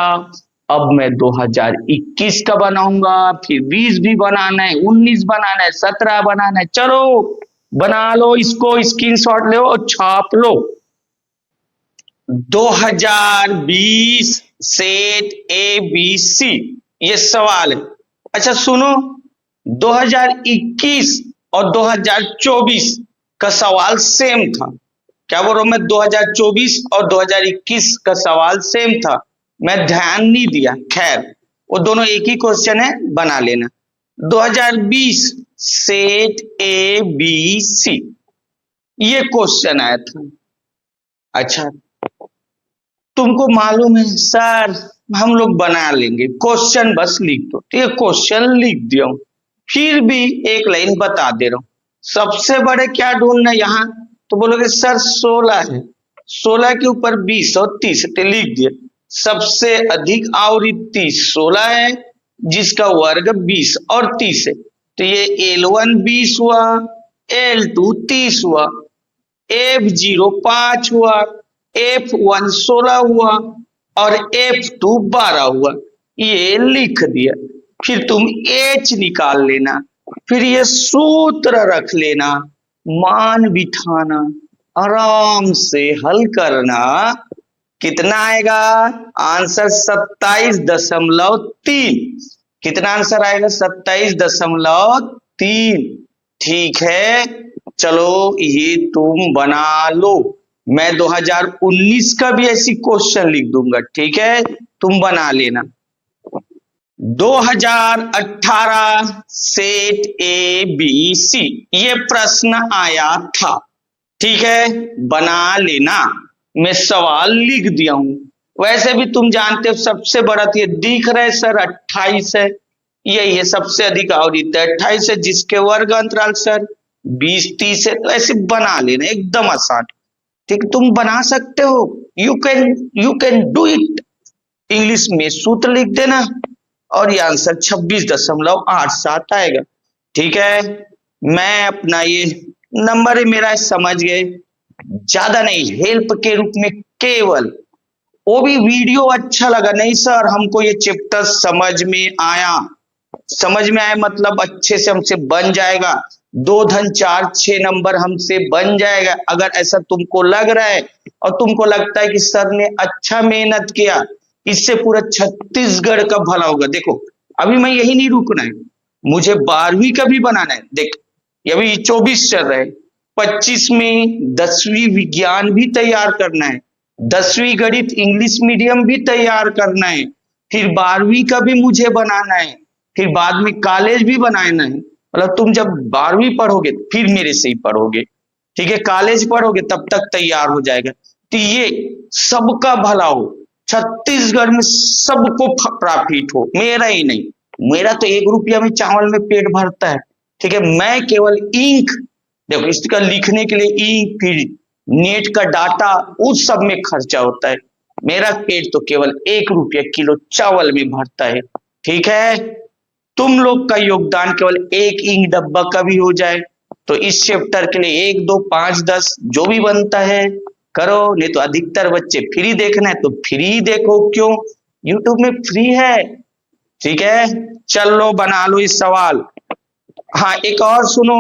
अब मैं 2021 का बनाऊंगा, फिर 20 भी बनाना है, 19 बनाना है, 17 बनाना है, चलो बना लो, इसको स्क्रीनशॉट लो और छाप लो। 2020 सेट ABC ये सवाल है। अच्छा सुनो, 2021 और 2024 का सवाल सेम था, क्या बोल रहा हूं मैं, 2024 और 2021 का सवाल सेम था, मैं ध्यान नहीं दिया, खैर वो दोनों एक ही क्वेश्चन है, बना लेना। 2020 सेट ABC ये क्वेश्चन आया था। अच्छा तुमको मालूम है सर हम लोग बना लेंगे, क्वेश्चन बस लिख दो, तो ये क्वेश्चन लिख दिया हूं, फिर भी एक लाइन बता दे रहा हूं, सबसे बड़े क्या ढूंढना यहाँ, तो बोलोगे सर 16 है, 16 के ऊपर 20 और 30 तो लिख दिया, सबसे अधिक आवृत्ति 16 है जिसका वर्ग 20 और 30 है, तो ये L1 20 हुआ, L2 30 हुआ, F0 5 हुआ, F1 16 हुआ और F2 12 हुआ, ये लिख दिया। फिर तुम H निकाल लेना, फिर ये सूत्र रख लेना, मान बिठाना, आराम से हल करना, कितना आएगा आंसर 27.3, कितना आंसर आएगा 27.3, ठीक है। चलो ये तुम बना लो, मैं 2019 का भी ऐसी क्वेश्चन लिख दूंगा, ठीक है, तुम बना लेना। 2018 सेट ABC ये प्रश्न आया था, ठीक है, बना लेना, मैं सवाल लिख दिया हूं, वैसे भी तुम जानते हो सबसे बड़ा तो ये दिख रहा है सर 28 है, यही है सबसे अधिक आवृत्ति 28 है, जिसके वर्ग अंतराल सर 20 30 है, तो ऐसे बना लेना, एकदम आसान, ठीक, तुम बना सकते हो, you can do it. English में सूत्र लिख देना और ये आंसर 26.87 आएगा, ठीक है। मैं अपना ये नंबर है मेरा समझ गए, ज्यादा नहीं, हेल्प के रूप में केवल, वो भी वीडियो अच्छा लगा नहीं सर हमको ये चैप्टर समझ में आया, समझ में आया मतलब अच्छे से हमसे बन जाएगा, 2 धन 4 6 नंबर हमसे बन जाएगा, अगर ऐसा तुमको लग रहा है और तुमको लगता है कि सर ने अच्छा मेहनत किया, इससे पूरा छत्तीसगढ़ का भला होगा। देखो अभी मैं यही नहीं रुकना है, मुझे 12वीं का भी बनाना है, देख अभी 24 चल रहा है, 25 में 10वीं विज्ञान भी तैयार करना है, 10वीं गणित इंग्लिश मीडियम भी तैयार करना है, फिर 12वीं का भी मुझे बनाना है, फिर बाद में कॉलेज भी बनाए नहीं, मतलब तुम जब 12वीं पढ़ोगे फिर मेरे से ही पढ़ोगे, ठीक है, कॉलेज पढ़ोगे तब तक तैयार हो जाएगा। तो ये सबका भला हो, छत्तीसगढ़ में सबको प्रॉफिट हो, मेरा ही नहीं। मेरा तो 1 रुपया में चावल में पेट भरता है, ठीक है। मैं केवल इंक, देखो इसका लिखने के लिए इंक, फिर नेट का डाटा, उस सब में खर्चा होता है। मेरा पेट तो केवल 1 रुपया किलो चावल में भरता है, ठीक है। तुम लोग का योगदान केवल 1 इंक डब्बा का भी हो जाए तो इस चैप्टर के लिए 1, 2, 5, 10 जो भी बनता है करो, नहीं तो अधिकतर बच्चे फ्री देखना है तो फ्री देखो, क्यों, यूट्यूब में फ्री है, ठीक है। चलो बना लो इस सवाल। हाँ एक और सुनो,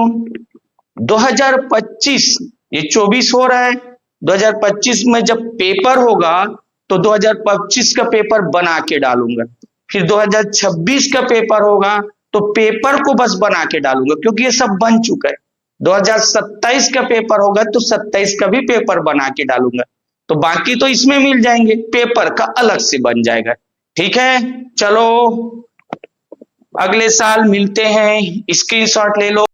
2025, ये 24 हो रहा है, 2025 में जब पेपर होगा तो 2025 का पेपर बना के डालूंगा, फिर 2026 का पेपर होगा तो पेपर को बस बना के डालूंगा क्योंकि ये सब बन चुका है। 2027 का पेपर होगा तो 27 का भी पेपर बना के डालूंगा, तो बाकी तो इसमें मिल जाएंगे, पेपर का अलग से बन जाएगा, ठीक है। चलो अगले साल मिलते हैं, स्क्रीनशॉट ले लो।